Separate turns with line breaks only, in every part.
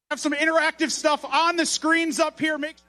Have some interactive stuff on the screens up here. Make sure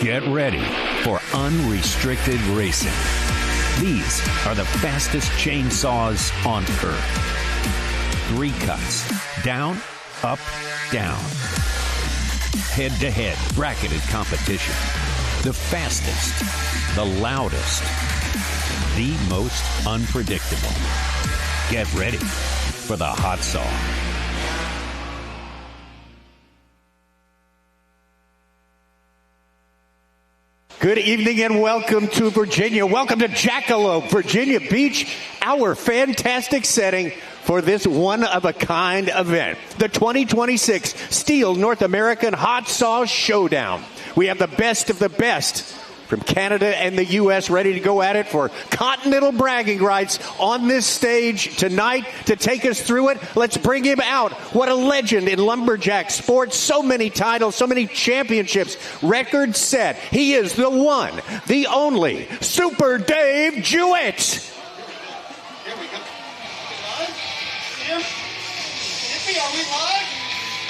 Get ready for unrestricted racing. These are the fastest chainsaws on Earth. 3 cuts. Down, up, down. Head-to-head bracketed competition. The fastest, the loudest, the most unpredictable. Get ready for the hot saw.
Good evening and welcome to Virginia. Welcome to Jackalope, Virginia Beach, our fantastic setting for this one-of-a-kind event, the 2026 STIHL North American Hot Saw Showdown. We have the best of the best from Canada and the U.S. ready to go at it for continental bragging rights on this stage tonight. To take us through it, let's bring him out. What a legend in lumberjack sports. So many titles, so many championships. Record set. He is the one, the only, Super Dave Jewett.
Here we go. Live? Are we live?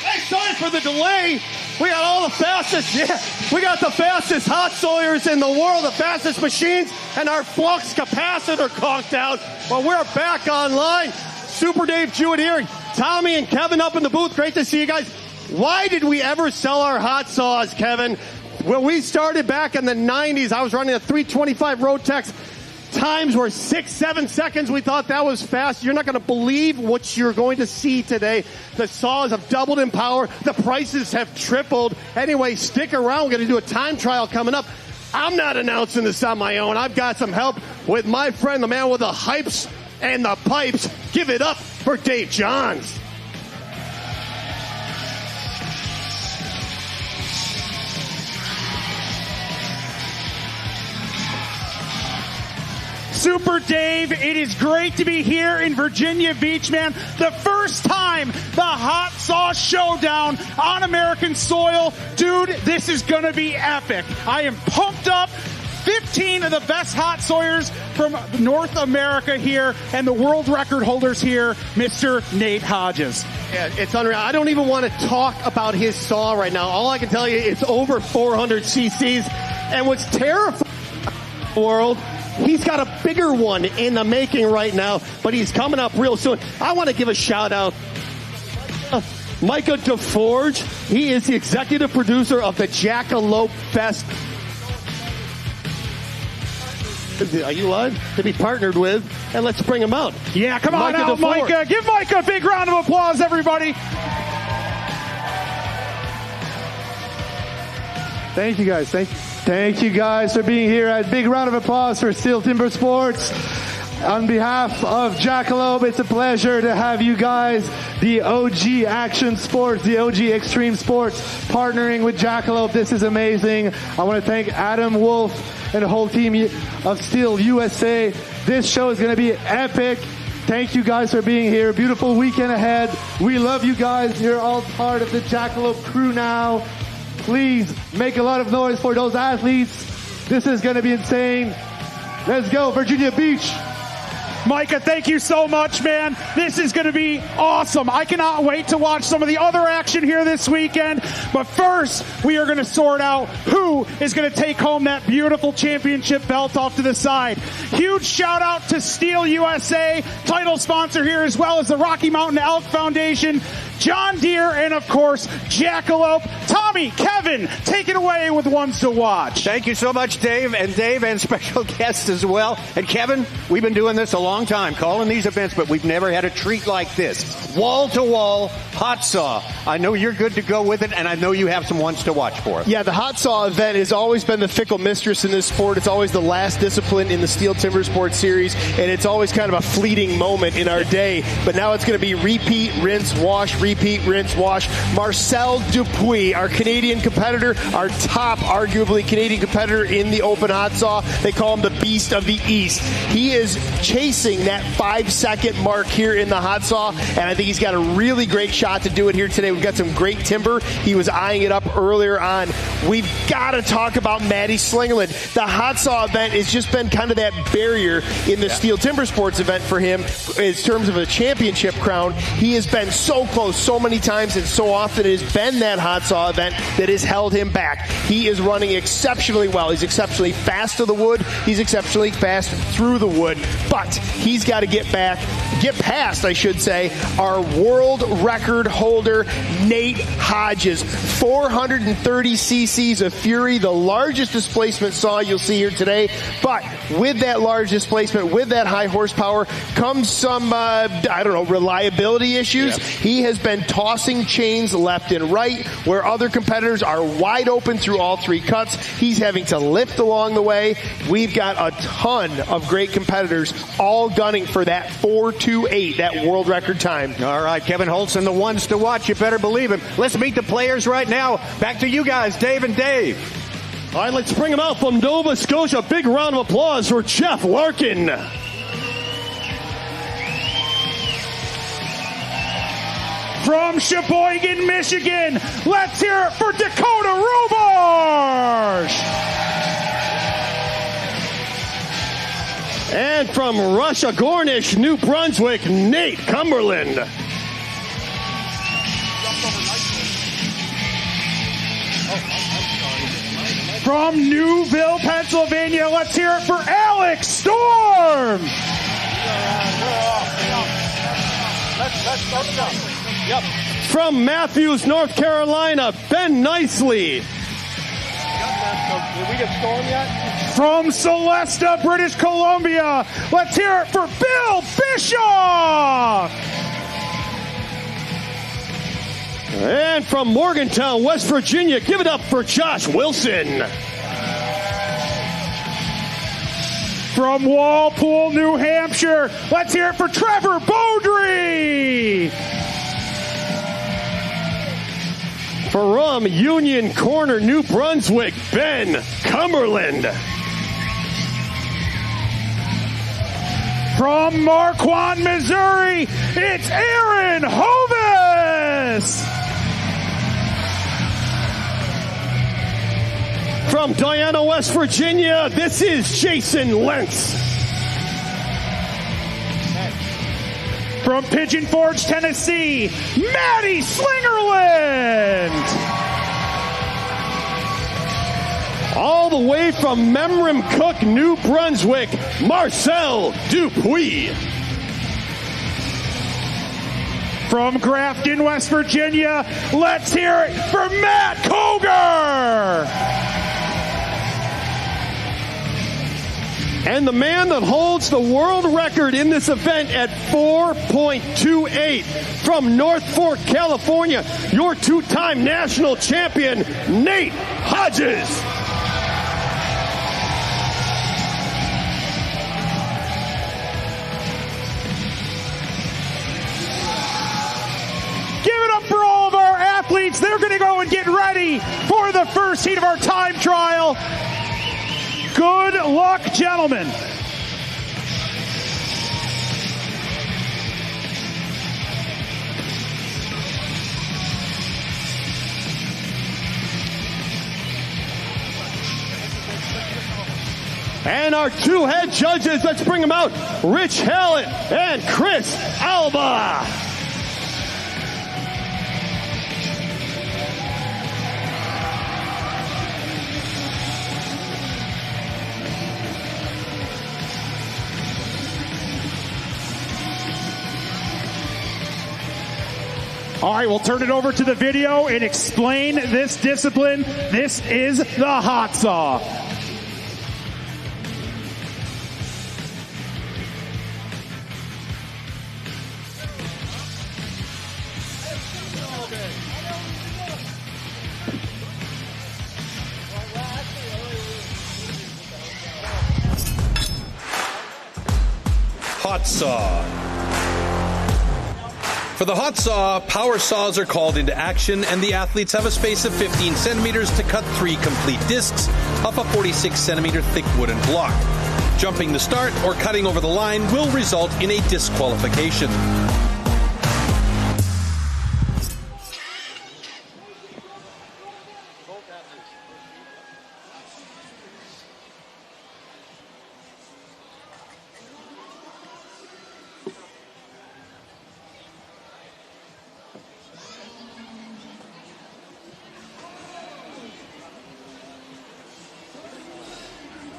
Hey,
sorry for the delay. We got all the fastest, we got the fastest hot sawyers in the world, the fastest machines, and our flux capacitor conked out. But we're back online. Super Dave Jewett here, Tommy and Kevin up in the booth. Great to see you guys. Why did we ever sell our hot saws, Kevin? When we started back in the 90s, I was running a 325 Rotex. Times were 6-7 seconds. We thought that was fast. You're not going to believe what you're going to see today. The saws have doubled in power. The prices have tripled. Anyway, stick around. We're going to do a time trial coming up. I'm not announcing this on my own. I've got some help with my friend, the man with the hypes and the pipes. Give it up for Dave Johns.
Super Dave, it is great to be here in Virginia Beach, man. The first time the Hot Sauce Showdown on American soil. Dude, this is going to be epic. I am pumped up. 15 of the best hot sawyers from North America here, and the world record holders here, Mr. Nate Hodges.
Yeah, it's unreal. I don't even want to talk about his saw right now. All I can tell you, it's over 400 cc's. And what's terrifying in the world, he's got a bigger one in the making right now, but he's coming up real soon. I want to give a shout out. Micah DeForge, he is the executive producer of the Jackalope Fest. Are you live? To be partnered with, and let's bring him out.
Yeah, come on out, Micah. Give Micah a big round of applause, everybody.
Thank you guys. Thank you guys for being here. A big round of applause for STIHL Timbersports. On behalf of Jackalope, it's a pleasure to have you guys, the OG Action Sports, the OG Extreme Sports, partnering with Jackalope. This is amazing. I want to thank Adam Wolf and the whole team of STIHL USA. This show is going to be epic. Thank you guys for being here. Beautiful weekend ahead. We love you guys. You're all part of the Jackalope crew now. Please make a lot of noise for those athletes. This is going to be insane. Let's go, Virginia Beach.
Micah, thank you so much, man. This is going to be awesome. I cannot wait to watch some of the other action here this weekend. But first, we are going to sort out who is going to take home that beautiful championship belt off to the side. Huge shout out to STIHL USA, title sponsor here, as well as the Rocky Mountain Elk Foundation, John Deere, and of course, Jackalope. Tommy, Kevin, take it away with ones to watch.
Thank you so much, Dave, and special guest as well. And Kevin, we've been doing this a long time, calling these events, but we've never had a treat like this. Wall-to-wall hot saw. I know you're good to go with it, and I know you have some ones to watch for us.
Yeah, the hot saw event has always been the fickle mistress in this sport. It's always the last discipline in the STIHL Timbersports series, and it's always kind of a fleeting moment in our day. But now it's going to be repeat, rinse, wash, repeat, rinse, wash. Marcel Dupuis, our Canadian competitor, our top, arguably, Canadian competitor in the open hot saw. They call him the Beast of the East. He is chasing that 5-second mark here in the hot saw, and I think he's got a really great shot to do it here today. We've got some great timber. He was eyeing it up earlier on. We've got to talk about Matty Slingerland. The hot saw event has just been kind of that barrier in the STIHL Timbersports event for him in terms of a championship crown. He has been so close so many times, and so often it has been that hot saw event that has held him back. He is running exceptionally well. He's exceptionally fast to the wood. He's exceptionally fast through the wood. But he's got to get past, I should say, our world record holder, Nate Hodges. 430 cc's of Fury, the largest displacement saw you'll see here today. But with that large displacement, with that high horsepower, comes some, reliability issues. Yep. He has been tossing chains left and right, where other competitors are wide open through all three cuts. He's having to lift along the way. We've got a ton of great competitors all gunning for that 4.28, that world record time.
All right, Kevin Holtzen, the ones to watch. You better believe him. Let's meet the players right now. Back to you guys, Dave and Dave.
All right, let's bring him out from Nova Scotia. Big round of applause for Jeff Larkin.
From Sheboygan, Michigan, let's hear it for Dakota Rubarge.
And from Russia Gornish, New Brunswick, Nate Cumberland.
From Newville, Pennsylvania, let's hear it for Alex Storm.
From Matthews, North Carolina, Ben Nicely. Did we get Storm yet?
From Celesta, British Columbia, let's hear it for Bill Bischoff.
And from Morgantown, West Virginia, give it up for Josh Wilson.
From Walpole, New Hampshire, let's hear it for Trevor Beaudry.
From Union Corner, New Brunswick, Ben Cumberland.
From Marquand, Missouri, it's Aaron Hovis.
From Diana, West Virginia, this is Jason Lentz.
From Pigeon Forge, Tennessee, Maddie Slingerland.
All the way from Memram Cook, New Brunswick, Marcel Dupuis.
From Grafton, West Virginia, let's hear it for Matt Cogar.
And the man that holds the world record in this event at 4.28 from North Fork, California, your two-time national champion, Nate Hodges.
Give it up for all of our athletes. They're going to go and get ready for the first heat of our time trial. Good luck, gentlemen.
And our two head judges, let's bring them out, Rich Hallett and Chris Alba.
All right, we'll turn it over to the video and explain this discipline. This is the hot saw.
Hot saw. For the hot saw, power saws are called into action, and the athletes have a space of 15 centimeters to cut 3 complete discs off a 46 centimeter thick wooden block. Jumping the start or cutting over the line will result in a disqualification.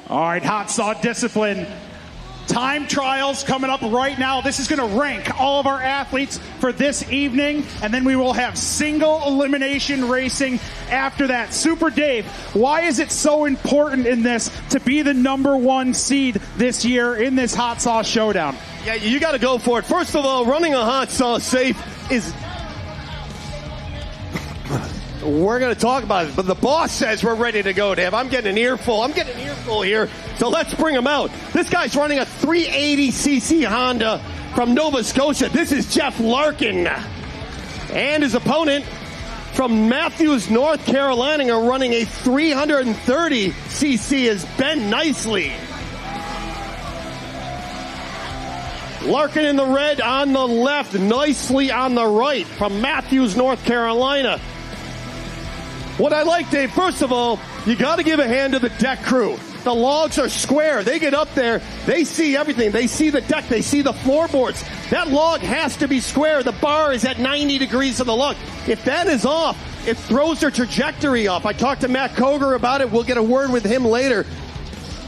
All right, hot saw discipline. Time trials coming up right now. This is going to rank all of our athletes for this evening, and then we will have single elimination racing after that. Super Dave, why is it so important in this to be the #1 seed this year in this hot saw showdown?
Yeah, you got to go for it. First of all, running a hot saw safe is... We're going to talk about it, but the boss says we're ready to go, Dave. I'm getting an earful. Here, so let's bring him out. This guy's running a 380cc Honda from Nova Scotia. This is Jeff Larkin. And his opponent from Matthews, North Carolina, running a 330cc is Ben Nicely. Larkin in the red on the left, Nicely on the right from Matthews, North Carolina. What I like, Dave, first of all, you got to give a hand to the deck crew. The logs are square. They get up there. They see everything. They see the deck. They see the floorboards. That log has to be square. The bar is at 90 degrees of the log. If that is off, it throws their trajectory off. I talked to Matt Cogar about it. We'll get a word with him later.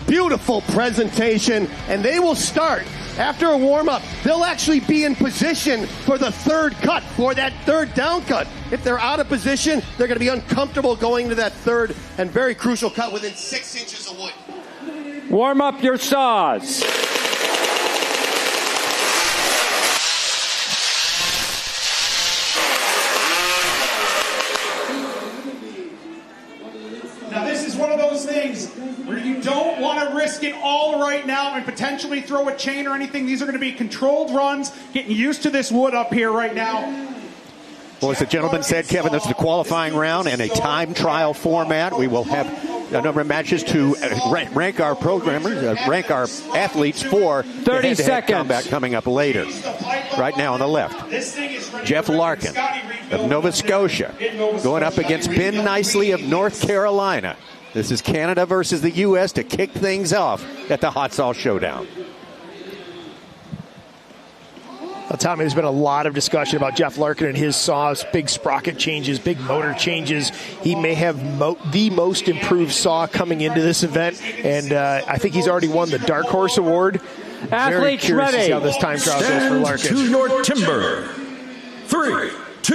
Beautiful presentation, and they will start after a warm-up. They'll actually be in position for the third cut, for that third down cut. If they're out of position, they're going to be uncomfortable going to that third and very crucial cut within 6 inches of wood.
Warm up your saws.
Now this is one of those things where you don't want to risk it all right now and potentially throw a chain or anything. These are going to be controlled runs, getting used to this wood up here right now.
Well, as the gentleman said, Kevin, this is a qualifying round and a time trial format. We will have a number of matches to rank our programmers, rank our athletes for
30 seconds
combat coming up later. Right now on the left, Jeff Larkin of Nova Scotia going up against Ben Nicely of North Carolina. This is Canada versus the U.S. to kick things off at the Hot Sauce Showdown.
Well, Tommy, there's been a lot of discussion about Jeff Larkin and his saws, big sprocket changes, big motor changes. He may have the most improved saw coming into this event, and I think he's already won the Dark Horse Award. Very
Athletes
curious to see
ready.
how this time trial goes for Larkin.
To your timber. 3, 2,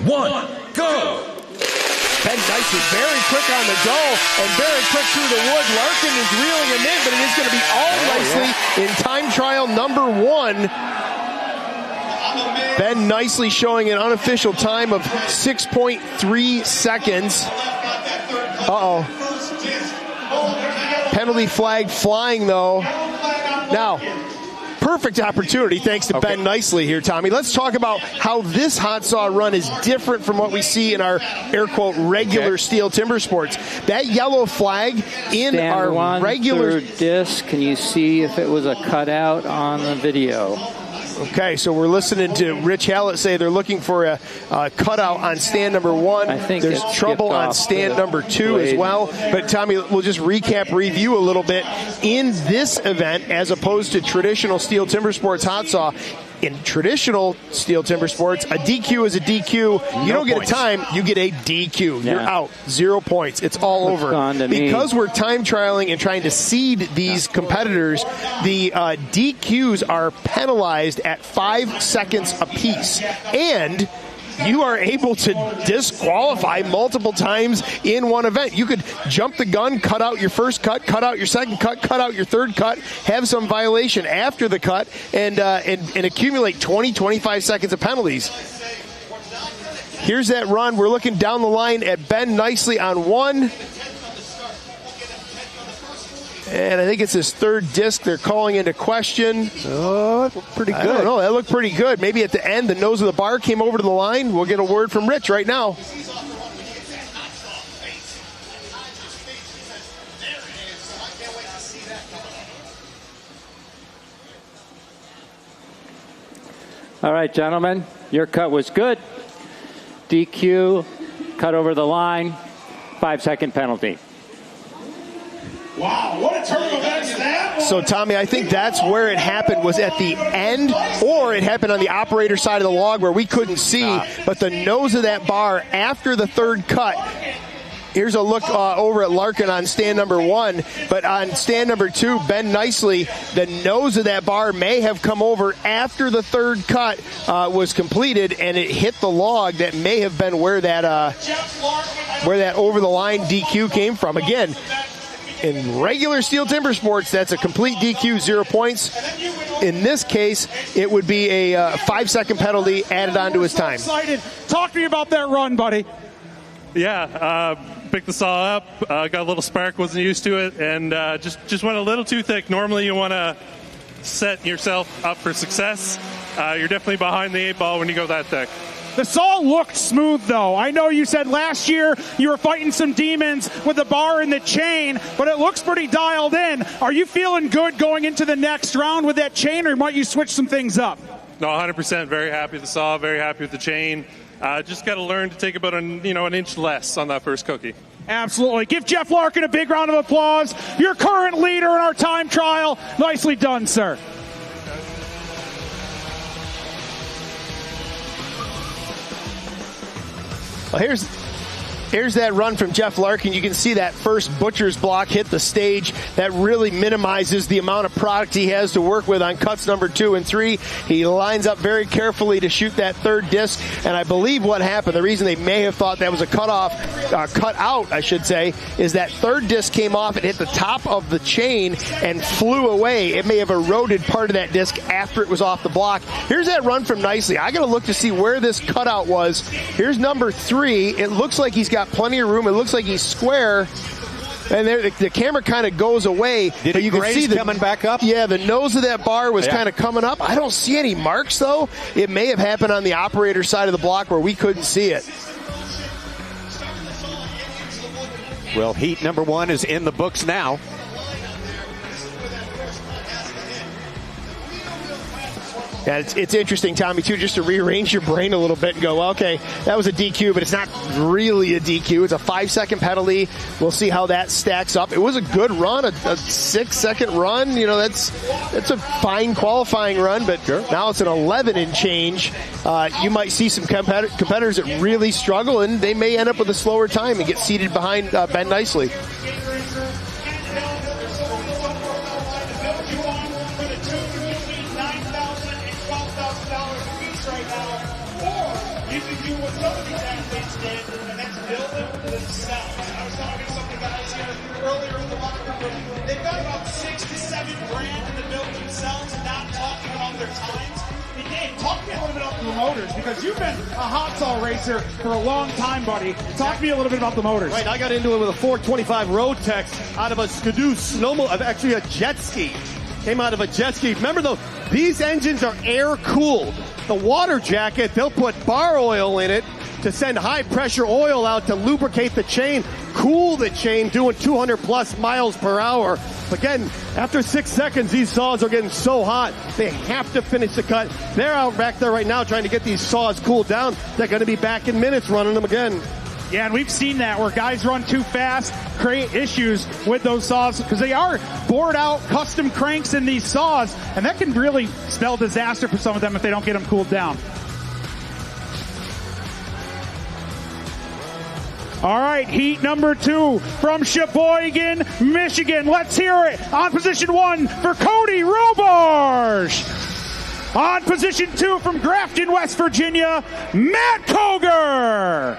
1, go.
Ben Nicely very quick on the go and very quick through the wood. Larkin is reeling him in, but it is going to be all Nicely in time trial number 1. Ben Nicely showing an unofficial time of 6.3 seconds. Uh-oh. Penalty flag flying, though. Now, perfect opportunity thanks to Ben Nicely here, Tommy. Let's talk about how this hot saw run is different from what we see in our, air quote, regular steel timber sports. That yellow flag in
Stand
our
one
regular
through disc. Can you see if it was a cutout on the video?
Okay, so we're listening to Rich Hallett say they're looking for a cutout on stand number 1.
I think
there's trouble on stand number 2 as well. But Tommy, we'll just review a little bit. In this event, as opposed to traditional steel timber sports hot saw, in traditional steel timber sports, a DQ is a DQ. You don't get a time, you get a DQ. You're out. 0 points. It's all over. Because we're time trialing and trying to seed these competitors, the DQs are penalized at 5 seconds apiece. And you are able to disqualify multiple times in one event. You could jump the gun, cut out your first cut out your second cut out your third cut, have some violation after the cut, and accumulate 20, 25 seconds of penalties. Here's that run. We're looking down the line at Ben Nicely on 1. And I think it's his third disc they're calling into question.
Oh, pretty good.
I don't know. That looked pretty good. Maybe at the end, the nose of the bar came over to the line. We'll get a word from Rich right now.
All right, gentlemen, your cut was good. DQ, cut over the line, 5-second penalty.
Wow, what a turn of events that was.
So, Tommy, I think that's where it happened, was at the end, or it happened on the operator side of the log where we couldn't see, but the nose of that bar after the third cut. Here's a look over at Larkin on stand number 1, but on stand number 2, Ben Nicely, the nose of that bar may have come over after the third cut was completed, and it hit the log. That may have been where that over the line DQ came from. Again, in regular steel timber sports, that's a complete DQ, 0 points. In this case, it would be a 5-second penalty added onto his time.
Excited. Talk to me about that run, buddy.
Yeah, picked the saw up, got a little spark, wasn't used to it, and just went a little too thick. Normally you want to set yourself up for success. You're definitely behind the 8 ball when you go that thick.
The saw looked smooth, though. I know you said last year you were fighting some demons with the bar and the chain, but it looks pretty dialed in. Are you feeling good going into the next round with that chain, or might you switch some things up?
No, 100%. Very happy with the saw, very happy with the chain. Just got to learn to take about an inch less on that first cookie.
Absolutely. Give Jeff Larkin a big round of applause. Your current leader in our time trial. Nicely done, sir.
Well, Here's that run from Jeff Larkin. You can see that first butcher's block hit the stage. That really minimizes the amount of product he has to work with on cuts number 2 and 3. He lines up very carefully to shoot that third disc, and I believe what happened, the reason they may have thought that was a cut out, I should say, is that third disc came off, it hit the top of the chain and flew away. It may have eroded part of that disc after it was off the block. Here's that run from Nicely. I got to look to see where this cutout was. Here's number 3. It looks like he's got plenty of room. It looks like he's square. And there, the camera kind of goes away.
Did you can see coming back up?
Yeah, the nose of that bar was kind of coming up. I don't see any marks, though. It may have happened on the operator side of the block where we couldn't see it.
Well, heat number 1 is in the books now.
Yeah, it's interesting, Tommy, too, just to rearrange your brain a little bit and go, okay, that was a DQ, but it's not really a DQ. It's a 5-second penalty. We'll see how that stacks up. It was a good run, a 6-second run. You know, that's a fine qualifying run, but now it's an 11 and change. You might see some competitors that really struggle, and they may end up with a slower time and get seated behind Ben Nicely.
Earlier in the locker room, they've got about $6 to $7 grand in the build themselves, not talking about their times. And Dave, talk to me a little bit about the motors, because you've been a hot saw racer for a long time, buddy. Talk to me a little bit about the motors.
Right, I got into it with a 425 Road Tex out of a Skidoo snowmobile, actually a jet ski. Came out of a jet ski. Remember though, these engines are air cooled. The water jacket, they'll put bar oil in it to send high pressure oil out to lubricate the chain, cool the chain, doing 200 plus miles per hour. Again, after 6 seconds, these saws are getting so hot, they have to finish the cut. They're out back there right now trying to get these saws cooled down. They're going to be back in minutes running them again.
Yeah, and we've seen that where guys run too fast, create issues with those saws, because they are bored out custom cranks in these saws, and that can really spell disaster for some of them if they don't get them cooled down. All right, heat number 2 from Sheboygan, Michigan. Let's hear it. On position 1 for Cody Robarge. On position 2 from Grafton, West Virginia, Matt Cogar.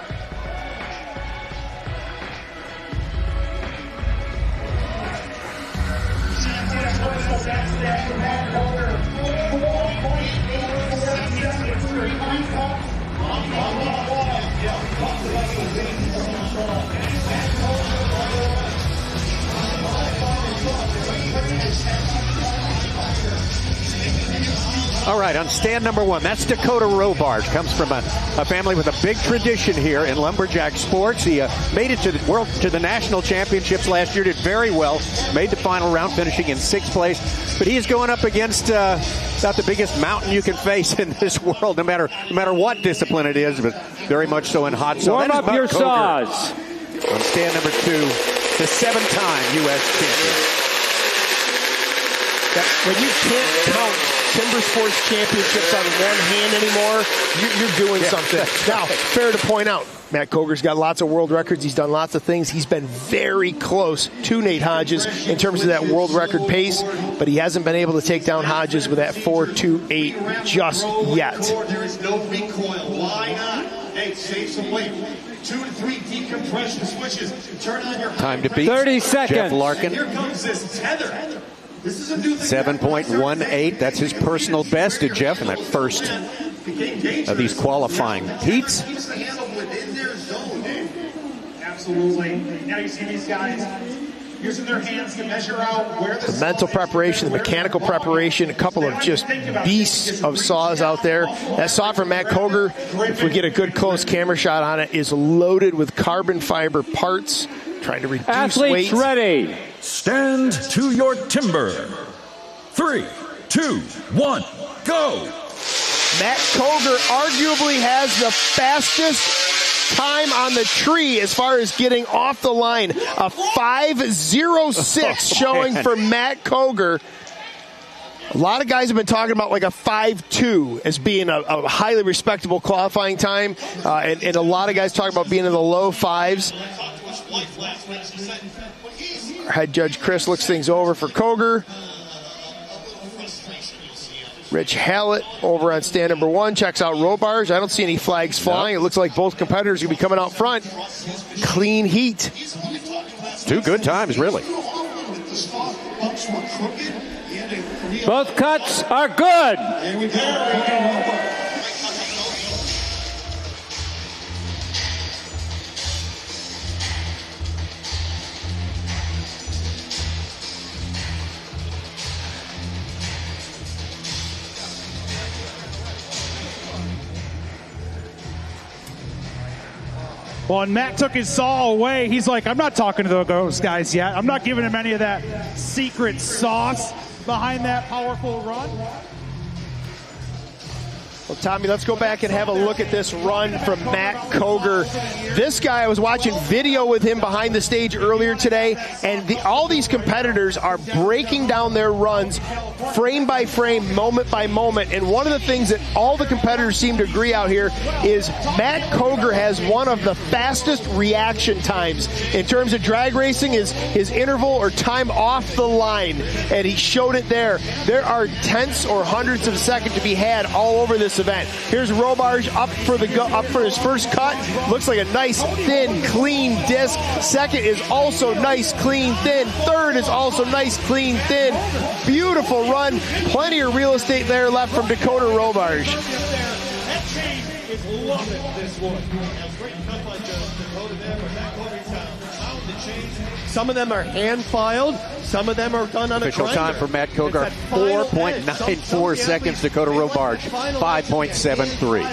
All right, on stand number 1, that's Dakota Robarge. Comes from a family with a big tradition here in lumberjack sports. He made it to the national championships last year, did very well, made the final round, finishing in 6th place. But he is going up against about the biggest mountain you can face in this world, no matter what discipline it is, but very much so in hot saw.
Warm up your saws.
On stand number 2, the 7-time U.S. champion.
When you can't count Timber Sports Championships on one hand anymore, you're doing something. Now, fair to point out, Matt Cogar's got lots of world records. He's done lots of things. He's been very close to Nate Hodges in terms of that world record pace, but he hasn't been able to take down Hodges with that 4.28 just yet.
There is no recoil. Why not? Hey, save some weight. 2 to 3 decompression switches. Turn on your
time to beat
30 seconds.
Jeff Larkin.
Here comes this tether. This is a new thing.
7.18. That's his personal best to Jeff in that first of these qualifying heats.
Absolutely. Now you see these guys using their hands to measure out where the
mental preparation, the mechanical preparation, a couple of just beasts of saws out there. That saw from Matt Cogar, if we get a good close camera shot on it, is loaded with carbon fiber parts, trying to reduce
Athletes
weight.
ready.
Stand to your timber. 3, 2, 1, go.
Matt Cogar arguably has the fastest time on the tree as far as getting off the line. A 5.06 showing for Matt Cogar. A lot of guys have been talking about like a 5.2 as being a highly respectable qualifying time, and a lot of guys talk about being in the low 5s. Our head judge Chris looks things over for Cogar. Rich Hallett over on stand number 1 checks out row bars. I don't see any flags flying. It looks like both competitors are going to be coming out front. Clean heat.
2 good times, really.
Both cuts are good.
Well, and Matt took his saw away. He's like, I'm not talking to those guys yet. I'm not giving him any of that secret sauce behind that powerful run.
Well, Tommy, let's go back and have a look at this run from Matt Cogar. This guy, I was watching video with him behind the stage earlier today, and all these competitors are breaking down their runs frame by frame, moment by moment. And one of the things that all the competitors seem to agree out here is Matt Cogar has one of the fastest reaction times in terms of drag racing. His interval or time off the line, and he showed it there. There are tenths or hundredths of a second to be had all over this event. Here's Robarge up for his first cut. Looks like a nice, thin, clean disc. Second is also nice, clean, thin. Third is also nice, clean, thin. Beautiful run. Plenty of real estate there left from Dakota Robarge.
That chain is loving this one. Great cut by Dakota there, but that found the chains.
Some of them are hand filed. Some of them are done on
official
a grinder.
time for Matt Cogar, 4.94 seconds. Dakota Robarge, 5.73.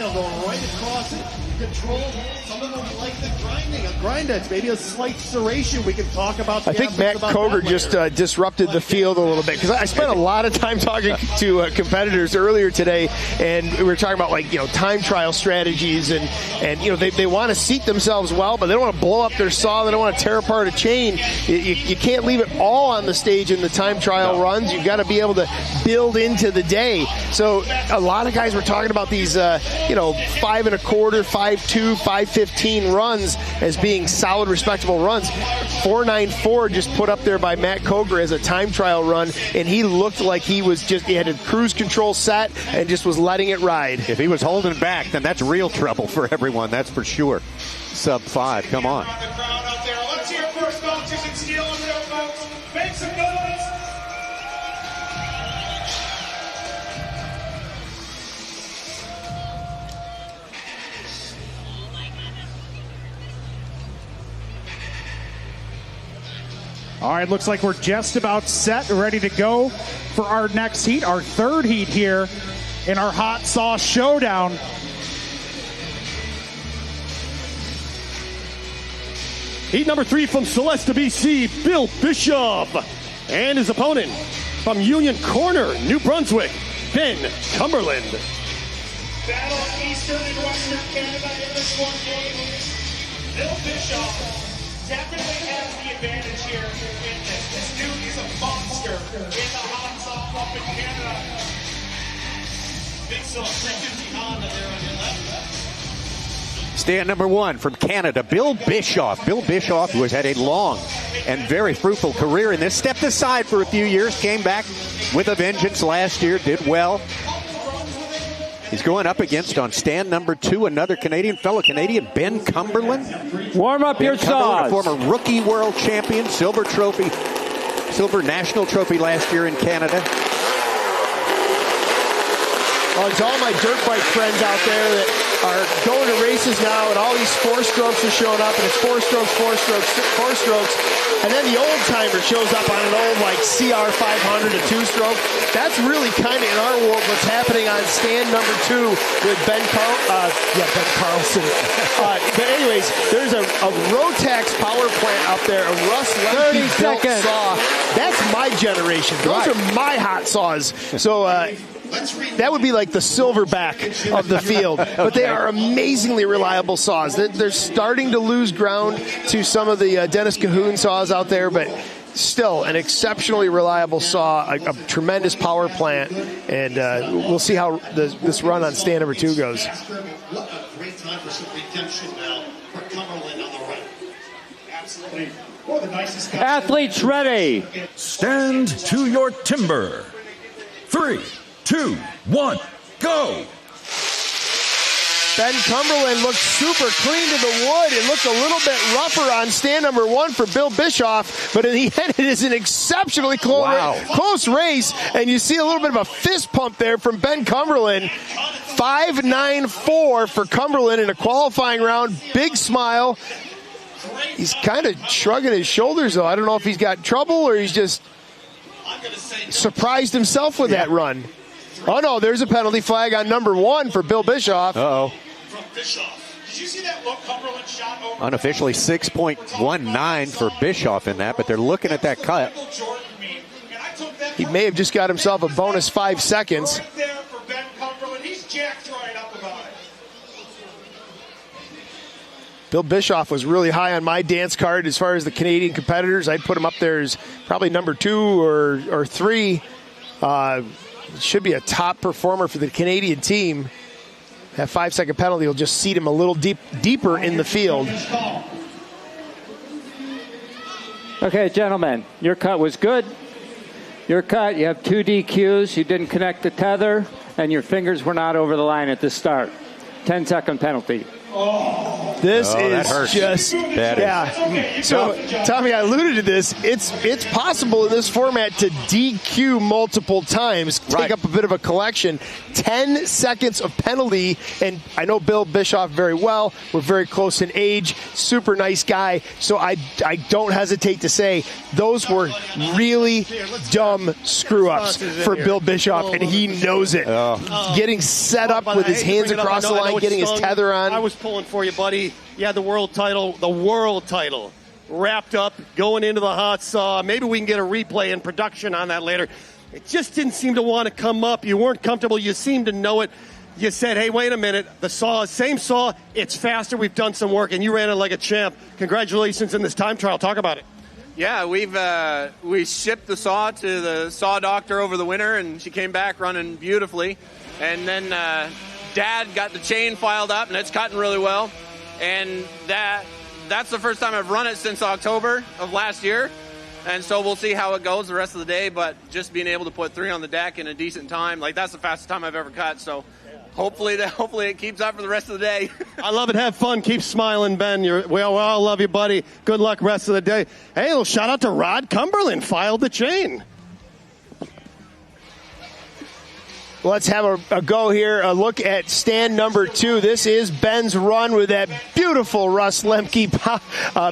Control. Some of them like the grinding. A grind edge, maybe a slight serration. We can talk about.
I think Matt Cogar just disrupted the field a little bit, because I spent a lot of time talking to competitors earlier today, and we were talking about time trial strategies, and they want to seat themselves well, but they don't want to blow up their saw. They don't want to tear apart a chain. You can't leave it all on the stage in the time trial runs. You've got to be able to build into the day. So a lot of guys were talking about these 5 1/4, 5.2, 5.15 runs as being solid, respectable runs. 4.94 just put up there by Matt Cogar as a time trial run, and he looked like he had a cruise control set and just was letting it ride.
If he was holding back, then that's real trouble for everyone, that's for sure. Sub 5, come on.
Let's hear first volunteers in steel and real folks. Make some noise.
All right, looks like we're just about set, ready to go for our next heat, our third heat here in our Hot Sauce Showdown.
Heat number 3 from Celesta, BC, Bill Bishop. And his opponent from Union Corner, New Brunswick, Ben Cumberland.
Battle of Eastern and Western Canada in this one game. Bill Bishop definitely has the advantage here in this. This dude is a monster in the hot sauce up in Canada. Big sauce, 350 Honda there on your left.
Stand number 1 from Canada, Bill Bischoff. Bill Bischoff, who has had a long and very fruitful career in this, stepped aside for a few years, came back with a vengeance last year, did well. He's going up against, on stand number 2, another fellow Canadian, Ben Cumberland.
Warm up your saws.
A former rookie world champion, silver national trophy last year in Canada.
Well, it's all my dirt bike friends out there that are going to races now, and all these 4-strokes are showing up, and it's 4 strokes, 4 strokes, 4 strokes, and then the old timer shows up on an old CR 500, a 2-stroke. That's really kind of in our world what's happening on stand number 2 with Ben Carlson. But anyways, there's a Rotax power plant up there, a Russ Lemke built saw. That's my generation. Those are my hot saws. So that would be like the silverback of the field. But they are amazingly reliable saws. They're starting to lose ground to some of the Dennis Cahoon saws out there, but still an exceptionally reliable saw, a tremendous power plant, and we'll see how this run on stand number 2 goes.
What a great time for some redemption now for Cumberland on the right. Absolutely. One of the nicest guys.
Athletes ready.
Stand to your timber. 3, 2, 1, go.
Ben Cumberland looked super clean to the wood. It looked a little bit rougher on stand number 1 for Bill Bischoff, but in the end, it is an exceptionally close race, and you see a little bit of a fist pump there from Ben Cumberland. 5.94 for Cumberland in a qualifying round. Big smile. He's kind of shrugging his shoulders, though. I don't know if he's got trouble or he's just surprised himself with that run. Oh, no, there's a penalty flag on number 1 for Bill Bischoff.
Uh-oh.
From Bischoff. Did you see that look Cumberland shot over?
Unofficially 6.19 for Bischoff in that, but they're looking at that cut.
He may have just got himself a bonus 5 seconds.
Right there for Ben Cumberland. He's jacked right up about it.
Bill Bischoff was really high on my dance card as far as the Canadian competitors. I'd put him up there as probably number 2 or 3. Should be a top performer for the Canadian team. That 5-second penalty will just seat him a little deeper in the field.
Okay, gentlemen, your cut was good. Your cut, you have 2 DQs. You didn't connect the tether, and your fingers were not over the line at the start. 10-second penalty.
This
that
is
hurts.
just So, Tommy, I alluded to this. It's possible in this format to DQ multiple times, take up a bit of a collection. 10 seconds of penalty, and I know Bill Bischoff very well. We're very close in age. Super nice guy. So I don't hesitate to say those were really dumb screw-ups for Bill Bischoff, and he knows it. Getting set up with his hands across the line, getting his tether on.
I was pulling for you, buddy. You had the world title wrapped up, going into the hot saw. Maybe we can get a replay and production on that later. It just didn't seem to want to come up. You weren't comfortable. You seemed to know it. You said, hey, wait a minute. The saw, same saw, it's faster. We've done some work, and you ran it like a champ. Congratulations in this time trial. Talk about it.
Yeah, we shipped the saw to the saw doctor over the winter, and she came back running beautifully. And then Dad got the chain filed up, and it's cutting really well. And that's the first time I've run it since October of last year. And so we'll see how it goes the rest of the day. But just being able to put 3 on the deck in a decent time, that's the fastest time I've ever cut. So hopefully it keeps up for the rest of the day.
I love it. Have fun. Keep smiling, Ben. We all love you, buddy. Good luck rest of the day. Hey, a little shout out to Rod Cumberland. Filed the chain.
Let's have a go here, a look at stand number 2. This is Ben's run with that beautiful Russ Lemke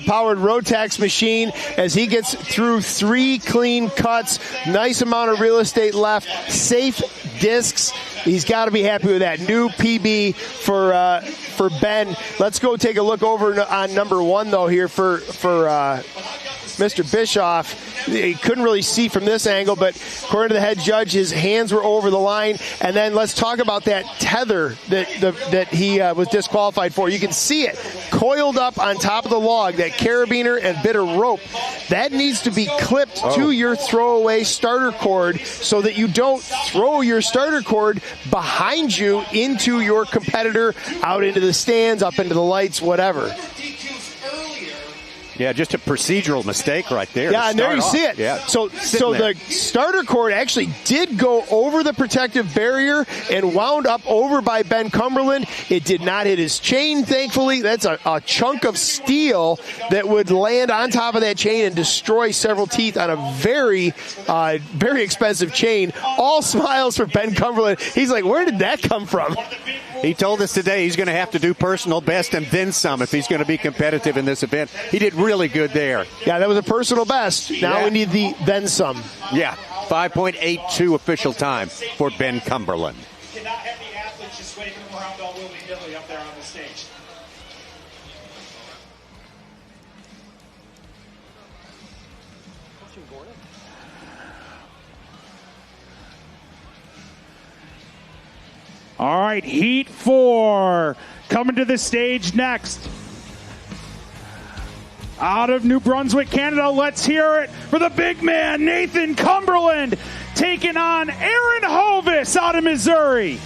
powered Rotax machine as he gets through 3 clean cuts. Nice amount of real estate left. Safe discs. He's got to be happy with that. New PB for Ben. Let's go take a look over on number 1, though, here for Mr. Bischoff. He couldn't really see from this angle, but according to the head judge, his hands were over the line. And then let's talk about that tether that he was disqualified for. You can see it coiled up on top of the log, that carabiner and bit of rope. That needs to be clipped to your throwaway starter cord so that you don't throw your starter cord behind you into your competitor, out into the stands, up into the lights, whatever.
Yeah, just a procedural mistake right there.
Yeah, and there you see it.
Yeah.
So the starter cord actually did go over the protective barrier and wound up over by Ben Cumberland. It did not hit his chain, thankfully. That's a chunk of steel that would land on top of that chain and destroy several teeth on a very, very expensive chain. All smiles for Ben Cumberland. He's like, where did that come from?
He told us today he's going to have to do personal best and then some if he's going to be competitive in this event. He did really good there.
Yeah, that was a personal best. Now we need the then some.
Yeah, 5.82 official time for Ben Cumberland.
Cannot have the athletes just waving around all willy-nilly up there on the stage.
All right, Heat 4 coming to the stage next. Out of New Brunswick, Canada, let's hear it for the big man, Nathan Cumberland, taking on Aaron Hovis out of Missouri.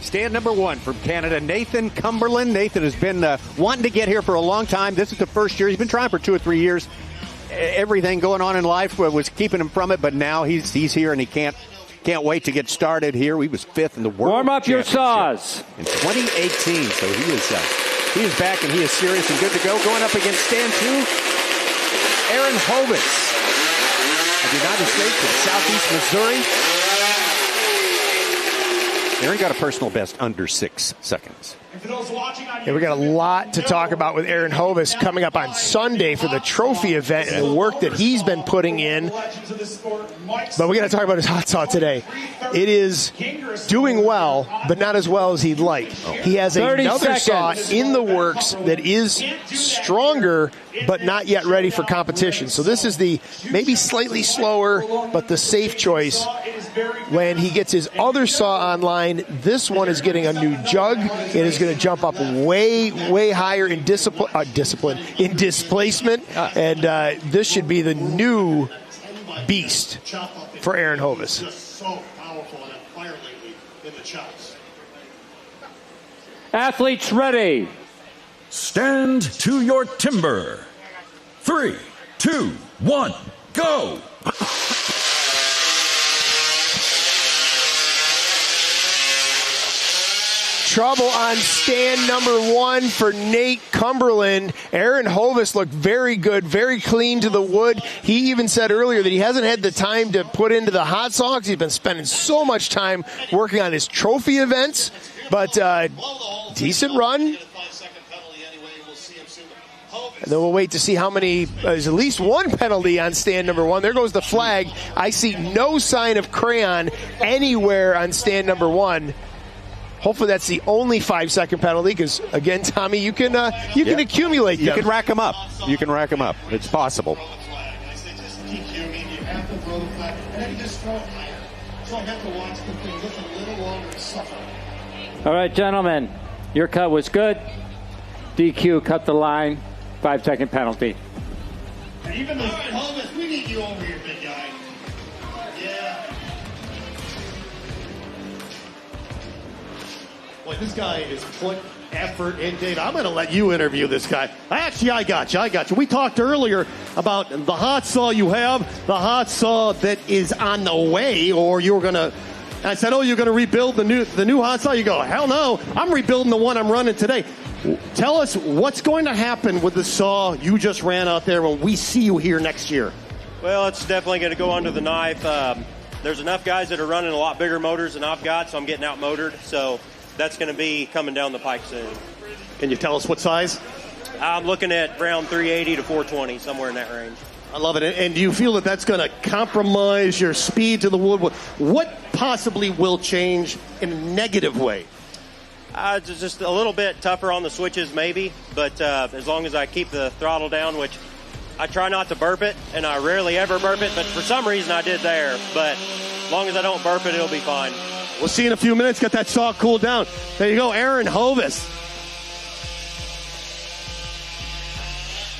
Stand number 1 from Canada, Nathan Cumberland. Nathan has been wanting to get here for a long time. This is the first year. He's been trying for 2 or 3 years. Everything going on in life was keeping him from it, but now he's here and he can't wait to get started here. He was 5th in the world.
Warm up your saws.
In 2018, so he is back and he is serious and good to go. Going up against stand 2, Aaron Hovis of the United States of Southeast Missouri. Aaron got a personal best under 6 seconds.
Yeah, we got a lot to talk about with Aaron Hovis coming up on Sunday for the trophy event and the work that he's been putting in. But we got to talk about his hot saw today. It is doing well, but not as well as he'd like. He has another saw in the works that is stronger, but not yet ready for competition. So this is the maybe slightly slower, but the safe choice. When he gets his other saw online, this one is getting a new jug. It is going to jump up way, way higher in displacement, and this should be the new beast for Aaron Hovis.
Athletes ready.
Stand to your timber. 3, 2, 1, go!
Trouble on stand number 1 for Nate Cumberland. Aaron Hovis looked very good, very clean to the wood. He even said earlier that he hasn't had the time to put into the hot saw because he's been spending so much time working on his trophy events. But decent run. And then we'll wait to see how many, there's at least 1 penalty on stand number 1. There goes the flag. I see no sign of crayon anywhere on stand number 1. Hopefully that's the only 5-second penalty because, again, Tommy, you can accumulate them.
You can rack them up. You can rack them up. It's possible.
All right, gentlemen, your cut was good. DQ, cut the line, 5-second penalty.
And even though Hodges, we need you over here, big guy. Yeah. Boy, this guy is put effort in. Dave, I'm going to let you interview this guy. I got you. We talked earlier about the hot saw you have, the hot saw that is on the way, or you were going to. I said, "Oh, you're going to rebuild the new hot saw." You go, "Hell no! I'm rebuilding the one I'm running today." Tell us what's going to happen with the saw you just ran out there when we see you here next year.
Well, it's definitely going to go under the knife. There's enough guys that are running a lot bigger motors than I've got, so I'm getting outmotored. So that's going to be coming down the pike soon.
Can you tell us what size?
I'm looking at around 380 to 420, somewhere in that range.
I love it. And do you feel that that's going to compromise your speed to the wood? What possibly will change in a negative way?
It's just a little bit tougher on the switches maybe, but as long as I keep the throttle down, which I try not to burp it, and I rarely ever burp it, but for some reason I did there. But as long as I don't burp it, it'll be fine.
We'll see you in a few minutes. Get that saw cooled down. There you go, Aaron Hovis.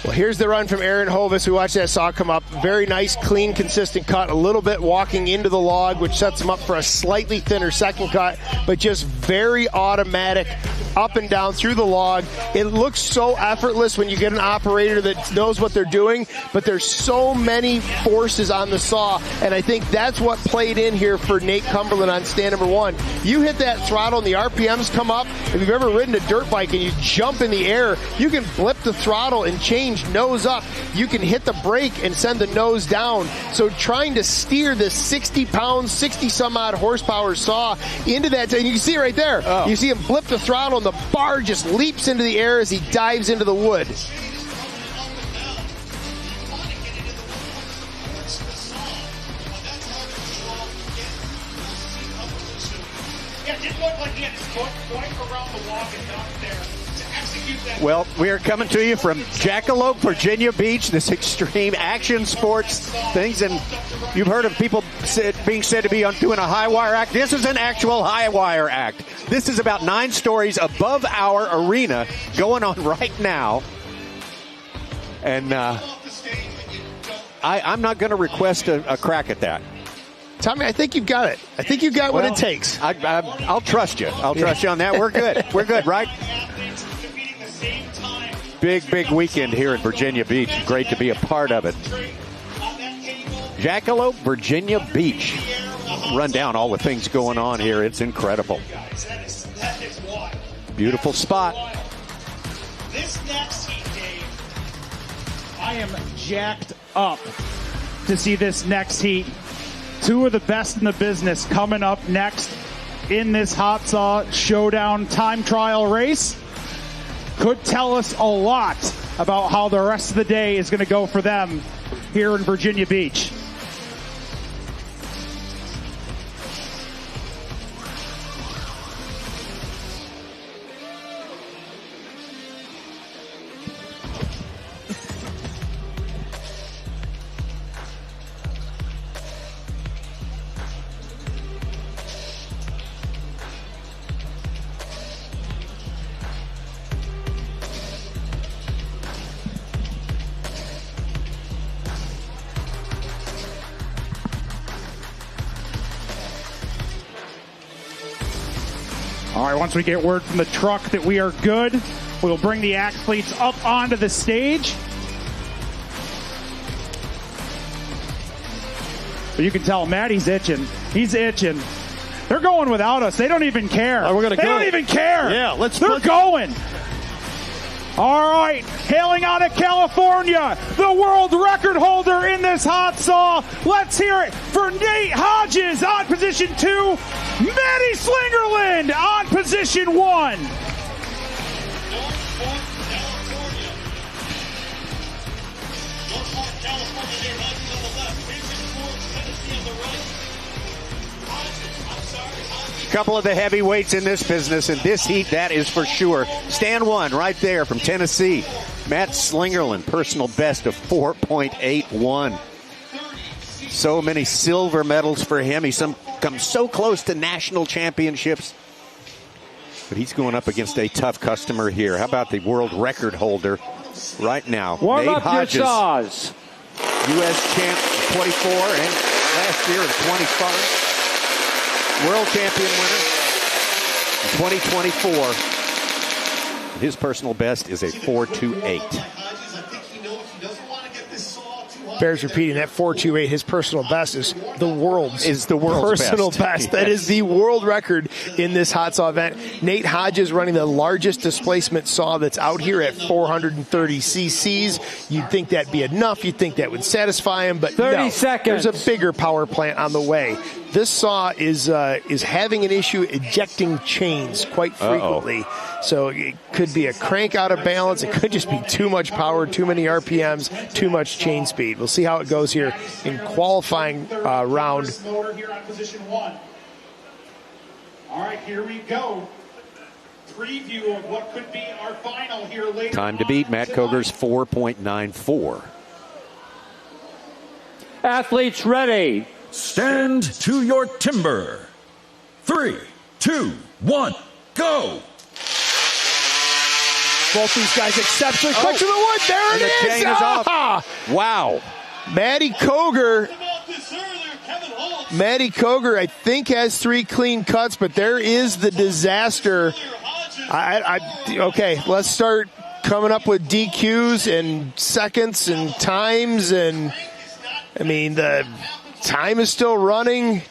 Well, here's the run from Aaron Hovis. We watched that saw come up. Very nice, clean, consistent cut. A little bit walking into the log, which sets him up for a slightly thinner second cut, but just very automatic, up and down through the log. It looks so effortless when you get an operator that knows what they're doing, but there's so many forces on the saw, and I think that's what played in here for Nate Cumberland on stand number 1. You hit that throttle and the RPMs come up. If you've ever ridden a dirt bike and you jump in the air, you can blip the throttle and change nose up. You can hit the brake and send the nose down. So trying to steer this 60-pound, 60-some-odd horsepower saw into that, and you can see it right there. Oh. You see him blip the throttle, and the bar just leaps into the air as he dives into the wood.
Yeah, it didn't look like he had quite around the walk and not there to execute that.
Well, we are coming to you from Jackalope, Virginia Beach, this extreme action sports things. And you've heard of people being said to be doing a high wire act. This is an actual high wire act. This is about 9 stories above our arena going on right now. And I'm not going to request a crack at that.
Tommy, I think you've got it. I think you've got what it takes.
I'll trust you. I'll trust you on that. We're good. We're good, right? Big weekend here at Virginia Beach. Great to be a part of it. Jackalope, Virginia Beach. Run down all the things going on here. It's incredible. Beautiful spot.
This next heat, Dave.
I am jacked up to see this next heat. 2 of the best in the business coming up next in this Hot Saw Showdown time trial race. Could tell us a lot about how the rest of the day is going to go for them here in Virginia Beach. All right, once we get word from the truck that we are good, we'll bring the athletes up onto the stage. But you can tell Maddie's itching. He's itching. They're going without us. They don't even care.
We're gonna
they don't even care.
Yeah,
They're going. All right, hailing out of California, the world record holder in this hot saw. Let's hear it for Nate Hodges on position 2. Maddie Slingerland on position 1.
Couple of the heavyweights in this business, in this heat, that is for sure. Stand 1 right there from Tennessee. Matt Slingerland, personal best of 4.81. So many silver medals for him. He's come so close to national championships. But he's going up against a tough customer here. How about the world record holder right now?
Warm
Nate
up
Hodges,
your saws.
U.S. champ 24 and last year in 25. World champion winner in 2024. His personal best is a 4.28.
Bears repeating that 4.28. His personal best is the world's
personal
best.
Yes.
That is the world record in this hot saw event. Nate Hodges running the largest displacement saw that's out here at 430 cc's. You'd think that'd be enough. You'd think that would satisfy him, but
30
no,
seconds.
There's a bigger power plant on the way. This saw is having an issue ejecting chains quite frequently. So it could be a crank out of balance. It could just be too much power, too many RPMs, too much chain speed. We'll see how it goes here in qualifying round.
Motor here on position 1. All right, here we go. Preview of what could be our final here later.
Time to beat Matt Cogar's 4.94.
Athletes ready.
Stand to your timber. 3, 2, 1, go.
Both these guys exceptionally quick to the wood. There
And
it
the
is.
chain is off. Wow.
Matty Cogar, I think, has 3 clean cuts, but there is the disaster. Okay, let's start coming up with DQs and seconds and times. And, I mean, the time is still running.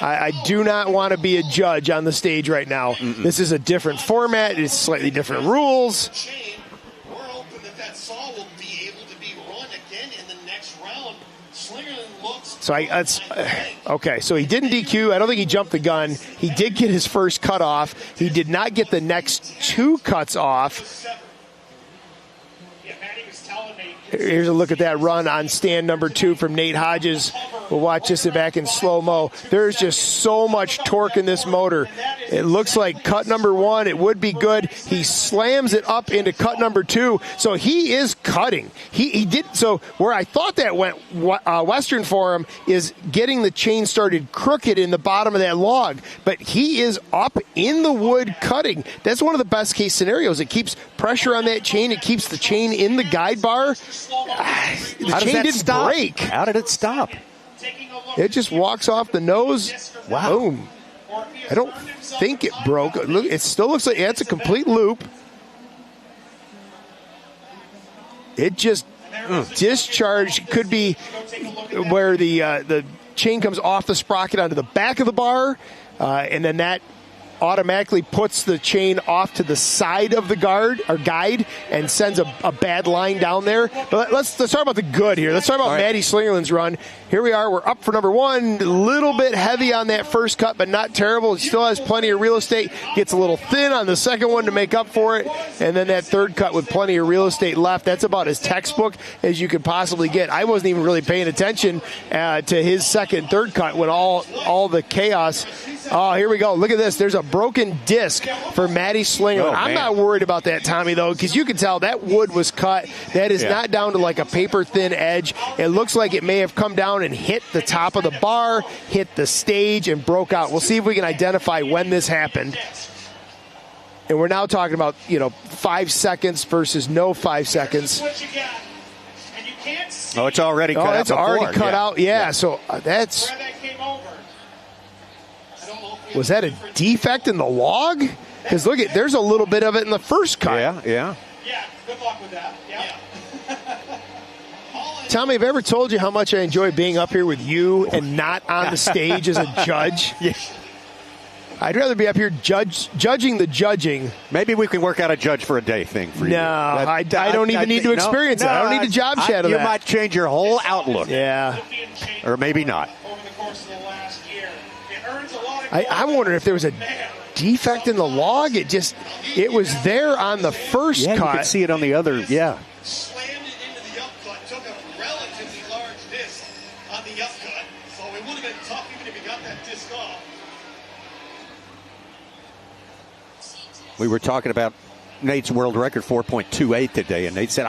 I do not want to be a judge on the stage right now. This is a different format. It's slightly different rules.
We're hoping that saw will be able to be run again in the next round. Slingerland looks.
So okay. So he didn't DQ. I don't think he jumped the gun. He did get his first cut off. He did not get the next 2 cuts off. Here's a look at that run on stand number 2 from Nate Hodges. We'll watch this back in slow-mo. There's just so much torque in this motor. It looks like cut number 1, it would be good. He slams it up into cut number 2, so he is cutting. He did, so where I thought that went Western for him is getting the chain started crooked in the bottom of that log, but he is up in the wood cutting. That's one of the best case scenarios. It keeps pressure on that chain. It keeps the chain in the guide bar. The chain didn't break.
How did it stop?
It just walks off the nose.
Wow.
Boom. I don't think it broke. Look, it still looks like it's a complete loop. It just discharged. Could be where the chain comes off the sprocket onto the back of the bar, and then that automatically puts the chain off to the side of the guide and sends a bad line down there. But let's talk about the good here. Let's talk about Maddie Slingerland's run. Here we are. We're up for number 1. A little bit heavy on that first cut, but not terrible. He still has plenty of real estate. Gets a little thin on the second one to make up for it. And then that third cut with plenty of real estate left. That's about as textbook as you could possibly get. I wasn't even really paying attention to his second, third cut when all the chaos. Oh, here we go. Look at this. There's a broken disc for Maddie Slingerland. I'm not worried about that, Tommy, though, because you can tell that wood was cut. That is not down to like a paper-thin edge. It looks like it may have come down and hit the top of the bar, hit the stage, and broke out. We'll see if we can identify when this happened. And we're now talking about, 5 seconds versus no 5 seconds.
Oh, it's already cut out.
It's already cut out. Yeah. So that's... Was that a defect in the log? Because look, there's a little bit of it in the first cut.
Yeah.
Yeah, good luck with that. Yeah.
Tommy, have I ever told you how much I enjoy being up here with you and not on the stage as a judge?
Yeah.
I'd rather be up here judging the judging.
Maybe we can work out a judge for a day thing for you.
No, I don't even need to experience it. I don't need to job shadow that.
You might change your whole outlook.
Yeah.
Or maybe not.
Over the course of the last year. It earns a lot of
I'm wondering if there was a defect in the log. It was there on the first cut.
You could see it on the other,
Slammed it into the upcut, took a relatively large disc on the upcut, so it would have been tough even if he got that disc off.
We were talking about Nate's world record 4.28 today, and Nate said,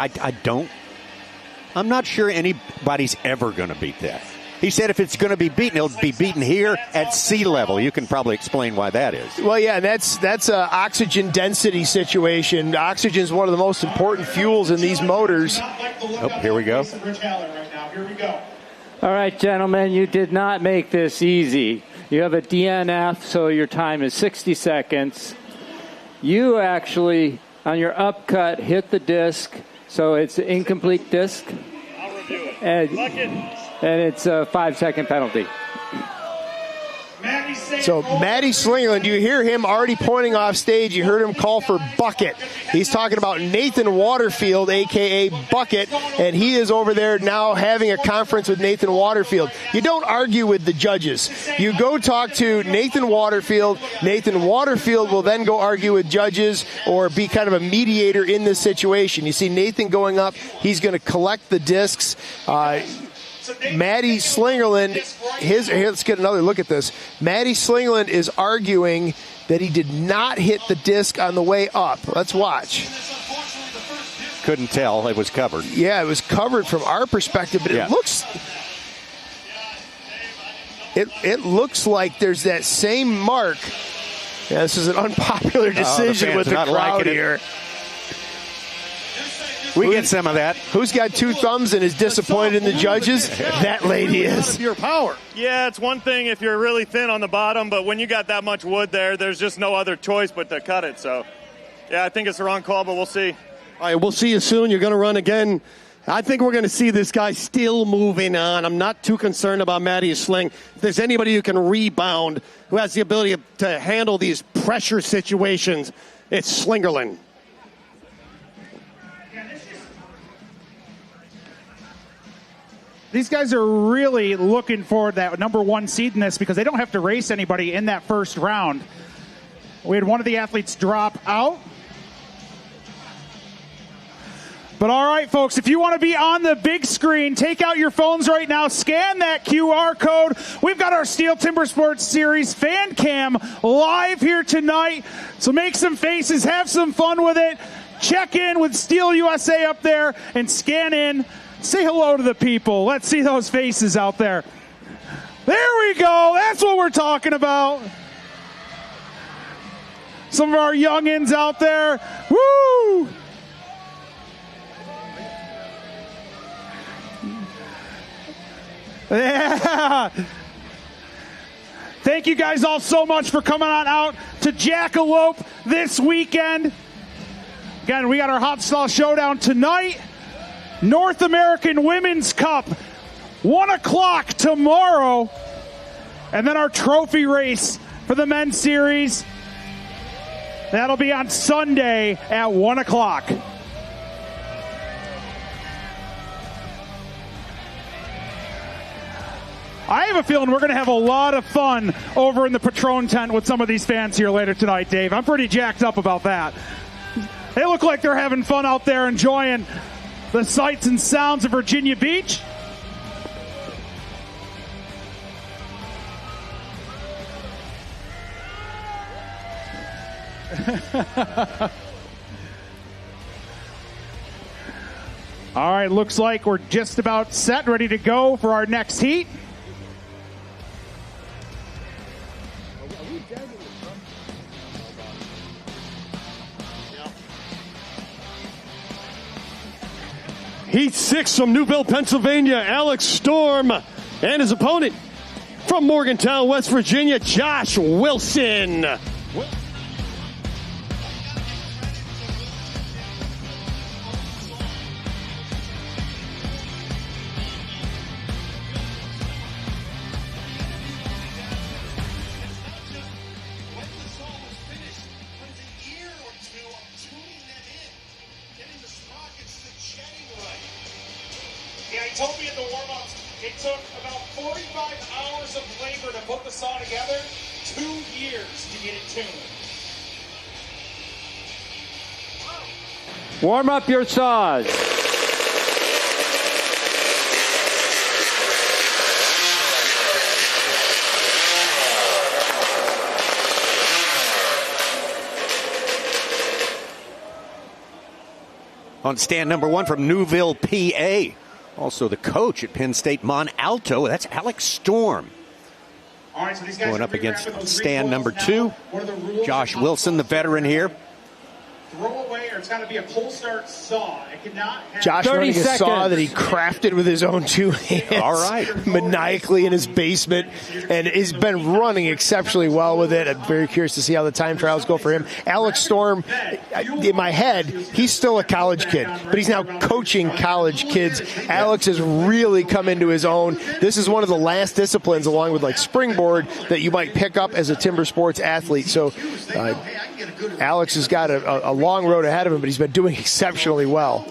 I'm not sure anybody's ever going to beat that. He said if it's going to be beaten, it'll be beaten here at sea level. You can probably explain why that is.
Well, yeah, that's an oxygen density situation. Oxygen is one of the most important fuels in these motors.
Oh, here we go.
All right, gentlemen, you did not make this easy. You have a DNF, so your time is 60 seconds. You actually, on your upcut, hit the disc, so it's an incomplete disc.
I'll review it.
And it's a 5-second penalty.
So Maddie Slingerland, you hear him already pointing off stage. You heard him call for Bucket. He's talking about Nathan Waterfield, a.k.a. Bucket, and he is over there now having a conference with Nathan Waterfield. You don't argue with the judges. You go talk to Nathan Waterfield. Nathan Waterfield will then go argue with judges or be kind of a mediator in this situation. You see Nathan going up. He's going to collect the discs. Maddie Slingerland, let's get another look at this. Maddie Slingerland is arguing that he did not hit the disc on the way up. Let's watch.
Couldn't tell. It was covered.
Yeah, it was covered from our perspective, but it looks like there's that same mark. Yeah, this is an unpopular decision with the crowd here.
We get some of that.
Who's got 2 thumbs and is disappointed in the judges? That lady is.
Your power. Yeah, it's one thing if you're really thin on the bottom, but when you got that much wood there, there's just no other choice but to cut it. So, yeah, I think it's the wrong call, but we'll see.
All right, we'll see you soon. You're going to run again. I think we're going to see this guy still moving on. I'm not too concerned about Maddie Sling. If there's anybody who can rebound, who has the ability to handle these pressure situations, it's Slingerland.
These guys are really looking for that number 1 seed in this because they don't have to race anybody in that first round. We had one of the athletes drop out. But all right. right, folks, if you want to be on the big screen, take out your phones right now, scan that QR code. We've got our STIHL Timbersports Series fan cam live here tonight. So make some faces, have some fun with it. Check in with STIHL USA up there and scan in. Say hello to the people. Let's see those faces out there. There we go. That's what we're talking about. Some of our youngins out there. Woo! Yeah. Thank you guys all so much for coming on out to Jackalope this weekend. Again, we got our Hot Style Showdown tonight. North American Women's Cup, 1 o'clock tomorrow. And then our trophy race for the men's series. That'll be on Sunday at 1 o'clock. I have a feeling we're going to have a lot of fun over in the Patron tent with some of these fans here later tonight, Dave. I'm pretty jacked up about that. They look like they're having fun out there enjoying the sights and sounds of Virginia Beach. All right, looks like we're just about set, ready to go for our next heat.
Heat 6 from Newville, Pennsylvania, Alex Storm, and his opponent from Morgantown, West Virginia, Josh Wilson.
Yeah, he told me in the warm-ups it took about 45 hours of labor to put the saw together, 2 years to get it tuned.
Warm up your saws.
On stand number 1 from Newville, PA. Also the coach at Penn State Mon Alto. That's Alex Storm.
All right, so these guys
going up against stand number 2. Josh Wilson, the veteran here.
Throw away, or it's got to be a pull start saw. It cannot have
Josh running a saw that he crafted with his own 2 hands.
All right.
Maniacally in his basement. And he's been running exceptionally well with it. I'm very curious to see how the time trials go for him. Alex Storm, in my head, he's still a college kid, but he's now coaching college kids. Alex has really come into his own. This is one of the last disciplines, along with like springboard, that you might pick up as a timber sports athlete. So Alex has got a long road ahead of him, but he's been doing exceptionally well.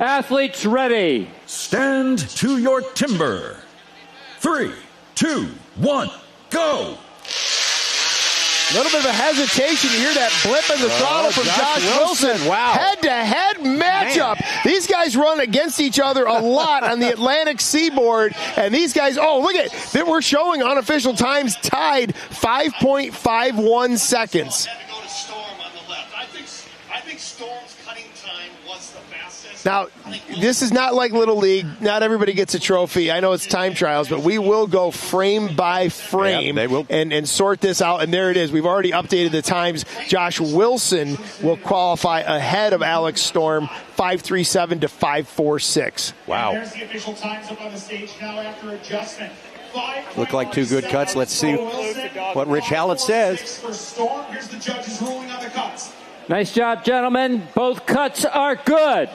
Athletes ready.
Stand to your timber. 3, 2, 1, go.
A little bit of a hesitation. You hear that blip in the throttle from Josh Wilson.
Wow.
Head-to-head matchup. Man. These guys run against each other a lot on the Atlantic seaboard. And these guys, oh, look at it. We're showing unofficial times tied 5.51 seconds.
I think Storm's cutting time was the fastest.
Now, this is not like Little League. Not everybody gets a trophy. I know it's time trials, but we will go frame by frame and sort this out. And there it is. We've already updated the times. Josh Wilson will qualify ahead of Alex Storm, 5.37 to 5.46.
Wow.
There's the official times up on the stage now after adjustment.
Look like 2 good cuts. Let's see what Rich Hallett says.
For Storm, here's the judges ruling on the cuts.
Nice job, gentlemen. Both cuts are good.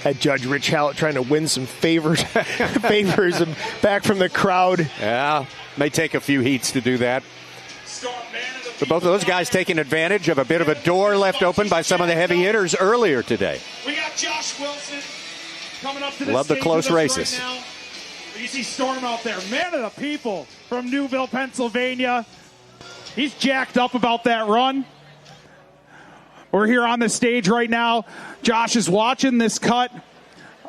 That Judge Rich Hallett trying to win some favors back from the crowd.
Yeah, may take a few heats to do that. But both of those guys taking advantage of a bit of a door left open by some of the heavy hitters earlier today.
We got Josh Wilson coming up to the
Love the
stage
close
with us
races.
Right now.
You see Storm out there, man of the people from Newville, Pennsylvania. He's jacked up about that run. We're here on the stage right now. Josh is watching this cut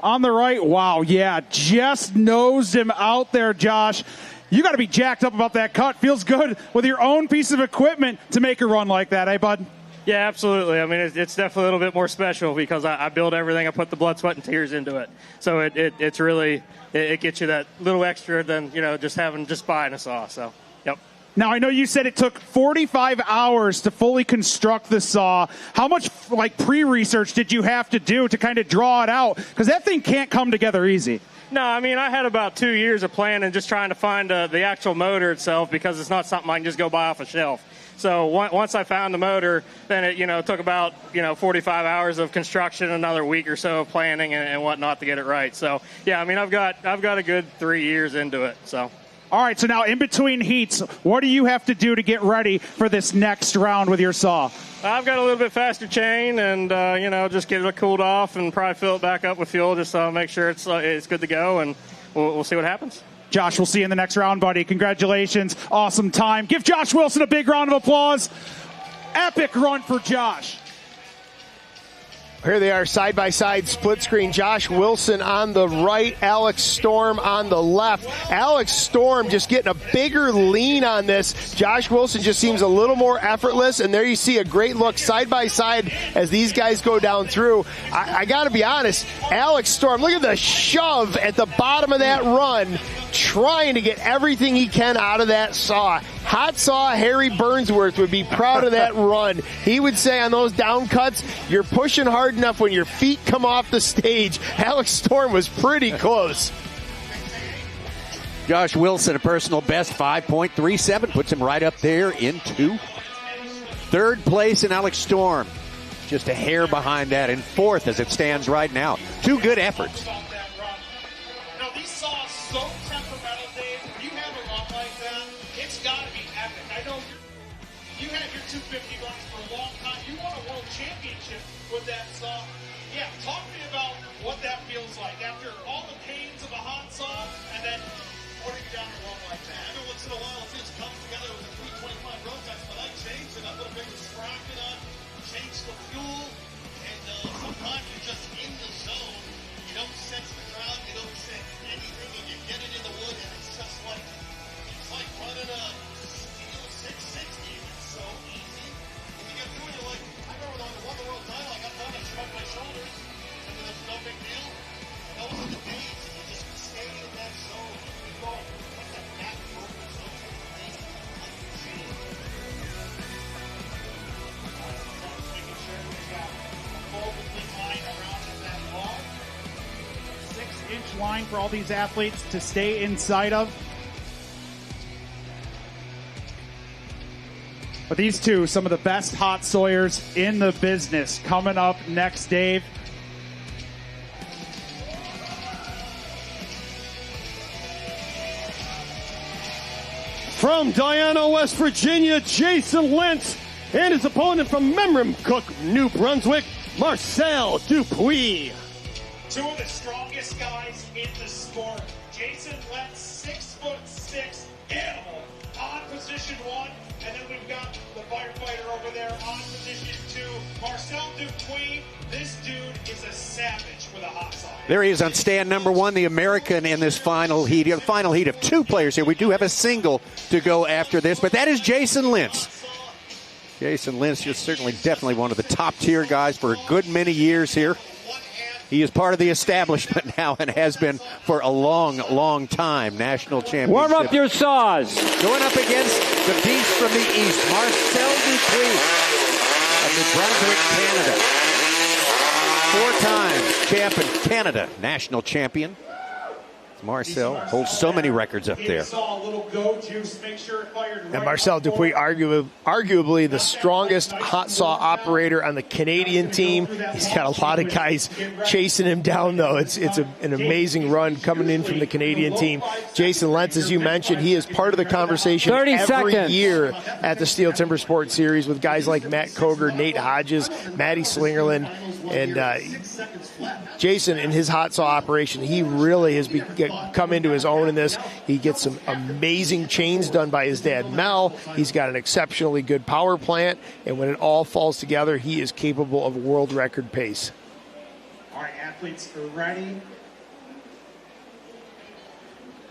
on the right. Wow, yeah, just nosed him out there, Josh. You got to be jacked up about that cut. Feels good with your own piece of equipment to make a run like that, eh, bud?
Yeah, absolutely. I mean, it's definitely a little bit more special because I build everything. I put the blood, sweat, and tears into it. So it's really, it gets you that little extra than, just buying a saw. So, yep.
Now, I know you said it took 45 hours to fully construct the saw. How much, pre-research did you have to do to kind of draw it out? Because that thing can't come together easy.
No, I mean, I had about 2 years of planning just trying to find the actual motor itself because it's not something I can just go buy off a shelf. So once I found the motor, then it took about 45 hours of construction, another week or so of planning and whatnot to get it right. So yeah, I mean I've got a good 3 years into it. So.
All right, so now in between heats, what do you have to do to get ready for this next round with your saw?
I've got a little bit faster chain and, just get it cooled off and probably fill it back up with fuel just to make sure it's good to go, and we'll see what happens.
Josh, we'll see you in the next round, buddy. Congratulations. Awesome time. Give Josh Wilson a big round of applause. Epic run for Josh.
Here they are, side-by-side split screen. Josh Wilson on the right, Alex Storm on the left. Alex Storm just getting a bigger lean on this. Josh Wilson just seems a little more effortless, and there you see a great look side-by-side as these guys go down through. I got to be honest, Alex Storm, look at the shove at the bottom of that run, trying to get everything he can out of that saw. Hot saw Harry Burnsworth would be proud of that run. He would say on those down cuts, you're pushing hard enough when your feet come off the stage. Alex Storm was pretty close.
Josh Wilson, a personal best 5.37, puts him right up there into third place, and Alex Storm just a hair behind that in fourth as it stands right now. Two good efforts.
Now, these saws so temperamental, Dave. When you have a run like that, it's got to be epic. I know you had your 250 runs for a long time. You won a world championship with that saw. Yeah, talk to me about what that feels like after all the pains of a hot saw and then putting down a run like that. Every once in a while, it just comes together with a 325 road test, but I changed it. I put a bigger sprocket on, changed the fuel, and sometimes you're just in the zone. You don't sense the ground, you don't sense anything, and you get it in the wood, and it's just like running a Steel 660. It's so easy. When you get through it, you're like, I remember when I won the world title, I got done and shrugged my shoulders, and then there's no big deal. And those are the days that you just stay in that zone. You go, what's that back focus? Those are the days that you like to change. Making sure we got a full complete line around that wall.
6-inch line for all these athletes to stay inside of. But these two, some of the best hot sawyers in the business. Coming up next, Dave.
From Diana, West Virginia, Jason Lentz, and his opponent from Memramcook, New Brunswick, Marcel Dupuis.
Two of the strongest guys in the sport. Jason Lentz, 6'6" animal on position one, and then we've got the firefighter over there on position two. Marcel Dupuis, this dude is a savage with a hot saw.
There he is on stand number one, the American in this final heat. The final heat of two players here. We do have a single to go after this, but that is Jason Lentz. Jason Lentz is certainly definitely one of the top tier guys for a good many years here. He is part of the establishment now and has been for a long, long time. National championship.
Warm up your saws.
Going up against the beast from the east, Marcel Dupuis of New Brunswick, Canada. 4-time champion, Canada national champion. Marcel holds so many records up there.
And Marcel Dupuis, arguably the strongest hot saw operator on the Canadian team. He's got a lot of guys chasing him down, though. It's an amazing run coming in from the Canadian team. Jason Lentz, as you mentioned, he is part of the conversation every year at the STIHL TimberSports Series with guys like Matt Cogar, Nate Hodges, Matty Slingerland, and Jason, in his hot saw operation, he really has come into his own in this. He gets some amazing chains done by his dad, Mel. He's got an exceptionally good power plant, and when it all falls together, he is capable of world record pace.
All right, athletes are ready.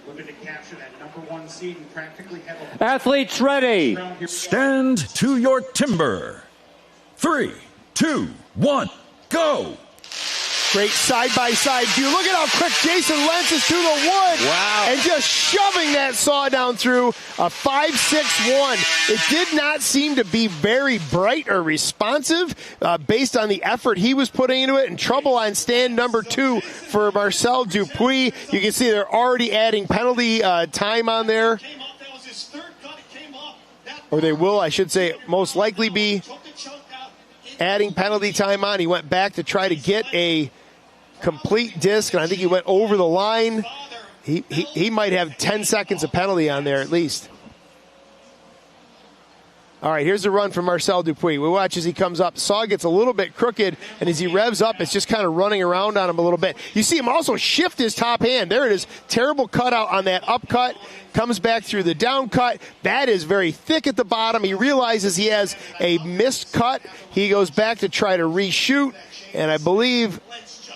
Looking to capture that #1 seed and practically have a...
Athletes ready.
Stand to your timber. 3, 2, 1, go.
Great side-by-side view. Look at how quick Jason Lentz is to the wood.
Wow.
And just shoving that saw down through a 5.61. It did not seem to be very bright or responsive based on the effort he was putting into it. And trouble on stand number 2 for Marcel Dupuis. You can see they're already adding penalty time on there. Or they will, I should say, most likely be adding penalty time on. He went back to try to get a complete disc, and I think he went over the line. He might have 10 seconds of penalty on there at least. All right, here's the run from Marcel Dupuis. We watch as he comes up. Saw gets a little bit crooked, and as he revs up, it's just kind of running around on him a little bit. You see him also shift his top hand. There it is. Terrible cutout on that upcut. Comes back through the down cut. That is very thick at the bottom. He realizes he has a missed cut. He goes back to try to reshoot, and I believe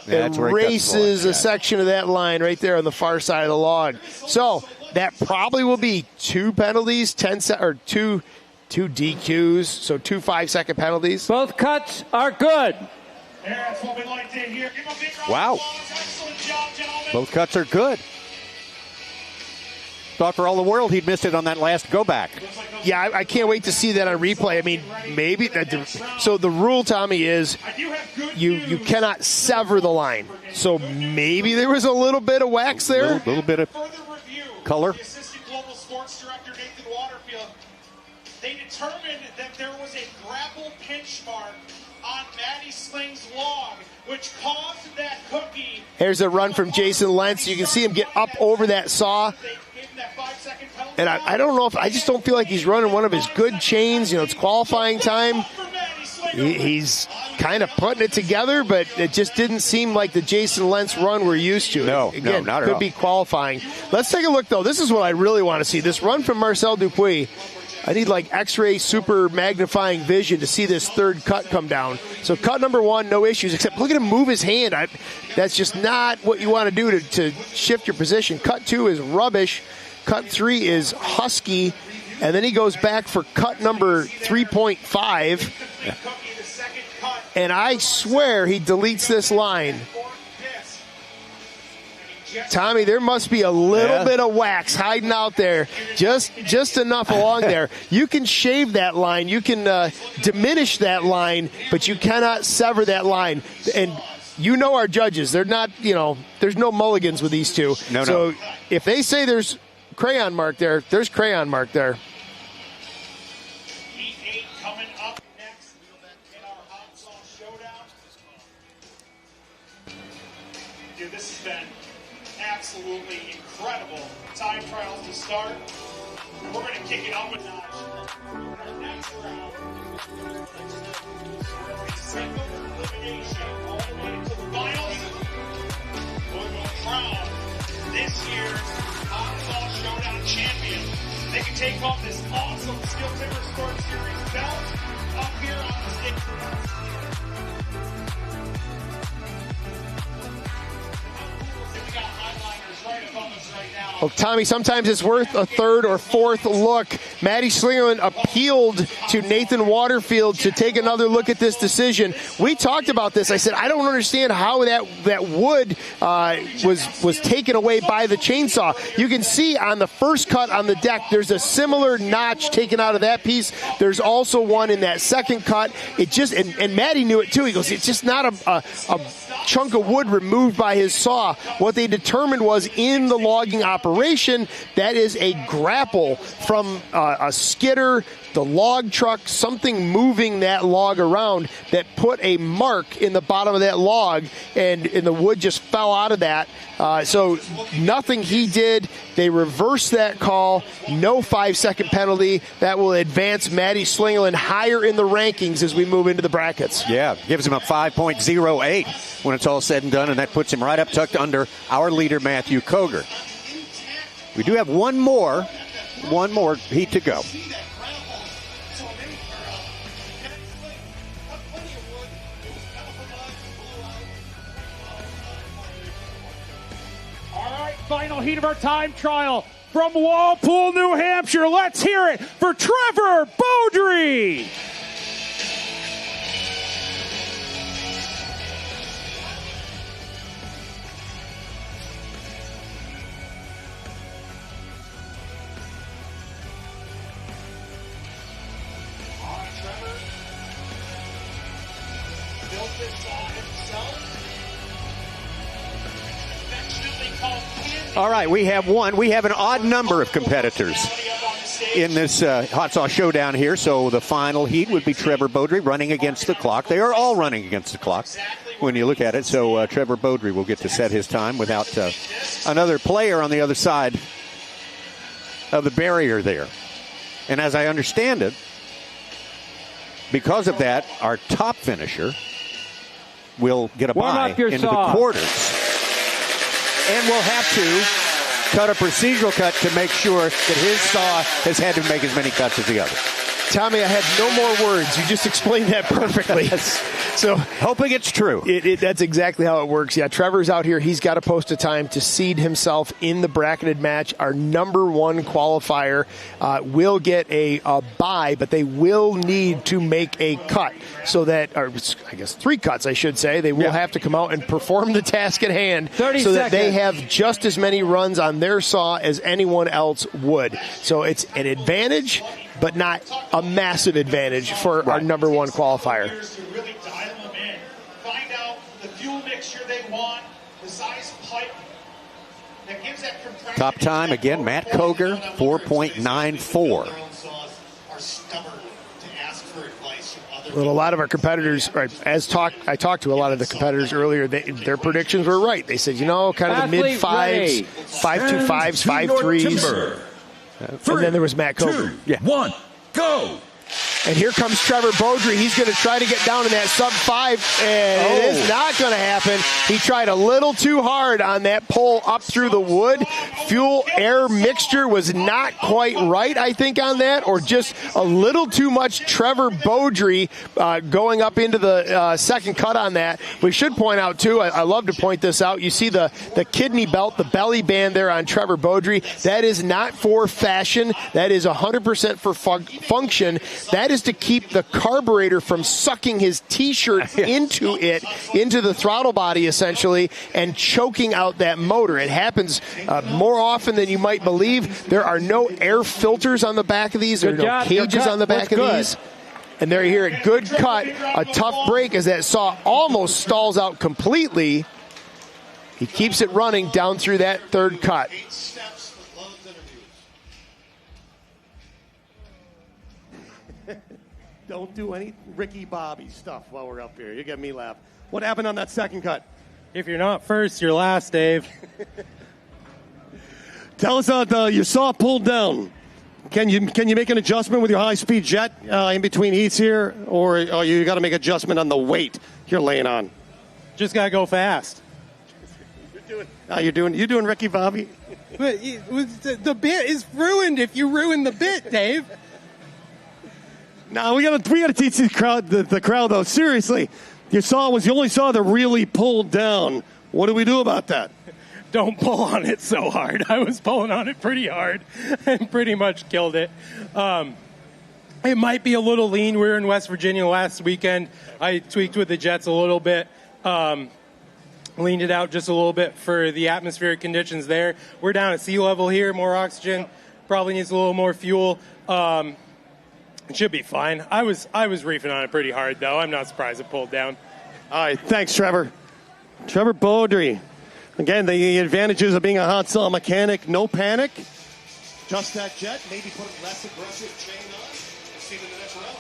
it erases a section of that line right there on the far side of the log. So that probably will be 2 penalties, 2 DQs, so 2 5-second penalties.
Both cuts are good.
That's what we like to hear. Give a big round
Wow.
of applause. Excellent job, gentlemen.
Both cuts are good. Thought for all the world he'd missed it on that last go back.
Yeah, I can't wait to see that on replay. I mean, maybe. So the rule, Tommy, is you cannot sever the line. So maybe there was a little bit of wax there.
A little bit of color.
The assistant global sports director, Nathan Waterfield, they determined that there was a grapple pinch mark on Maddie Sling's log, which caused that cookie.
Here's a run from Jason Lentz. You can see him get up over that saw. And I don't know if I just don't feel like he's running one of his good chains. You know, it's qualifying time. He's kind of putting it together, but it just didn't seem like the Jason Lentz run we're used to.
No,
Again,
not at
could
all.
be qualifying. Let's take a look, though. This is what I really want to see. This run from Marcel Dupuis. I need like X-ray super magnifying vision to see this third cut come down. So cut number 1, no issues, except look at him move his hand. That's just not what you want to do to shift your position. Cut 2 is rubbish. Cut 3 is husky. And then he goes back for cut number 3.5. And I swear he deletes this line. Tommy, there must be a little bit of wax hiding out there, just enough along there. You can shave that line, you can diminish that line, but you cannot sever that line. And you know our judges; they're not, there's no mulligans with these two.
No.
So if they say there's crayon mark there, there's crayon mark there.
Heat 8 coming up next in our hot sauce showdown. Dude, this has been absolutely incredible time trials to start. We're going to kick it up a notch in our next round. Single elimination all the way to the finals. We will crown this year's Hot Sauce Showdown champion. They can take off this awesome Steel Timber Sports Series belt up here on the stage.
Oh, Tommy, sometimes it's worth a third or fourth look. Maddie Slingerland appealed to Nathan Waterfield to take another look at this decision. We talked about this. I said, I don't understand how that wood was taken away by the chainsaw. You can see on the first cut on the deck, there's a similar notch taken out of that piece. There's also one in that second cut. It just, and Maddie knew it too. He goes, it's just not a chunk of wood removed by his saw. What they determined was in the logging operation, that is a grapple from a skidder, the log truck, something moving that log around that put a mark in the bottom of that log, and the wood just fell out of that. So nothing he did. They reversed that call. No 5-second penalty. That will advance Matty Slingerland higher in the rankings as we move into the brackets.
Yeah, gives him a 5.08 when it's all said and done, and that puts him right up tucked under our leader, Matthew Cogar. We do have one more heat to go.
All right, final heat of our time trial from Walpole, New Hampshire. Let's hear it for Trevor Beaudry.
All right, we have one. We have an odd number of competitors in this hot sauce showdown here. So the final heat would be Trevor Beaudry running against the clock. They are all running against the clock when you look at it. So Trevor Beaudry will get to set his time without another player on the other side of the barrier there. And as I understand it, because of that, our top finisher will get a bye into the quarters. And we'll have to cut a procedural cut to make sure that his saw has had to make as many cuts as the other.
Tommy, I had no more words. You just explained that perfectly. So
hoping it's true.
That's exactly how it works. Yeah, Trevor's out here. He's got to post a time to seed himself in the bracketed match. Our number one qualifier will get a bye, but they will need to make a cut. So that, or I guess 3 cuts, I should say. They will have to come out and perform the task at hand
30
so
seconds.
that they have just as many runs on their saw as anyone else would. So it's an advantage, but not a massive advantage for our number one qualifier.
To really dial them in, find out the fuel mixture they want, the size pipe that gives that compression.
Top time again, Matt Cogar, 4.94.
Well, a lot of our competitors, right, I talked to a lot of the competitors earlier, their predictions were right. They said, kind of the mid-5s, 5.25s, 5.3s. And then there was Matt Cogar.
2, 1, go!
And here comes Trevor Beaudry. He's going to try to get down in that sub-5, and it is not going to happen. He tried a little too hard on that pull up through the wood. Fuel-air mixture was not quite right, I think, on that, or just a little too much Trevor Beaudry going up into the second cut on that. We should point out, too, I love to point this out, you see the kidney belt, the belly band there on Trevor Beaudry. That is not for fashion. That is 100% for function. That is to keep the carburetor from sucking his T-shirt into the throttle body, essentially, and choking out that motor. It happens more often than you might believe. There are no air filters on the back of these. There are no cages on the back of these. And they're here at good cut. A tough break as that saw almost stalls out completely. He keeps it running down through that third cut.
Don't do any Ricky Bobby stuff while we're up here. You get me laugh. What happened on that second cut?
If you're not first, you're last, Dave.
Tell us how your saw pulled down. Can you make an adjustment with your high-speed jet in between heats here, or you got to make adjustment on the weight you're laying on?
Just got to go fast.
You're doing Ricky Bobby?
But the bit is ruined if you ruin the bit, Dave.
Now we gotta teach the crowd though. Seriously, your saw was the only saw that really pulled down. What do we do about that?
Don't pull on it so hard. I was pulling on it pretty hard and pretty much killed it. It might be a little lean. We were in West Virginia last weekend. I tweaked with the jets a little bit. Leaned it out just a little bit for the atmospheric conditions there. We're down at sea level here, more oxygen. Probably needs a little more fuel. It should be fine. I was reefing on it pretty hard, though. I'm not surprised it pulled down.
All right, thanks, Trevor. Trevor Beaudry. Again, the advantages of being a hot saw mechanic, no panic. Just that jet, maybe put a less aggressive chain on. We'll see in the next round.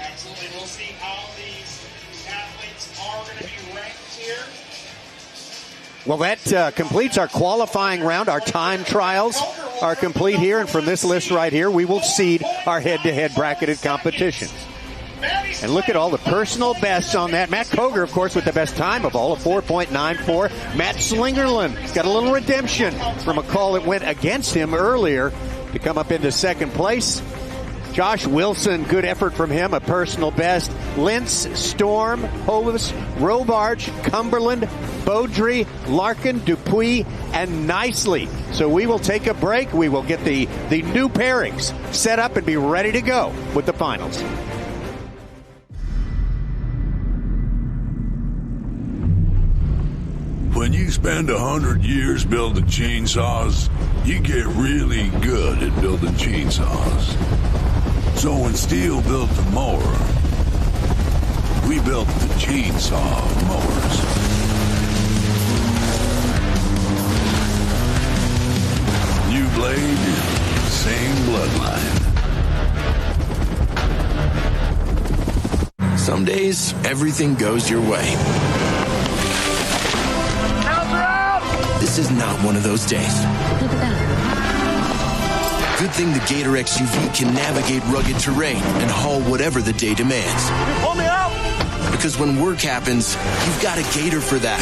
Absolutely. We'll see how these athletes are going to be ranked here.
Well, that completes our qualifying round. Our time trials are complete here, and from this list right here, we will seed our head-to-head bracketed competitions. And look at all the personal bests on that. Matt Cogar, of course, with the best time of all, a 4.94. Matt Slingerland got a little redemption from a call that went against him earlier to come up into second place. Josh Wilson, good effort from him, a personal best. Lentz, Storm, Hovis, Robarge, Cumberland, Beaudry, Larkin, Dupuis, and Nicely. So we will take a break. We will get the new pairings set up and be ready to go with the finals.
When you spend 100 years building chainsaws, you get really good at building chainsaws. So when STIHL built the mower, we built the chainsaw mowers. New blade, same bloodline.
Some days, everything goes your way. This is not one of those days. Good thing the Gator XUV can navigate rugged terrain and haul whatever the day demands.
Pull me out!
Because when work happens, you've got a Gator for that.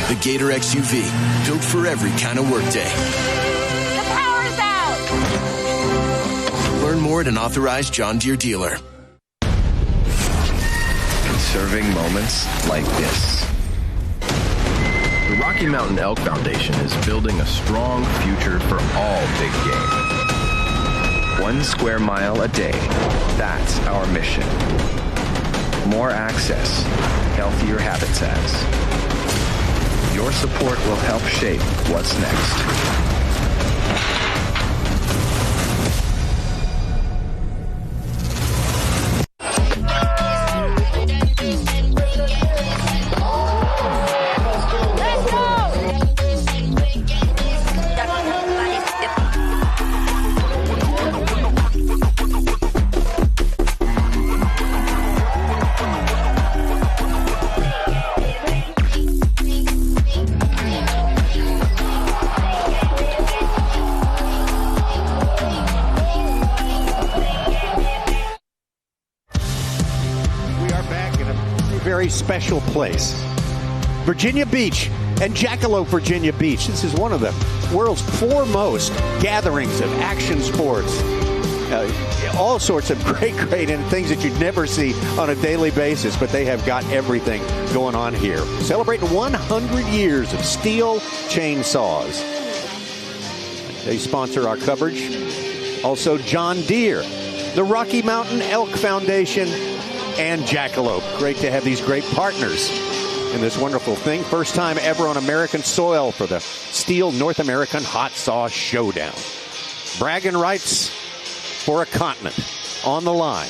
The Gator XUV, built for every kind of workday.
The power's out!
Learn more at an authorized John Deere dealer.
Conserving moments like this. The Rocky Mountain Elk Foundation is building a strong future for all big game. 1 square mile a day. That's our mission. More access, healthier habitats. Your support will help shape what's next.
Special place. Virginia Beach and Jackalope, Virginia Beach. This is one of the world's foremost gatherings of action sports. All sorts of great and things that you'd never see on a daily basis, but they have got everything going on here. Celebrating 100 years of STIHL chainsaws. They sponsor our coverage. Also John Deere, the Rocky Mountain Elk Foundation, and Jackalope. Great to have these great partners in this wonderful thing. First time ever on American soil for the STIHL North American Hot Saw Showdown. Bragging rights for a continent on the line.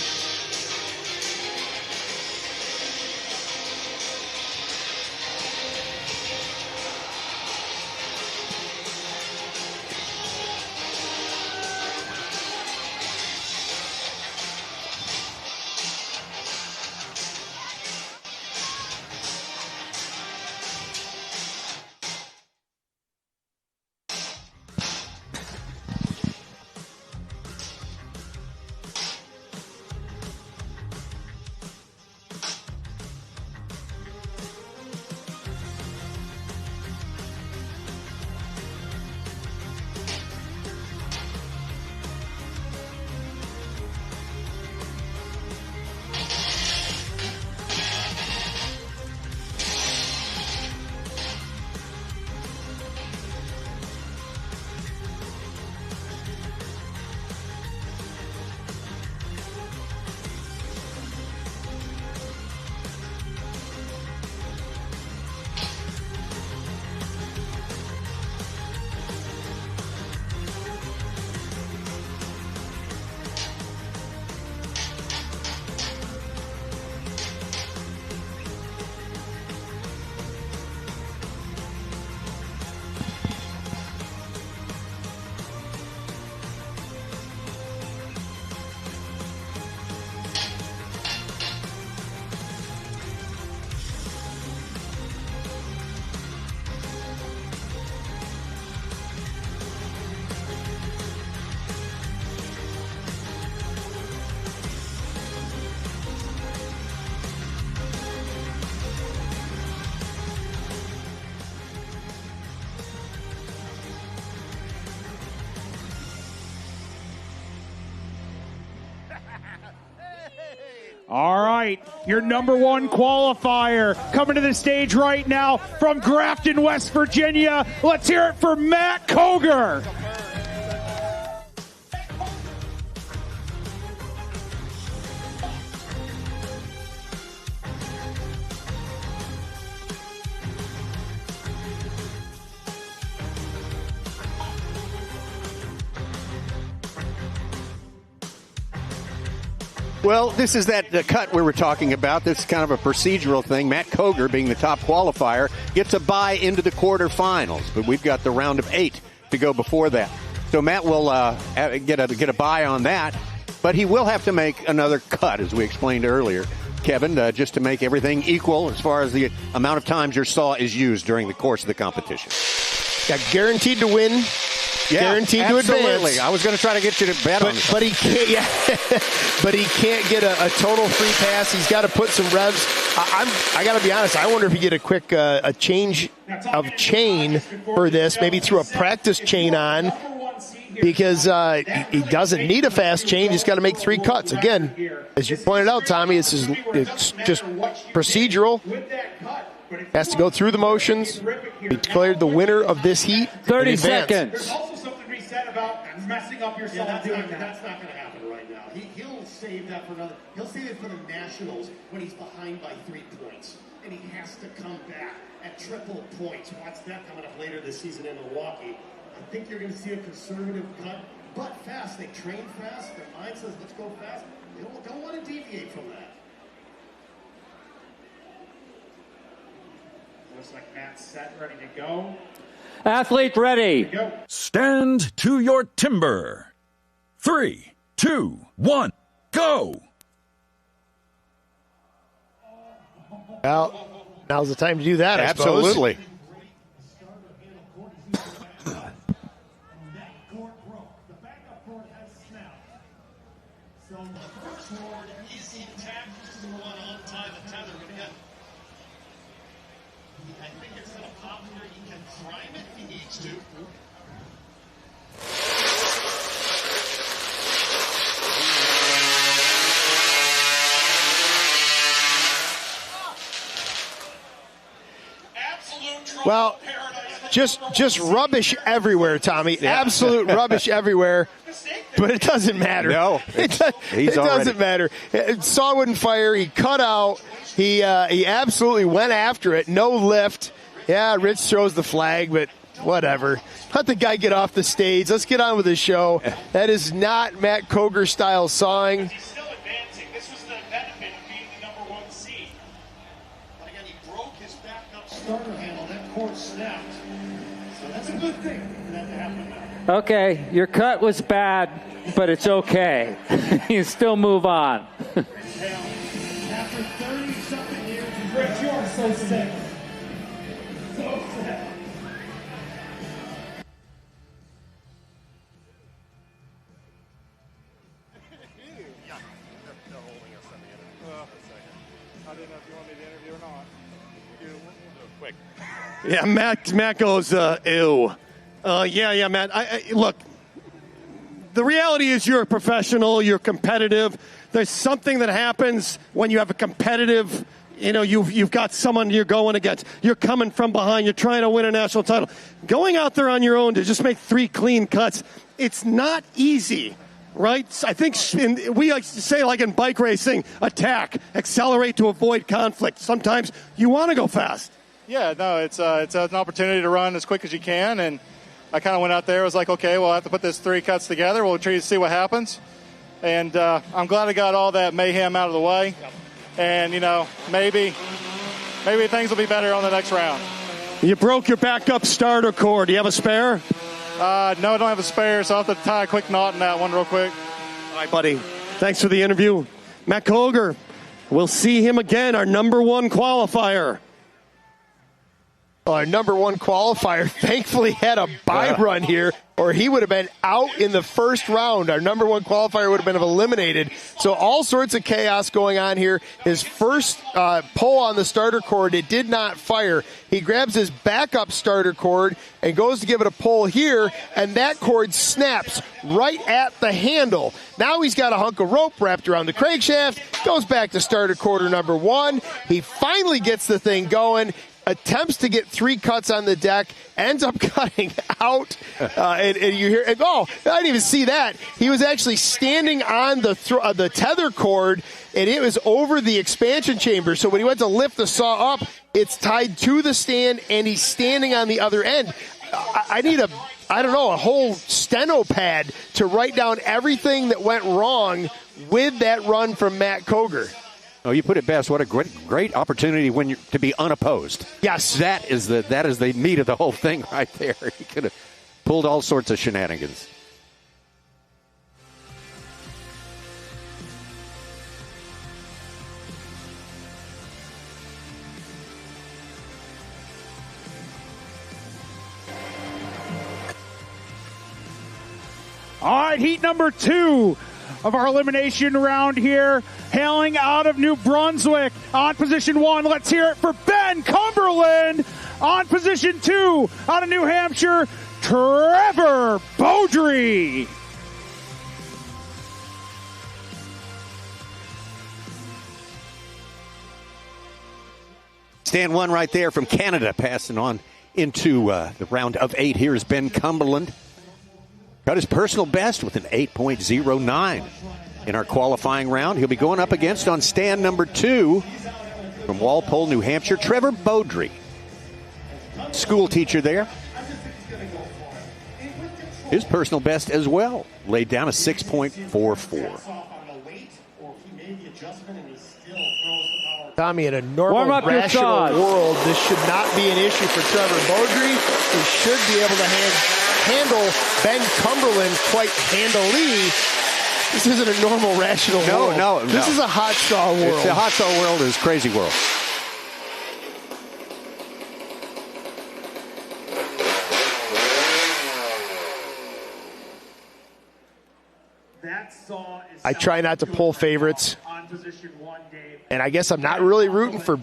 All right, your number one qualifier coming to the stage right now from Grafton, West Virginia. Let's hear it for Matt Cogar.
Well, this is the cut we were talking about. This is kind of a procedural thing. Matt Cogar, being the top qualifier, gets a bye into the quarterfinals, but we've got the round of 8 to go before that. So Matt will get a bye on that, but he will have to make another cut, as we explained earlier, Kevin, just to make everything equal as far as the amount of times your saw is used during the course of the competition.
Yeah, guaranteed to win.
Yeah,
guaranteed
absolutely.
to advance.
I was going to try to get you to bet on it.
But he can't. Yeah, but he can't get a total free pass. He's got to put some revs. I got to be honest. I wonder if he get a quick a change of chain for this. Maybe throw a practice chain on, because he doesn't need a fast chain. He's got to make 3 cuts. Again, as you pointed out, Tommy, it's just procedural. Has to go through the motions. He declared the winner of this heat.
30 seconds.
There's also something to be said about messing up your saw doing that. That's not going to happen right now. He'll save that for another. He'll save it for the Nationals when he's behind by 3 points. And he has to come back at triple points. Watch that coming up later this season in Milwaukee. I think you're going to see a conservative cut, but fast. They train fast. Their mind says, let's go fast. They don't want to deviate from that. Looks like Matt's set, ready to go.
Athlete ready.
Stand to your timber. 3, 2, 1, go.
Well, now's the time to do that, I suppose.
Absolutely.
Well, just rubbish everywhere, Tommy. Yeah. Absolute rubbish everywhere. But it doesn't matter.
No,
it doesn't matter. Saw wouldn't fire. He cut out. He absolutely went after it. No lift. Yeah, Rich throws the flag, but whatever. Let the guy get off the stage. Let's get on with the show. That is not Matt Cogar style sawing.
He's still advancing. This was the benefit of being the number 1 seed. But again, he broke his backup starter handle. That cord snapped. So that's a good thing for that to happen now.
Okay, your cut was bad, but it's okay. You still move on.
After 30-something years, Rich, you are so sick. So sick.
Yeah, Matt goes, ew. Yeah, Matt. Look, the reality is you're a professional, you're competitive. There's something that happens when you have a competitive, you've got someone you're going against. You're coming from behind. You're trying to win a national title. Going out there on your own to just make 3 clean cuts, it's not easy, right? I think we like to say, like in bike racing, attack, accelerate to avoid conflict. Sometimes you want to go fast.
Yeah, no, it's an opportunity to run as quick as you can, and I kind of went out there. I was like, okay, we'll have to put this 3 cuts together. We'll try to see what happens, and I'm glad I got all that mayhem out of the way, and maybe things will be better on the next round.
You broke your backup starter cord. Do you have a spare?
No, I don't have a spare, so I'll have to tie a quick knot in that one real quick.
All right, buddy. Thanks for the interview, Matt Cogar. We'll see him again, our number 1 qualifier.
Our number one qualifier thankfully had a bye run here, or he would have been out in the first round. Our number one qualifier would have been eliminated. So all sorts of chaos going on here. His first pull on the starter cord, it did not fire. He grabs his backup starter cord and goes to give it a pull here, and that cord snaps right at the handle. Now he's got a hunk of rope wrapped around the crankshaft, goes back to starter cord number one. He finally gets the thing going, attempts to get 3 cuts on the deck, ends up cutting out, and you hear, and, oh, I didn't even see that. He was actually standing on the tether cord, and it was over the expansion chamber. So when he went to lift the saw up, it's tied to the stand, and he's standing on the other end. I need a whole steno pad to write down everything that went wrong with that run from Matt Cogar.
Oh, you put it best. What a great opportunity to be unopposed.
Yes,
that is the meat of the whole thing right there. He could have pulled all sorts of shenanigans.
All right, heat number 2 of our elimination round here, hailing out of New Brunswick. On position 1, let's hear it for Ben Cumberland. On position 2, out of New Hampshire, Trevor Beaudry.
Stand 1 right there from Canada, passing on into the round of 8. Here's Ben Cumberland. Got his personal best with an 8.09 in our qualifying round. He'll be going up against, on stand number 2 from Walpole, New Hampshire, Trevor Beaudry. School teacher there. His personal best as well, laid down a 6.44.
Tommy, in a normal, rational world, this should not be an issue for Trevor Beaudry. He should be able to handle Ben Cumberland quite handily. This isn't a normal, rational world.
No.
This is a hot saw world.
It's a hot saw world. It's a crazy world.
I try not to pull favorites. And I guess I'm not really rooting for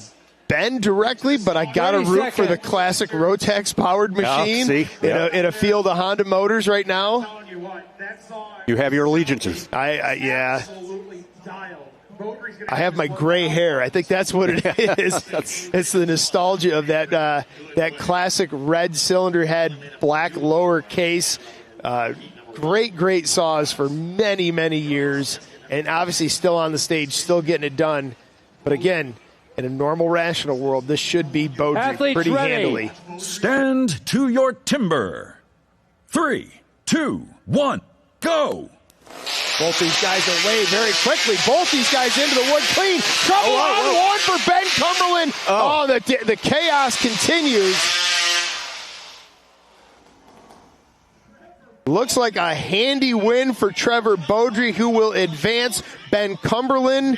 Ben directly, but I got to root for the classic Rotex powered machine in a field of Honda motors right now.
You have your allegiances.
Yeah. I have my gray hair. I think that's what it is. It's the nostalgia of that classic red cylinder head, black lower case. Great saws for many, many years, and obviously still on the stage, still getting it done. But again, in a normal, rational world, this should be Beaudry pretty handily.
Stand to your timber. 3, 2, 1, go.
Both these guys are way very quickly. Both these guys into the wood clean. Trouble on one for Ben Cumberland. Oh, the chaos continues. Looks like a handy win for Trevor Beaudry, who will advance. Ben Cumberland,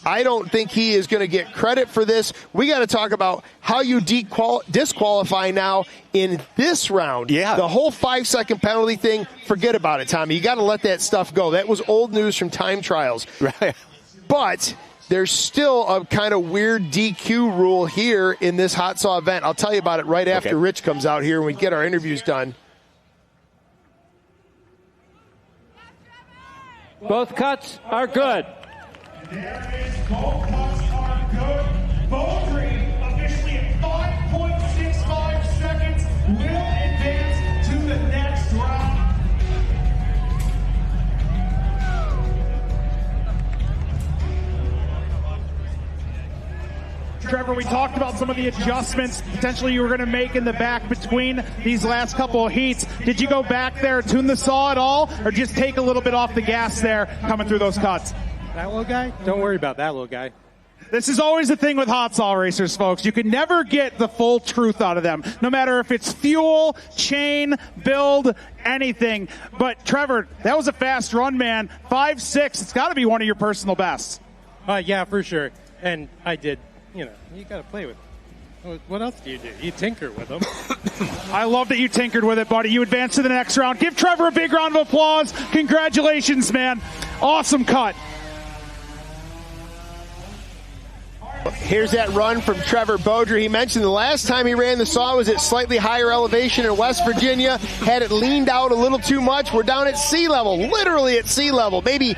I don't think he is going to get credit for this. We got to talk about how you disqualify now in this round.
Yeah.
The whole 5-second penalty thing, forget about it, Tommy. You got to let that stuff go. That was old news from time trials.
Right.
But there's still a kind of weird DQ rule here in this hot saw event. I'll tell you about it right after Rich comes out here when we get our interviews done.
Both cuts are good.
There is both cuts are good. Beaudry officially at 5.65 seconds will advance to the next round.
Trevor, we talked about some of the adjustments potentially you were going to make in the back between these last couple of heats. Did you go back there, tune the saw at all, or just take a little bit off the gas there coming through those cuts?
That little guy? Don't worry about that little guy.
This is always the thing with hot saw racers, folks. You can never get the full truth out of them, no matter if it's fuel, chain, build, anything. But, Trevor, that was a fast run, man. 5.6, it's got to be one of your personal bests.
Yeah, for sure. And I did. You know, you got to play with it. What else do you do? You tinker with them.
I love that you tinkered with it, buddy. You advance to the next round. Give Trevor a big round of applause. Congratulations, man. Awesome cut.
Here's that run from Trevor Beaudry. He mentioned the last time he ran the saw was at slightly higher elevation in West Virginia. Had it leaned out a little too much. We're down at sea level, literally at sea level. Maybe,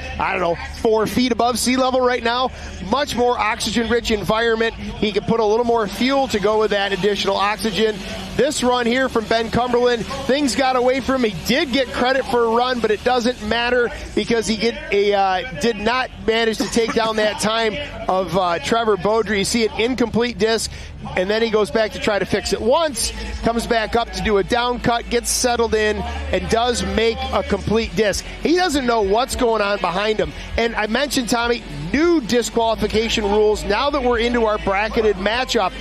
4 feet above sea level right now. Much more oxygen-rich environment. He could put a little more fuel to go with that additional oxygen. This run here from Ben Cumberland, things got away from him. He did get credit for a run, but it doesn't matter because he did not manage to take down that time of Trevor Beaudry. You see an incomplete disc, and then he goes back to try to fix it once, comes back up to do a down cut, gets settled in, and does make a complete disc. He doesn't know what's going on behind him. And I mentioned, Tommy, new disqualification rules now that we're into our bracketed matchup.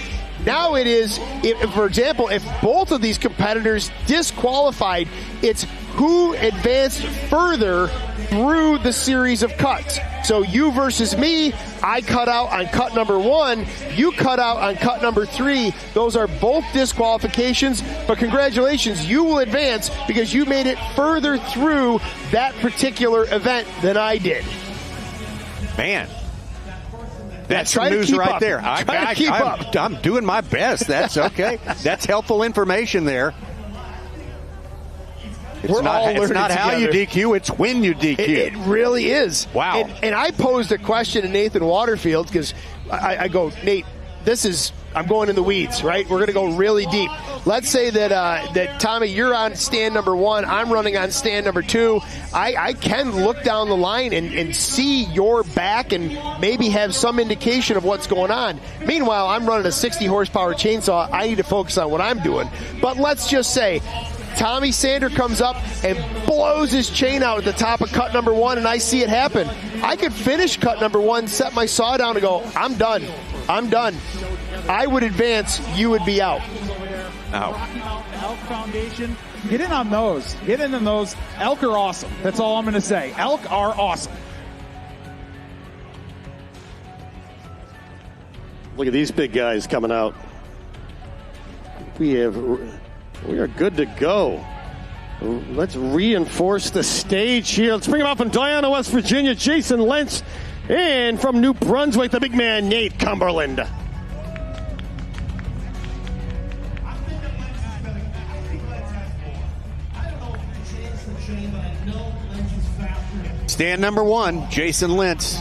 Now it is, for example, if both of these competitors disqualified, it's who advanced further through the series of cuts. So you versus me, I cut out on cut number 1, you cut out on cut number 3. Those are both disqualifications, but congratulations, you will advance because you made it further through that particular event than I did.
Man. That's some news right there. I'm doing my best. That's okay. That's helpful information there. It's not how you DQ, it's when you DQ.
It really is.
Wow.
And I posed a question to Nathan Waterfield because I go, Nate, I'm going in the weeds, right? We're going to go really deep. Let's say that Tommy, you're on stand number 1. I'm running on stand number 2. I can look down the line and see your back and maybe have some indication of what's going on. Meanwhile, I'm running a 60 horsepower chainsaw. I need to focus on what I'm doing. But let's just say Tommy Sander comes up and blows his chain out at the top of cut number 1, and I see it happen. I could finish cut number 1, set my saw down, and go, I'm done. I would advance, you would be out.
Elk Foundation, get in on those. Get in on those. Elk are awesome. That's all I'm going to say. Elk are awesome.
Look at these big guys coming out. We are good to go. Let's reinforce the stage here. Let's bring him out from Diana, West Virginia, Jason Lentz. And from New Brunswick, the big man, Nate Cumberland.
Stand number 1, Jason Lentz.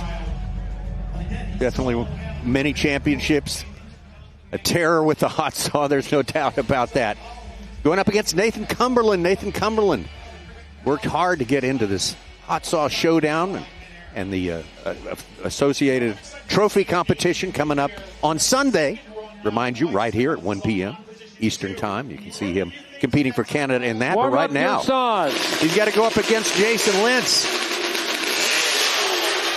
Definitely many championships. A terror with the hot saw, there's no doubt about that. Going up against Nathan Cumberland. Nathan Cumberland worked hard to get into this hot saw showdown and the associated trophy competition coming up on Sunday. Remind you, right here at 1 p.m. Eastern Time. You can see him competing for Canada in that. But right now, he's got to go up against Jason Lentz.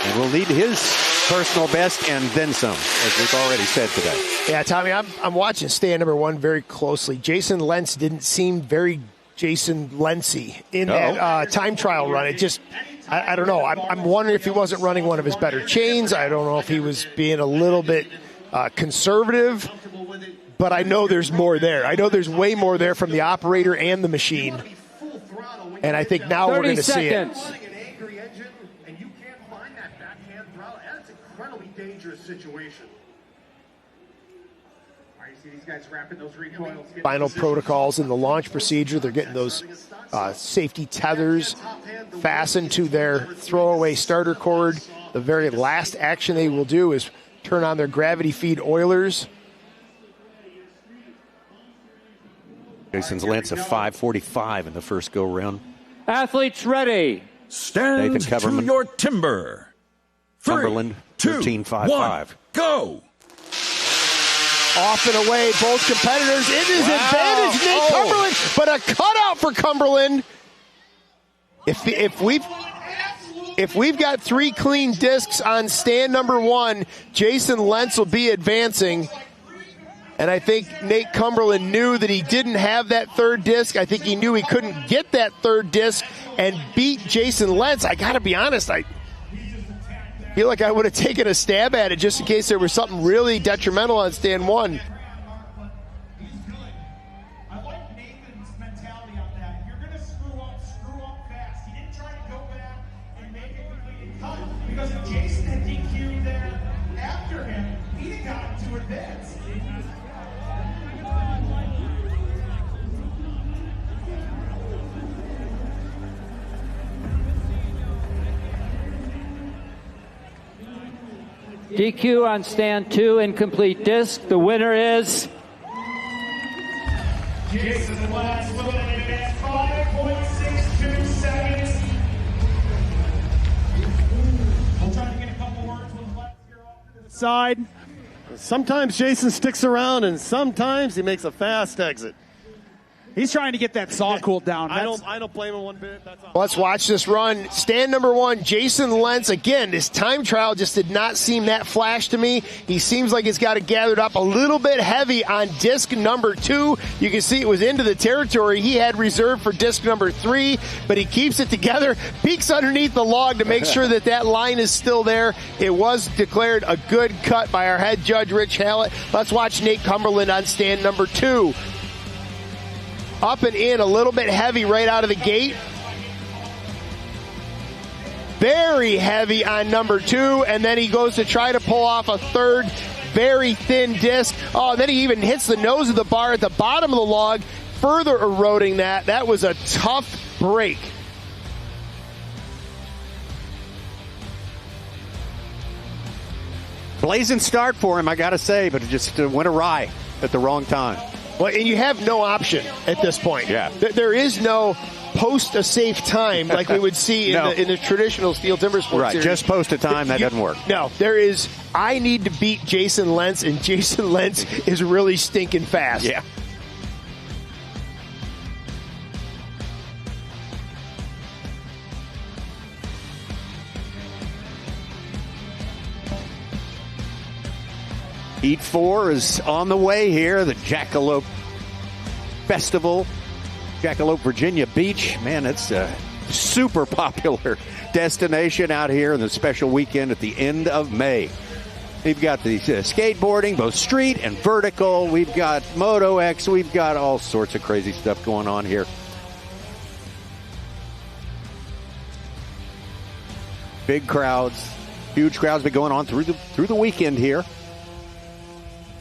And we'll need his personal best and then some, as we've already said today.
Yeah, Tommy, I'm watching stand number 1 very closely. Jason Lentz didn't seem very Jason Lentzy in that time trial run. It just, I don't know. I'm wondering if he wasn't running one of his better chains. I don't know if he was being a little bit conservative, but I know there's more there. I know there's way more there from the operator and the machine. And I think now we're going to see it.
Dangerous situation. All right, you see these guys wrapping those recoils.
Final protocols in the launch procedure. They're getting those safety tethers fastened to their throwaway starter cord. The very last action they will do is turn on their gravity feed oilers.
Jason's Lentz a 5:45 in the first go round.
Athletes ready.
Stand to your timber.
Cumberland, 13.55.
Go!
Off and away, both competitors. It is advantage, Nate Cumberland, but a cutout for Cumberland. If we've got 3 clean discs on stand number 1, Jason Lentz will be advancing. And I think Nate Cumberland knew that he didn't have that 3rd disc. I think he knew he couldn't get that 3rd disc and beat Jason Lentz. I got to be honest, I feel like I would have taken a stab at it just in case there was something really detrimental on stand 1.
DQ on stand 2, incomplete disc. The winner is
Jason Lentz with an advanced 5.62 seconds. We'll try to get a couple words with Lentz here off to the
Side. Sometimes Jason sticks around, and sometimes he makes a fast exit.
He's trying to get that saw cooled down.
I don't blame him one bit. That's all.
Let's watch this run. Stand number 1, Jason Lentz. Again, this time trial just did not seem that flash to me. He seems like he's got it gathered up a little bit heavy on disc number 2. You can see it was into the territory he had reserved for disc number 3, but he keeps it together, peeks underneath the log to make sure that that line is still there. It was declared a good cut by our head judge, Rich Hallett. Let's watch Nate Cumberland on stand number 2. Up and in, a little bit heavy right out of the gate. Very heavy on number 2, and then he goes to try to pull off a third very thin disc. Oh, and then he even hits the nose of the bar at the bottom of the log, further eroding that. That was a tough break.
Blazing start for him, I got to say, but it just went awry at the wrong time.
Well, and you have no option at this point.
Yeah.
There is no post a safe time like we would see in the traditional Steel Timber Sports series.
Just post a time, that doesn't work.
No, there is, I need to beat Jason Lentz, and Jason Lentz is really stinking fast.
Yeah. Heat 4 is on the way here. The Jackalope Festival, Jackalope, Virginia Beach. Man, it's a super popular destination out here in the special weekend at the end of May. We've got the skateboarding, both street and vertical. We've got Moto X. We've got all sorts of crazy stuff going on here. Big crowds, huge crowds been going on through the weekend here.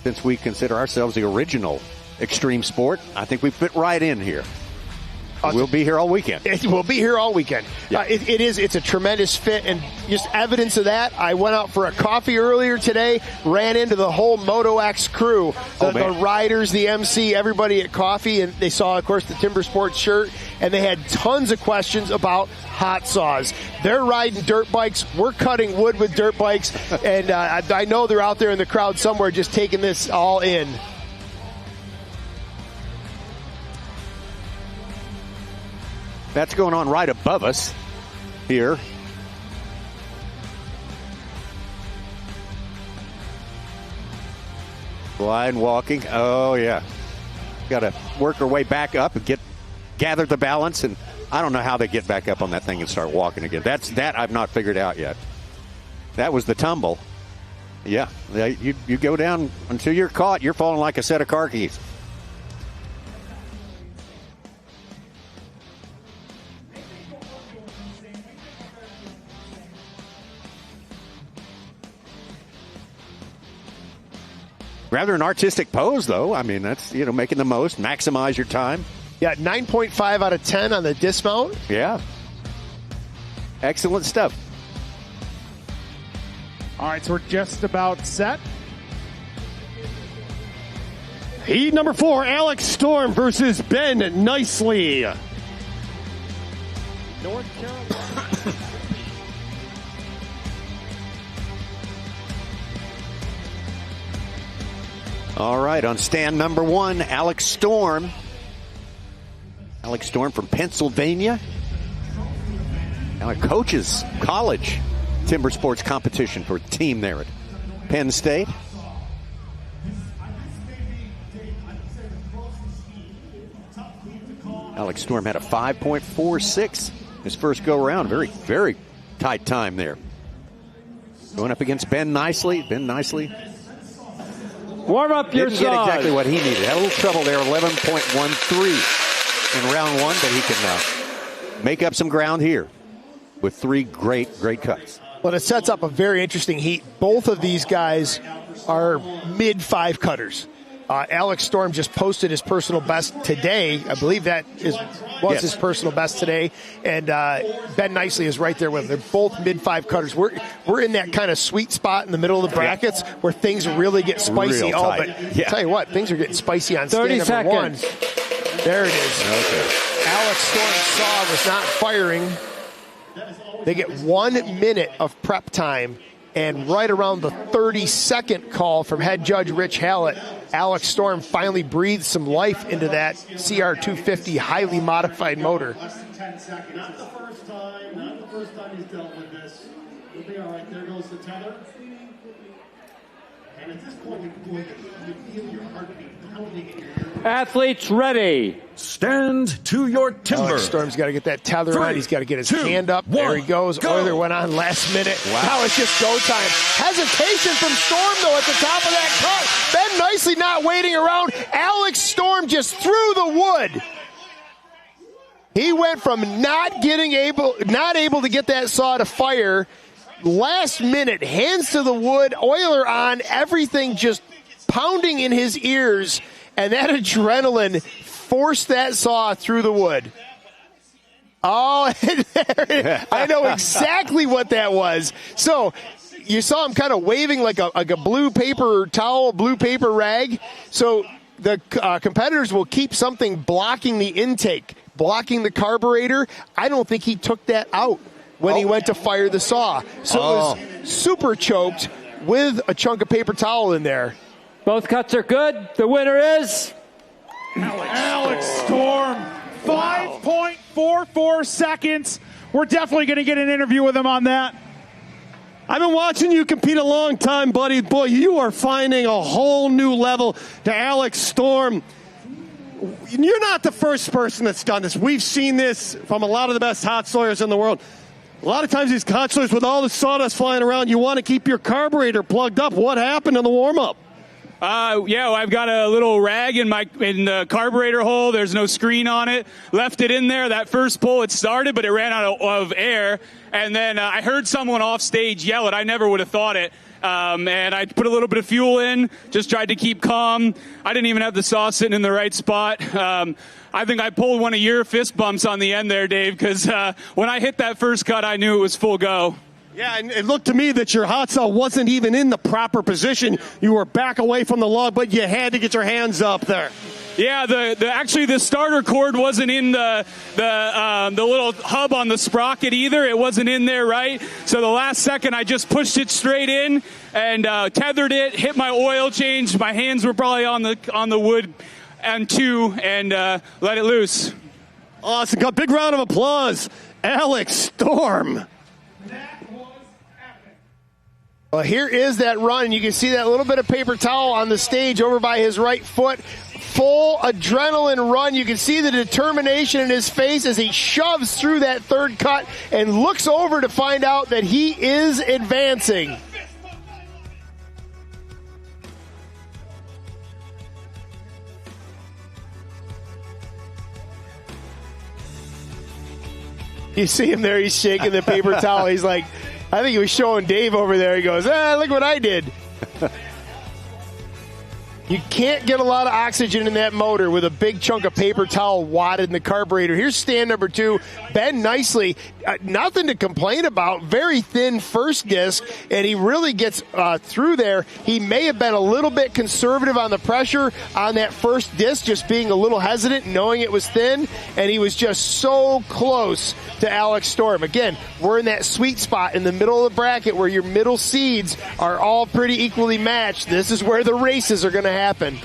Since we consider ourselves the original extreme sport, I think we fit right in here. We'll be here all weekend.
We'll be here all weekend. Yeah. It's a tremendous fit, and just evidence of that, I went out for a coffee earlier today, ran into the whole Moto X crew, the riders, the MC, everybody at coffee, and they saw, of course, the Timber Sports shirt, and they had tons of questions about hot saws. They're riding dirt bikes. We're cutting wood with dirt bikes, and I know they're out there in the crowd somewhere just taking this all in.
That's going on right above us here. Blind walking. Oh, yeah. Got to work our way back up and gather the balance. And I don't know how they get back up on that thing and start walking again. That I've not figured out yet. That was the tumble. Yeah. You go down until you're caught. You're falling like a set of car keys. Rather an artistic pose, though. I mean, that's, making the most, maximize your time.
Yeah, 9.5 out of 10 on the dismount.
Yeah. Excellent stuff.
All right, so we're just about set.
Heat number 4, Alex Storm versus Ben Nicely. North Carolina.
All right, on stand number 1, Alex Storm. Alex Storm from Pennsylvania. Now coaches college timber sports competition for a team there at Penn State. Alex Storm had a 5.46 his first go around. Very, very tight time there. Going up against Ben Nicely. Ben Nicely.
Warm up your
saws. Didn't get exactly what he needed. Had a little trouble there, 11.13 in round 1, but he can make up some ground here with 3 great cuts.
Well, it sets up a very interesting heat. Both of these guys are mid-5 cutters. Alex Storm just posted his personal best today. I believe that was his personal best today. And Ben Nicely is right there with him. They're both mid-5 cutters. We're in that kind of sweet spot in the middle of the brackets where things really get spicy. But tell you what, things are getting spicy on stand number 1. There it is. Okay. Alex Storm's saw was not firing. They get 1 minute of prep time. And right around the 32nd call from head judge Rich Hallett, Alex Storm finally breathed some life into that CR250 highly modified motor.
Less than 10 seconds. Not the first time he's dealt with this. He'll be all right. There goes the tether. And at this point, you feel your heartbeat pounding in your ear.
Athletes ready.
Stand to your timber.
Alex Storm's got to get that tether on. He's got to get his hand up. There he goes. Euler went on last minute. Wow. Now it's just go time. Hesitation from Storm, though, at the top of that cut. Ben Nicely not waiting around. Alex Storm just threw the wood. He went from not able to get that saw to fire. Last minute, hands to the wood, Euler on, everything just pounding in his ears, and that adrenaline forced that saw through the wood. Oh, I know exactly what that was. So you saw him kind of waving like a blue paper towel, blue paper rag. So the competitors will keep something blocking the intake, blocking the carburetor. I don't think he took that out when he went to fire the saw. So it was super choked with a chunk of paper towel in there.
Both cuts are good. The winner is
Alex Storm. 5.44 seconds. We're definitely going to get an interview with him on that.
I've been watching you compete a long time, buddy. Boy, you are finding a whole new level to Alex Storm. You're not the first person that's done this. We've seen this from a lot of the best hot sawyers in the world. A lot of times these hot sawyers, with all the sawdust flying around, you want to keep your carburetor plugged up. What happened in the warm-up?
I've got a little rag in the carburetor hole. There's no screen on it. Left it in there. That first pull, it started, but it ran out of air. And then I heard someone off stage yell it. I never would have thought it. And I put a little bit of fuel in, just tried to keep calm. I didn't even have the saw sitting in the right spot. I think I pulled one of your fist bumps on the end there, Dave, because when I hit that first cut, I knew it was full go.
Yeah, and it looked to me that your hot saw wasn't even in the proper position. You were back away from the log, but you had to get your hands up there.
Yeah, actually the starter cord wasn't in the little hub on the sprocket either. It wasn't in there, right? So the last second I just pushed it straight in and tethered it, hit my oil change. My hands were probably on the wood and let it loose.
Awesome. Got a big round of applause. Alex Storm.
Well, here is that run. You can see that little bit of paper towel on the stage over by his right foot. Full adrenaline run. You can see the determination in his face as he shoves through that third cut and looks over to find out that he is advancing. You see him there, he's shaking the paper towel. He's like, I think he was showing Dave over there. He goes, look what I did. You can't get a lot of oxygen in that motor with a big chunk of paper towel wadded in the carburetor. Here's stand number 2. Ben Nicely, nothing to complain about. Very thin first disc, and he really gets through there. He may have been a little bit conservative on the pressure on that first disc, just being a little hesitant, knowing it was thin, and he was just so close to Alex Storm. Again, we're in that sweet spot in the middle of the bracket where your middle seeds are all pretty equally matched. This is where the races are going to happen.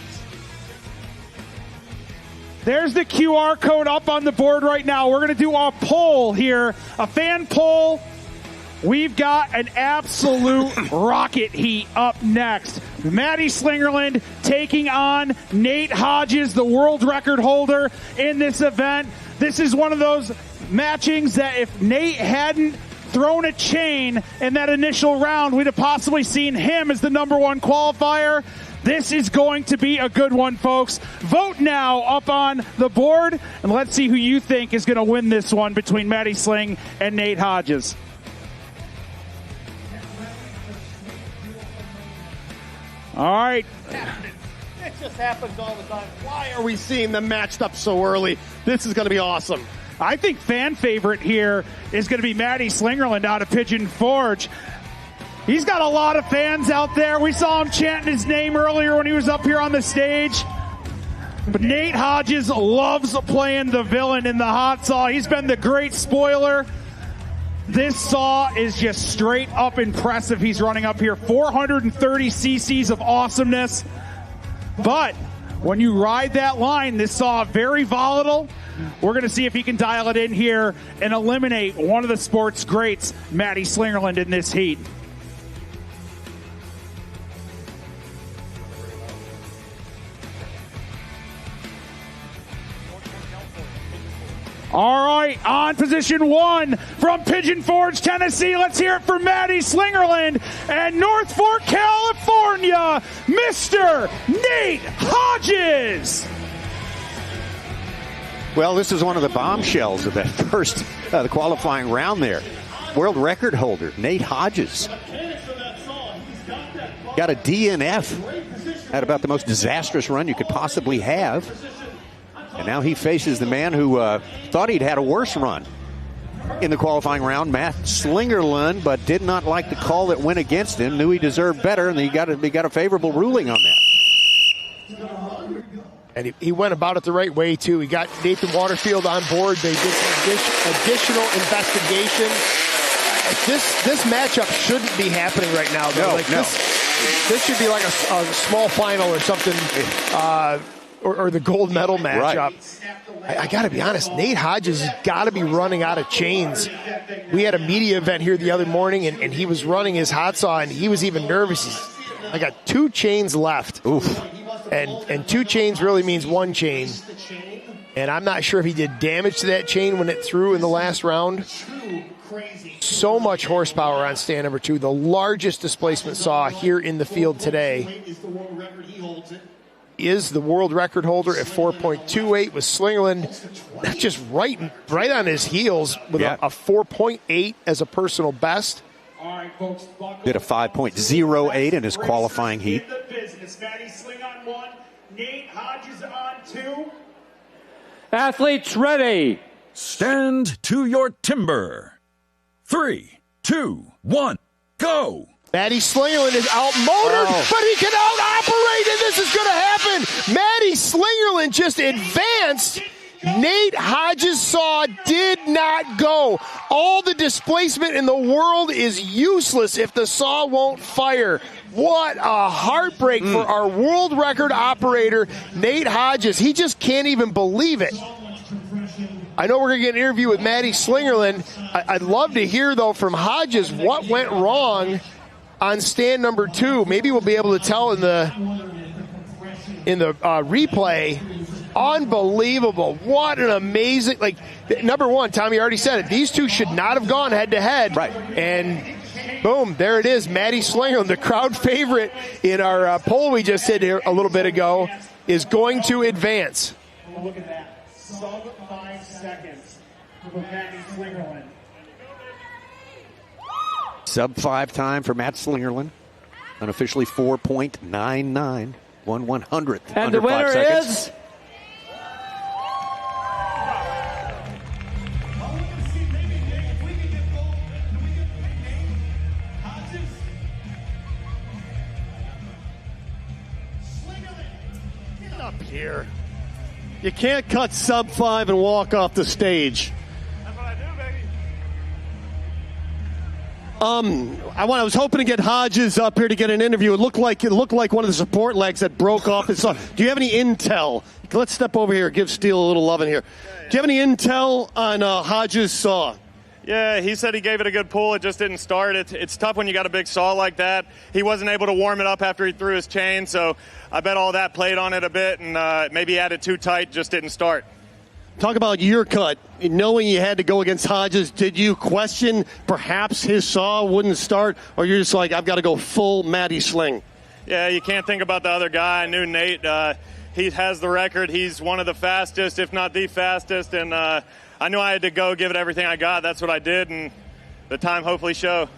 There's the QR code up on the board right now. We're going to do a poll here, a fan poll. We've got an absolute rocket heat up next. Maddie Slingerland taking on Nate Hodges, the world record holder in this event. This is one of those matchings that if Nate hadn't thrown a chain in that initial round, we'd have possibly seen him as the number 1 qualifier. This is going to be a good one, folks. Vote now up on the board, and let's see who you think is going to win this one between Maddie Sling and Nate Hodges. All right.
It just happens all the time. Why are we seeing them matched up so early? This is going to be awesome.
I think fan favorite here is going to be Maddie Slingerland out of Pigeon Forge. He's got a lot of fans out there. We saw him chanting his name earlier when he was up here on the stage. But Nate Hodges loves playing the villain in the hot saw. He's been the great spoiler. This saw is just straight up impressive. He's running up here 430 cc's of awesomeness. But when you ride that line, this saw very volatile. We're going to see if he can dial it in here and eliminate one of the sport's greats, Maddie Slingerland, in this heat. All right, on position 1 from Pigeon Forge, Tennessee. Let's hear it for Maddie Slingerland and North Fork, California, Mr. Nate Hodges.
Well, this is one of the bombshells of that first the qualifying round there. World record holder, Nate Hodges. Got a DNF. Had about the most disastrous run you could possibly have. And now he faces the man who thought he'd had a worse run in the qualifying round, Matt Slingerland, but did not like the call that went against him. Knew he deserved better, and he got a favorable ruling on that.
And he went about it the right way, too. He got Nathan Waterfield on board. They did some additional investigation. This matchup shouldn't be happening right now, though. This should be like a small final or something. Or the gold medal matchup. Right. I got to be honest, Nate Hodges has got to be running out of chains. We had a media event here the other morning, and he was running his hot saw, and he was even nervous. I got 2 chains left.
Oof.
And 2 chains really means 1 chain. And I'm not sure if he did damage to that chain when it threw in the last round. So much horsepower on stand number 2, the largest displacement saw here in the field today. Is the world record holder at 4.28 with Slingerland just right on his heels with a 4.8 as a personal best.
Did a 5.08 in his qualifying heat.
Maddie Sling on 1, Nate Hodges on 2.
Athletes ready.
Stand to your timber. 3, 2, 1, go.
Maddie Slingerland is outmotored, but he can out-operate, and this is going to happen. Maddie Slingerland just advanced. Nate Hodges' saw did not go. All the displacement in the world is useless if the saw won't fire. What a heartbreak for our world record operator, Nate Hodges. He just can't even believe it. I know we're going to get an interview with Maddie Slingerland. I'd love to hear, though, from Hodges what went wrong on stand number 2. Maybe we'll be able to tell in the replay. Unbelievable. What an amazing, number 1, Tommy already said it. These 2 should not have gone head to head.
Right.
And boom, there it is. Maddie Slingerland, the crowd favorite in our poll we just did here a little bit ago, is going to advance.
Look at that. Sub 5 seconds for Maddie Slingerland.
Sub 5 time for Matt Slingerland. Unofficially 4.99. 1/100th.
And
under
the winner
5 seconds.
is...
Get up here. You can't cut sub 5 and walk off the stage. I was hoping to get Hodges up here to get an interview. It looked like one of the support legs that broke off his saw. Do you have any intel? Let's step over here. Give STIHL a little love in here. Do you have any intel on Hodges' saw?
Yeah, he said he gave it a good pull. It just didn't start. It's tough when you got a big saw like that. He wasn't able to warm it up after he threw his chain, so I bet all that played on it a bit, and maybe he had it too tight, just didn't start.
Talk about your cut. Knowing you had to go against Hodges, did you question perhaps his saw wouldn't start, or you're just like, I've got to go full Maddie Sling?
Yeah, you can't think about the other guy. I knew Nate. He has the record. He's one of the fastest, if not the fastest, and I knew I had to go give it everything I got. That's what I did, and the time hopefully show.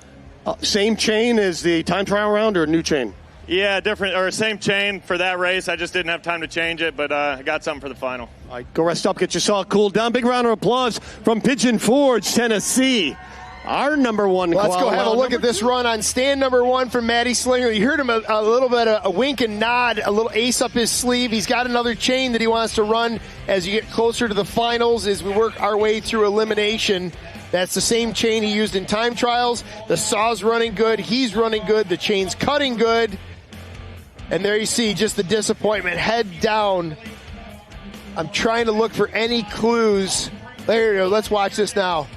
Same chain as the time trial round or new chain?
Yeah, different or same chain for that race. I just didn't have time to change it, but I got something for the final.
All right, go rest up, get your saw cooled down. Big round of applause from Pigeon Forge, Tennessee. Our number one.
Let's go have a look at this run on stand number 1 from Matty Slinger. You heard him a little bit of a wink and nod, a little ace up his sleeve. He's got another chain that he wants to run as you get closer to the finals as we work our way through elimination. That's the same chain he used in time trials. The saw's running good. He's running good. The chain's cutting good. And there you see just the disappointment. Head down. I'm trying to look for any clues. There you go. Let's watch this now.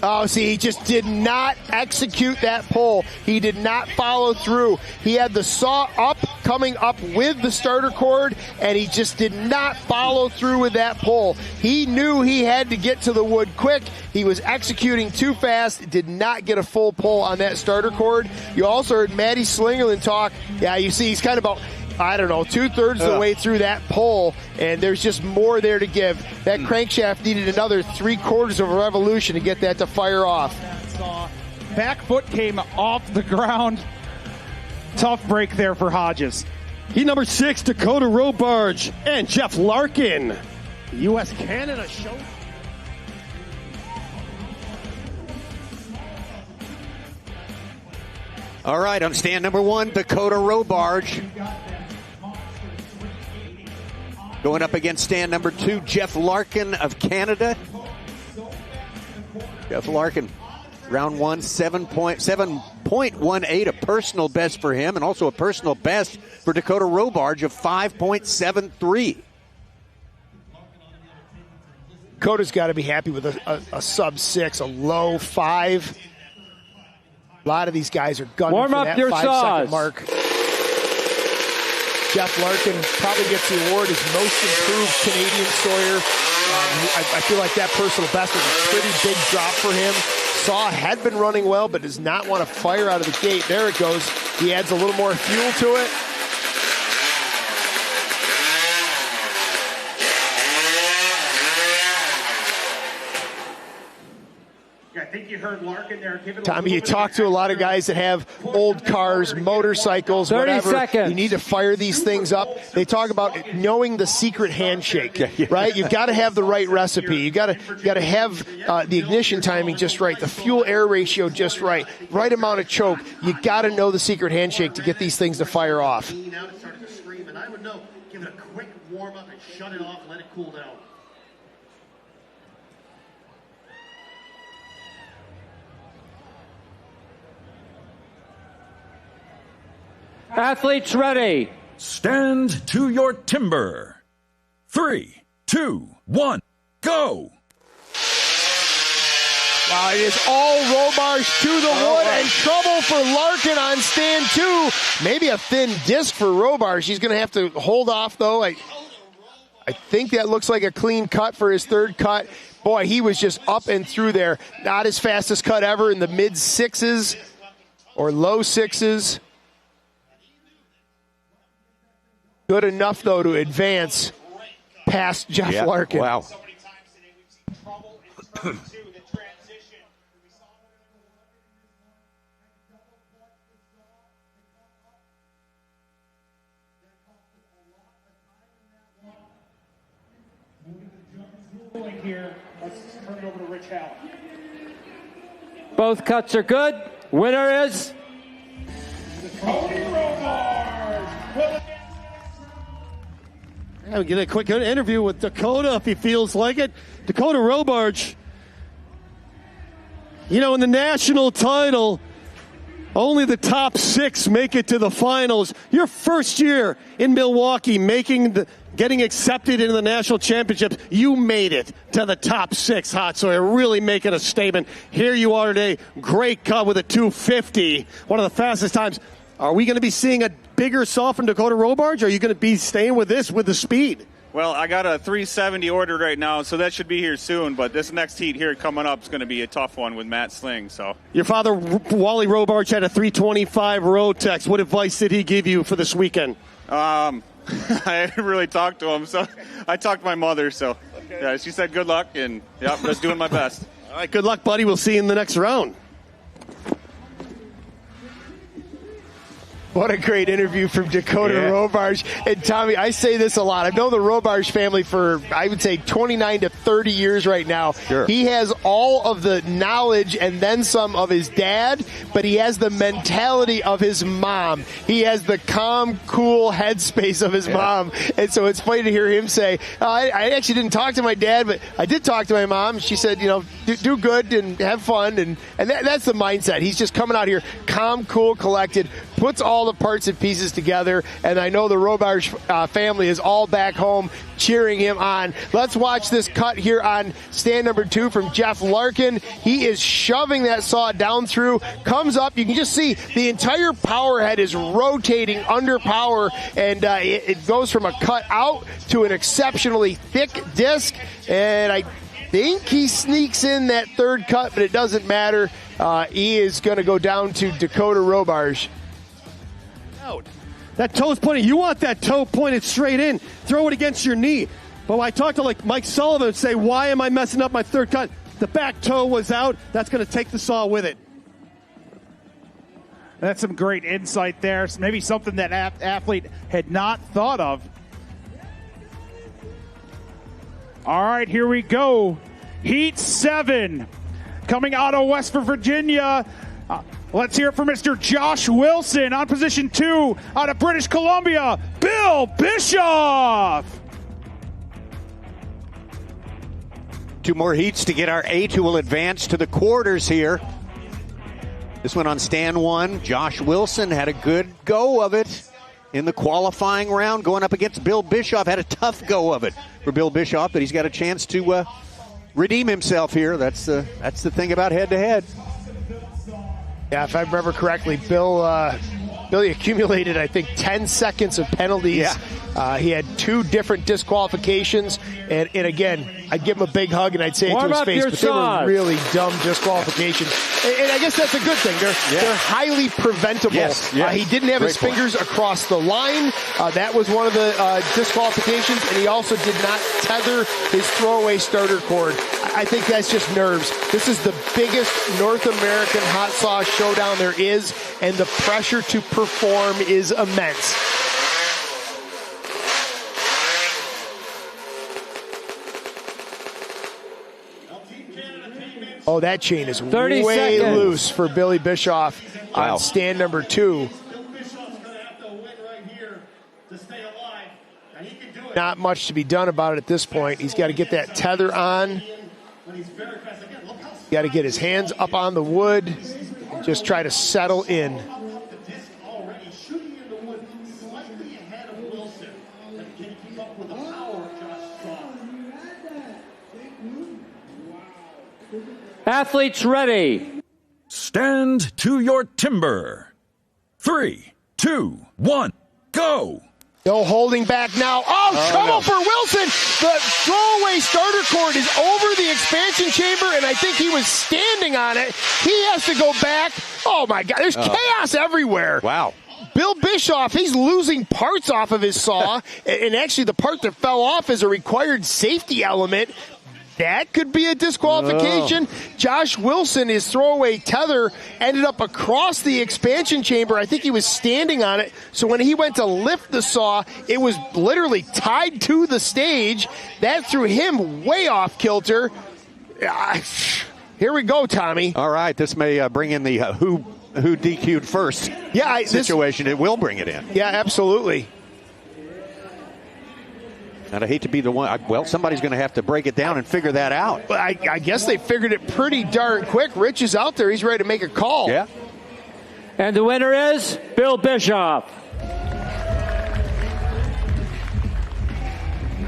Oh, see, he just did not execute that pull. He did not follow through. He had the saw up, coming up with the starter cord, and he just did not follow through with that pull. He knew he had to get to the wood quick. He was executing too fast, did not get a full pull on that starter cord. You also heard Matty Slingerland talk. Yeah, you see, he's kind of about, I don't know, 2/3 of the way through that pull, and there's just more there to give. That crankshaft needed another 3/4 of a revolution to get that to fire off.
Back foot came off the ground. Tough break there for Hodges.
Heat number 6, Dakota Robarge and Jeff Larkin. U.S.-Canada show.
All right, on stand number 1, Dakota Robarge. Going up against stand number 2, Jeff Larkin of Canada. Jeff Larkin, round 1, 7.18, a personal best for him, and also a personal best for Dakota Robarge of 5.73.
Dakota's got to be happy with a sub-6, a low 5. A lot of these guys are gunning
Warm
for
up
that
your
5-second
saws.
mark. Jeff Larkin probably gets the award as most improved Canadian sawyer. I feel like that personal best was a pretty big drop for him. Saw had been running well, but does not want to fire out of the gate. There it goes. He adds a little more fuel to it.
I think you heard Larkin there.
Tommy, you talk to a lot of guys that have old cars, motorcycles, whatever. You need to fire these things up. They talk about knowing the secret handshake, right? You've got to have the right recipe. You got to have the ignition timing just right, the fuel-air ratio just right amount of choke. You got to know the secret handshake to get these things to fire off.
Now it started to scream, and I would know. Give it a quick warm-up and shut it off, let it cool down.
Athletes ready.
Stand to your timber. 3, 2, 1, go.
Wow, it is all Robarge to the wood, and trouble for Larkin on stand 2. Maybe a thin disc for Robarge. He's going to have to hold off, though. I think that looks like a clean cut for his third cut. Boy, he was just up and through there. Not his fastest cut ever, in the mid-6s or low 6s. Good enough, though, to advance past Jeff Larkin.
Wow.
Here, let's turn it over to Rich Allen.
Both cuts are good. Winner is
We'll get a quick interview with Dakota if he feels like it. Dakota Robarge. You know, in the national title, only the top 6 make it to the finals. Your first year in Milwaukee, getting accepted into the national championships, you made it to the top 6, Hot. So you're really making a statement. Here you are today, great cut with a 250, one of the fastest times. Are we going to be seeing a bigger saw from Dakota Robarge, or are you going to be staying with this with the speed?
Well, I got a 370 ordered right now, so that should be here soon. But this next heat here coming up is going to be a tough one with Matt Sling. So
your father, Wally Robarge, had a 325 Rotex. What advice did he give you for this weekend?
I haven't really talked to him, so I talked to my mother. So yeah, she said good luck, and yeah, I'm just doing my best.
All right, good luck, buddy. We'll see you in the next round.
What a great interview from Dakota Robarge. And Tommy, I say this a lot. I've known the Robarge family for, I would say, 29 to 30 years right now.
Sure.
He has all of the knowledge and then some of his dad, but he has the mentality of his mom. He has the calm, cool headspace of his mom. And so it's funny to hear him say, I actually didn't talk to my dad, but I did talk to my mom. She said, do good and have fun. And that's the mindset. He's just coming out here calm, cool, collected, puts all the parts and pieces together, and I know the Robarge family is all back home cheering him on. Let's watch this cut here on stand number 2 from Jeff Larkin. He is shoving that saw down through, comes up. You can just see the entire power head is rotating under power, and it goes from a cut out to an exceptionally thick disc, and I think he sneaks in that third cut, but it doesn't matter. He is going to go down to Dakota Robarge.
That toe's pointing. You want that toe pointed straight in. Throw it against your knee. But when I talk to Mike Sullivan and say, why am I messing up my third cut? The back toe was out. That's going to take the saw with it.
That's some great insight there. Maybe something that athlete had not thought of. All right, here we go. Heat 7 coming out of West Virginia. Let's hear it for Mr. Josh Wilson on position 2 out of British Columbia, Bill Bischoff.
2 more heats to get our A2 will advance to the quarters here. This one on stand 1. Josh Wilson had a good go of it in the qualifying round, going up against Bill Bischoff. Had a tough go of it for Bill Bischoff, but he's got a chance to redeem himself here. That's the thing about head-to-head.
Yeah, if I remember correctly, Billy accumulated, I think, 10 seconds of penalties. Yeah. He had 2 different disqualifications. And again, I'd give him a big hug and I'd say it to his face, but they were really dumb disqualifications. And I guess that's a good thing. They're highly preventable.
Yes.
He didn't have his fingers across the line. That was one of the disqualifications. And he also did not tether his throwaway starter cord. I think that's just nerves. This is the biggest North American hot sauce showdown there is, and the pressure to perform is immense. Oh, that chain is way loose for Billy Bischoff on stand number 2. Not much to be done about it at this point. He's got to get that tether on. Got to get his hands up on the wood and just try to settle in.
Athletes ready.
Stand to your timber. 3, 2, 1, go.
No holding back now. Trouble for Wilson. The throwaway starter cord is over the expansion chamber, and I think he was standing on it. He has to go back. Oh, my God. There's chaos everywhere.
Wow.
Bill Bischoff, he's losing parts off of his saw, and actually the part that fell off is a required safety element. That could be a disqualification. Josh Wilson, his throwaway tether ended up across the expansion chamber. I think he was standing on it. So when he went to lift the saw, it was literally tied to the stage. That threw him way off kilter. Here we go, Tommy.
All right, this may bring in the who DQ'd first situation. It will bring it in.
Yeah, absolutely.
And I hate to be the one. Well, somebody's going to have to break it down and figure that out.
But I guess they figured it pretty darn quick. Rich is out there. He's ready to make a call.
Yeah.
And the winner is Bill Bischoff.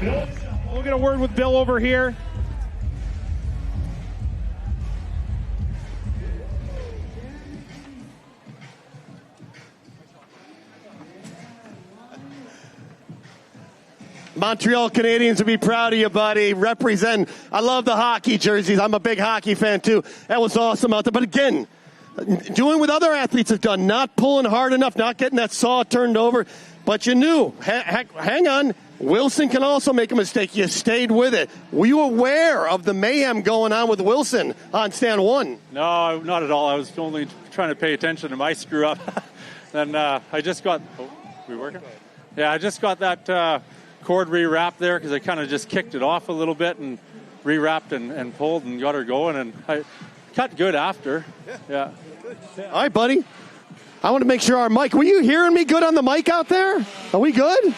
We'll get a word with Bill over here.
Montreal Canadiens would be proud of you, buddy. Represent. I love the hockey jerseys. I'm a big hockey fan, too. That was awesome out there. But again, doing what other athletes have done, not pulling hard enough, not getting that saw turned over. But you knew. Hang on. Wilson can also make a mistake. You stayed with it. Were you aware of the mayhem going on with Wilson on stand 1?
No, not at all. I was only trying to pay attention to my screw up. then I just got. Oh, we working? Yeah, I just got that cord rewrapped there because I kind of just kicked it off a little bit and rewrapped and pulled and got her going, and I cut good after. Yeah.
All right, buddy. I want to make sure our mic. Were you hearing me good on the mic out there? Are we good?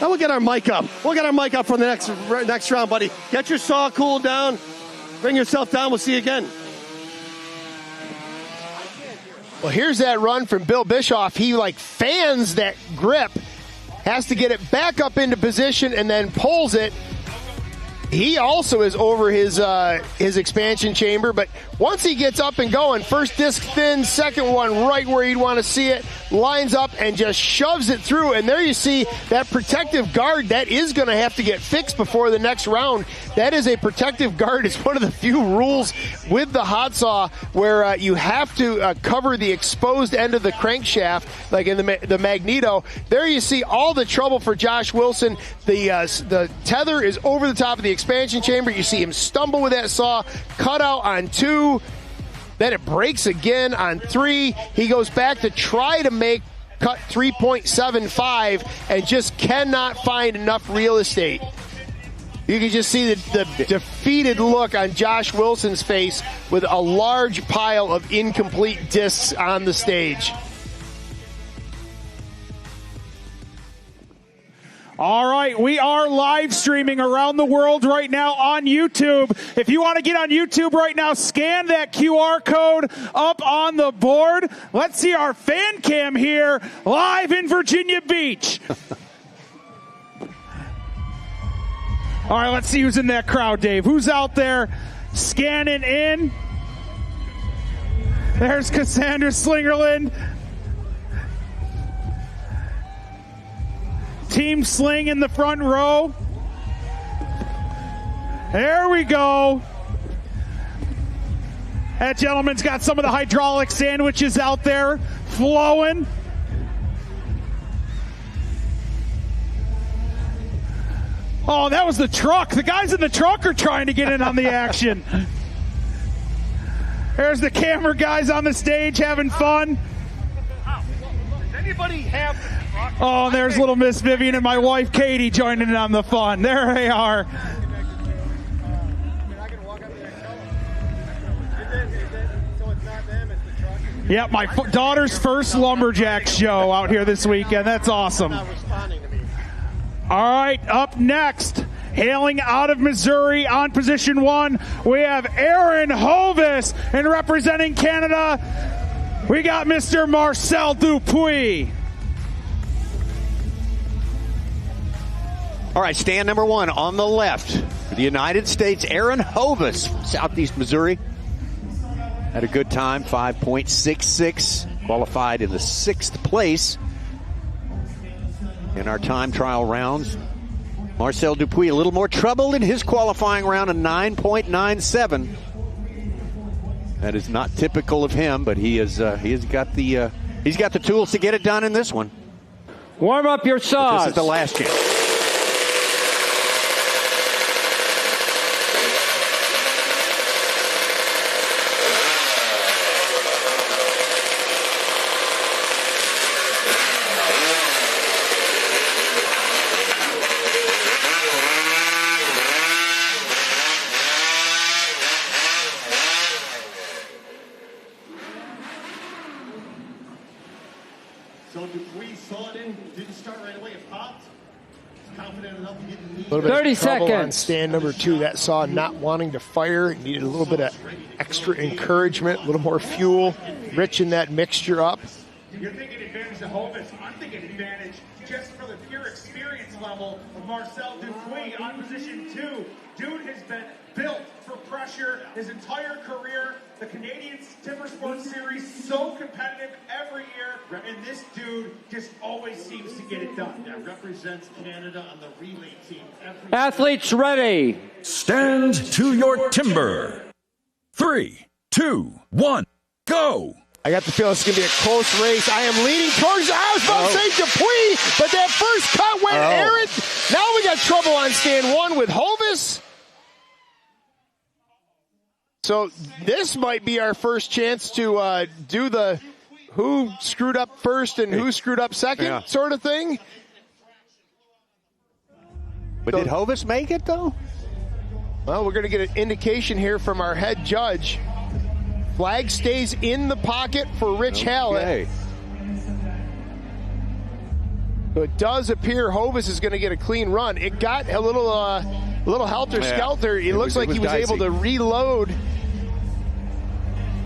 Now we'll get our mic up. We'll get our mic up for the next round, buddy. Get your saw cooled down. Bring yourself down. We'll see you again.
Well, here's that run from Bill Bischoff. He fans that grip, has to get it back up into position and then pulls it. He also is over his expansion chamber, but once he gets up and going, first disc thin, second one right where you'd want to see it, lines up and just shoves it through. And there you see that protective guard. That is going to have to get fixed before the next round. That is a protective guard. It's one of the few rules with the hot saw where you have to cover the exposed end of the crankshaft, like in the Magneto. There you see all the trouble for Josh Wilson. The tether is over the top of the expansion chamber. You see him stumble with that saw, cut out on 2. Then it breaks again on 3. He goes back to try to make cut 3.75 and just cannot find enough real estate. You can just see the defeated look on Josh Wilson's face with a large pile of incomplete discs on the stage.
All right, we are live streaming around the world right now on YouTube. If you want to get on YouTube right now, scan that QR code up on the board. Let's see our fan cam here live in Virginia Beach. All right, let's see who's in that crowd, Dave. Who's out there scanning in? There's Cassandra Slingerland. Team Sling in the front row. There we go. That gentleman's got some of the hydraulic sandwiches out there flowing. Oh, that was the truck. The guys in the truck are trying to get in on the action. There's the camera guys on the stage having fun.
Does anybody have...
Oh, there's little Miss Vivian and my wife Katie joining in on the fun. There they are. Yep, my daughter's first lumberjack show out here this weekend. That's awesome. All right, up next, hailing out of Missouri on position 1, we have Aaron Hovis, and representing Canada, we got Mr. Marcel Dupuis.
All right, stand number 1 on the left for the United States, Aaron Hovis, Southeast Missouri. Had a good time, 5.66, qualified in the 6th place in our time trial rounds. Marcel Dupuis a little more trouble in his qualifying round, a 9.97. That is not typical of him, but he's got the tools to get it done in this one.
Warm up your saws.
But this is the last chance.
So Dupuis saw it in, didn't start right away. It popped. He's confident enough to get in the lead.
A little bit
30
of trouble
seconds.
on stand number 2. That saw not wanting to fire. Needed a little bit of extra encouragement, a little more fuel, riching that mixture up.
You're thinking advantage to Hovis. I'm thinking advantage just for the pure experience level of Marcel Dupuis on position 2. Dude has been built for pressure his entire career. The Canadian Timbersports Series, so competitive every year, and this dude just always seems to get it done.
That represents Canada on the relay team.
Athletes ready.
Stand to your timber. 3, 2, 1, go.
I got the feeling it's going to be a close race. I am leaning towards, I was about to say Dupuis, but that first cut went Aaron. Now we got trouble on stand 1 with Hovis. So this might be our first chance to do the who screwed up first and who screwed up second sort of thing.
But did Hodges make it, though?
Well, we're going to get an indication here from our head judge. Flag stays in the pocket for Rich Hallett. So it does appear Hodges is going to get a clean run. It got a little helter-skelter. It looks like he was able to reload.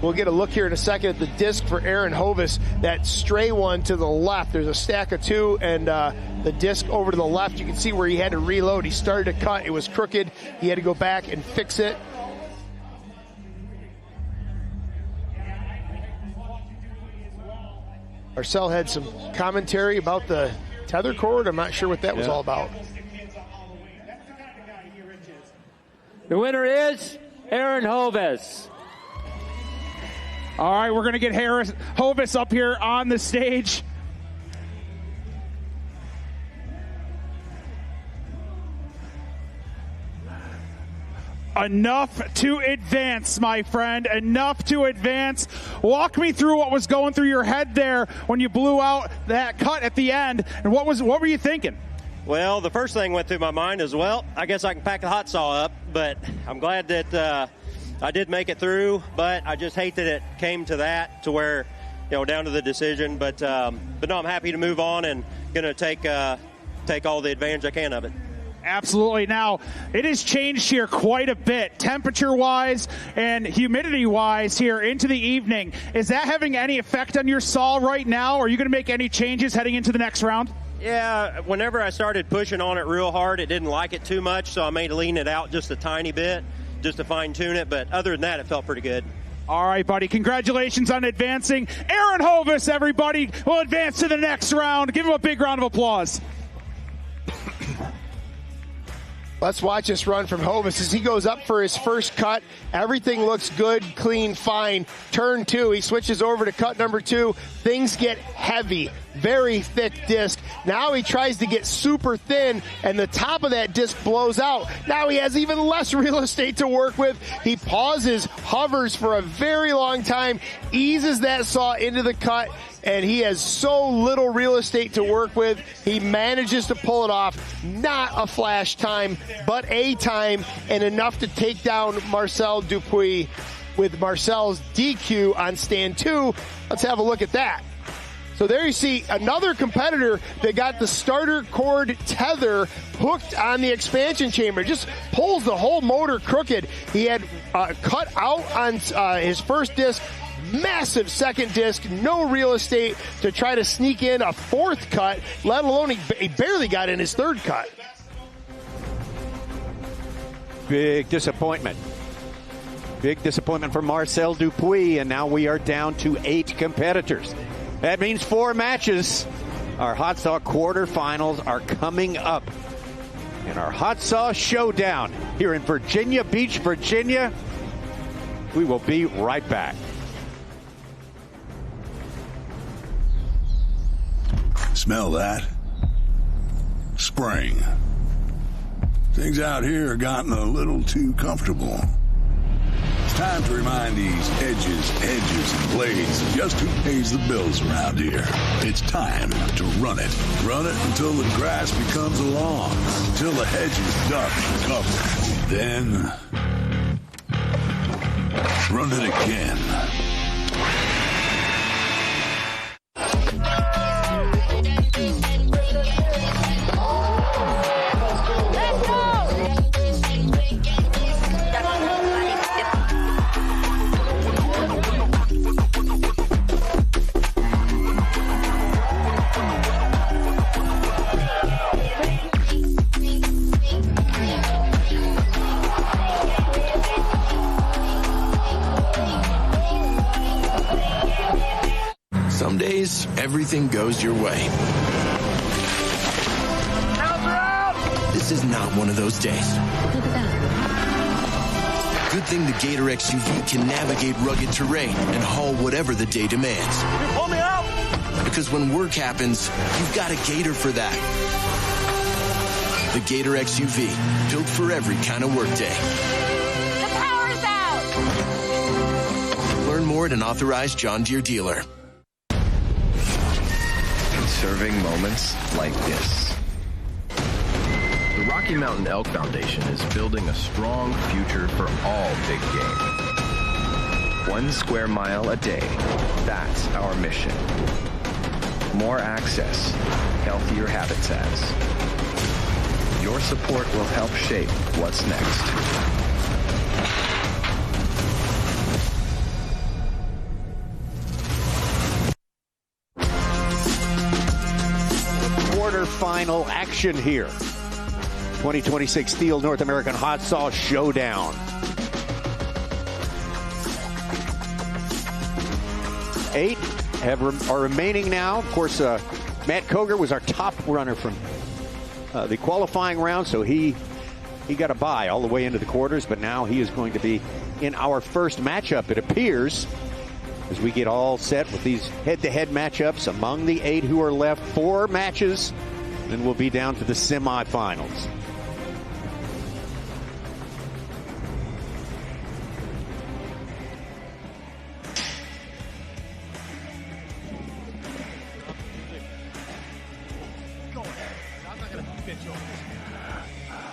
We'll get a look here in a second at the disc for Aaron Hodges. That stray one to the left. There's a stack of two, and the disc over to the left. You can see where he had to reload. He started to cut. It was crooked. He had to go back and fix it. Marcel had some commentary about the tether cord. I'm not sure what that was all about.
The winner is Aaron Hodges.
All right, we're going to get Hodges up here on the stage. Enough to advance, my friend. Enough to advance. Walk me through what was going through your head there when you blew out that cut at the end. And what were you thinking?
Well, the first thing went through my mind is, well, I guess I can pack the hot saw up, but I'm glad that I did make it through, but I just hate that it came to that, to where, down to the decision. But no, I'm happy to move on and going to take all the advantage I can of it.
Absolutely. Now, it has changed here quite a bit, temperature-wise and humidity-wise here into the evening. Is that having any effect on your saw right now? Are you going to make any changes heading into the next round?
Yeah, whenever I started pushing on it real hard, it didn't like it too much, so I made it lean it out just a tiny bit, just to fine-tune it. But other than that, it felt pretty good.
All right, buddy. Congratulations on advancing. Aaron Hodges, everybody, will advance to the next round. Give him a big round of applause.
Let's watch this run from Hodges as he goes up for his first cut. Everything looks good, clean, fine. Turn two, he switches over to cut number two. Things get heavy, very thick disc. Now he tries to get super thin, and the top of that disc blows out. Now he has even less real estate to work with. He pauses, hovers for a very long time, eases that saw into the cut, and he has so little real estate to work with. He manages to pull it off. Not a flash time, but a time, and enough to take down Marcel Dupuis with Marcel's DQ on stand two. Let's have a look at that. So there you see another competitor that got the starter cord tether hooked on the expansion chamber. Just pulls the whole motor crooked. He had cut out on his first disc. Massive second disc, no real estate to try to sneak in a fourth cut, let alone he barely got in his third cut.
Big disappointment. Big disappointment for Marcel Dupuis, and now we are down to 8 competitors. That means 4 matches. Our Hot Saw quarterfinals are coming up. And our Hot Saw Showdown here in Virginia Beach, Virginia. We will be right back.
Smell that? Spring. Things out here have gotten a little too comfortable. It's time to remind these edges, and blades just who pays the bills around here. It's time to run it. Run it until the grass becomes a lawn, until the hedge is dark and covered. Then, run it again.
Some days, everything goes your way. This is not one of those days. Good thing the Gator XUV can navigate rugged terrain and haul whatever the day demands.
Pull me out!
Because when work happens, you've got a Gator for that. The Gator XUV, built for every kind of workday.
The power's out!
Learn more at an authorized John Deere dealer.
Serving moments like this. The Rocky Mountain Elk Foundation is building a strong future for all big game. 1 square mile a day. That's our mission. More access, healthier habitats. Your support will help shape what's next.
Quarterfinal action here. 2026 STIHL North American Hot Sauce Showdown. 8 are remaining now. Of course, Matt Cogar was our top runner from the qualifying round, so he got a bye all the way into the quarters, but now he is going to be in our first matchup, it appears, as we get all set with these head-to-head matchups among the 8 who are left. 4 matches, and we'll be down to the semifinals.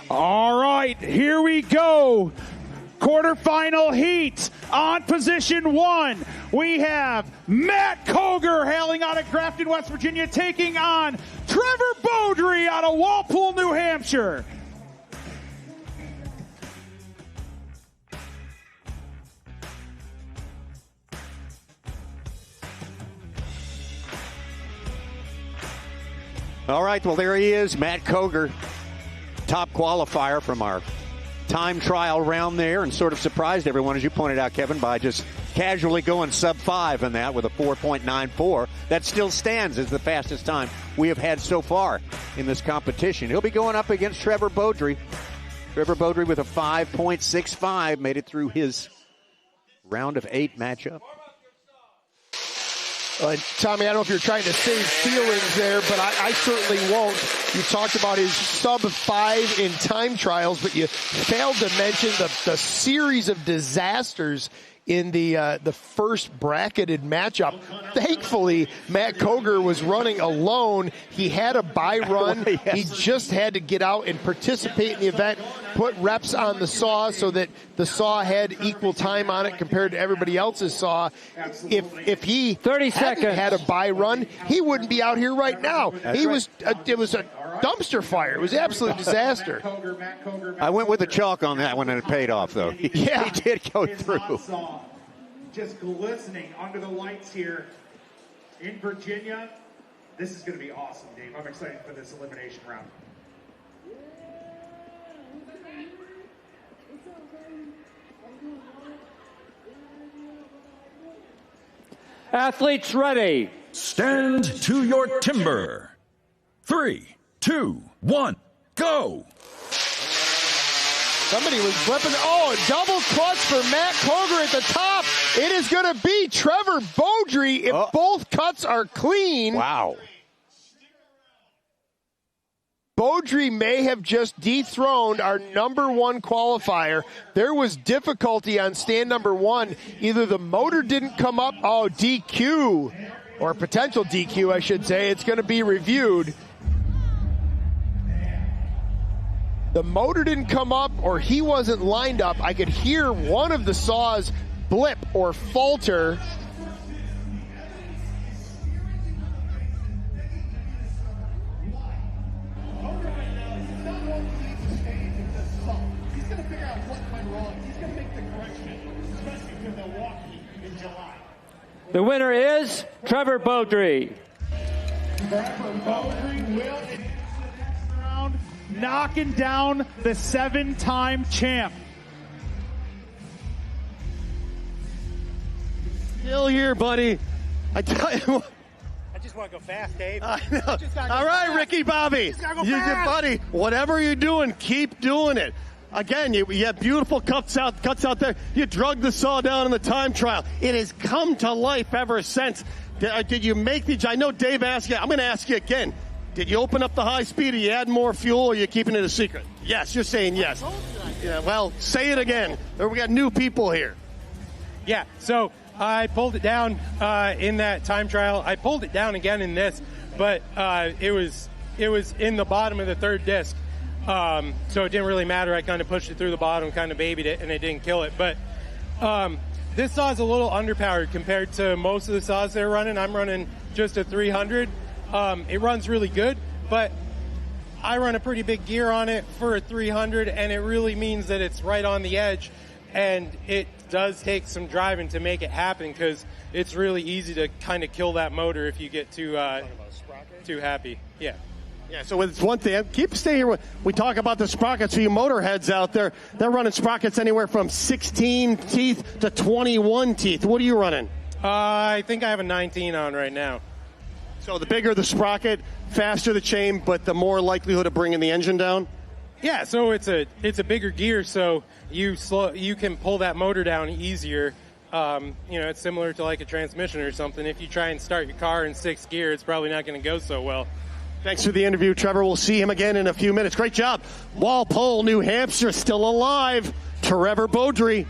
All right, here we go. Quarterfinal heat. On position 1, we have Matt Cogar hailing out of Grafton, West Virginia, taking on Trevor Beaudry out of Walpole, New Hampshire.
All right, well, there he is, Matt Cogar, top qualifier from our time trial round there, and sort of surprised everyone, as you pointed out, Kevin, by just casually going sub-5 in that with a 4.94. That still stands as the fastest time we have had so far in this competition. He'll be going up against Trevor Beaudry. Trevor Beaudry with a 5.65 made it through his round of 8 matchup.
Tommy, I don't know if you're trying to save feelings there, but I certainly won't. You talked about his sub-5 in time trials, but you failed to mention the series of disasters in the first bracketed matchup. Thankfully, Matt Cogar was running alone. He had a bye run. Yes. He just had to get out and participate in the event, put reps on the saw so that the saw had equal time on it compared to everybody else's saw. If he
30 seconds
had a bye run, he wouldn't be out here right now. It was a dumpster fire. It was an absolute disaster.
I went with the chalk on that one, and it paid off, though. He did go through.
Just glistening under the lights here in Virginia. This is going to be awesome, Dave. I'm excited for this elimination round.
Athletes ready.
Stand to your timber. 3, 2, 1, go.
Somebody was flipping. Oh, a double clutch for Matt Cogar at the top. It is going to be Trevor Beaudry if both cuts are clean.
Wow.
Beaudry may have just dethroned our number 1 qualifier. There was difficulty on stand number 1. Either the motor didn't come up, DQ, or potential DQ, I should say. It's going to be reviewed. The motor didn't come up, or he wasn't lined up. I could hear one of the saws blip or falter.
The winner is Trevor Beaudry.
Trevor Beaudry will in the next round, knocking down the 7-time champ.
Still here, buddy. I tell you what.
I just want to go fast, Dave.
I know. All right, Ricky Bobby. Buddy, whatever you're doing, keep doing it. Again, you have beautiful cuts out there. You drug the saw down in the time trial. It has come to life ever since. Did you make the? I know Dave asked you. I'm going to ask you again. Did you open up the high speed? Or you add more fuel? Or are you keeping it a secret? Yes, you're saying yes. Yeah. Well, say it again. We got new people here.
Yeah. So I pulled it down in that time trial. I pulled it down again in this. but it was in the bottom of the third disc. So it didn't really matter. I kind of pushed it through the bottom, kind of babied it, and it didn't kill it. But this saw is a little underpowered compared to most of the saws they're running. I'm running just a 300. It runs really good, but I run a pretty big gear on it for a 300, and it really means that it's right on the edge, and it does take some driving to make it happen because it's really easy to kind of kill that motor if you get too happy. Yeah.
Yeah, so it's one thing. Stay here. We talk about the sprockets for you motorheads out there. They're running sprockets anywhere from 16 teeth to 21 teeth. What are you running?
I think I have a 19 on right now.
So the bigger the sprocket, faster the chain, but the more likelihood of bringing the engine down?
Yeah, so it's a bigger gear, so you can pull that motor down easier. It's similar to like a transmission or something. If you try and start your car in 6th gear, it's probably not going to go so well.
Thanks for the interview, Trevor. We'll see him again in a few minutes. Great job. Walpole, New Hampshire, still alive. Trevor Beaudry.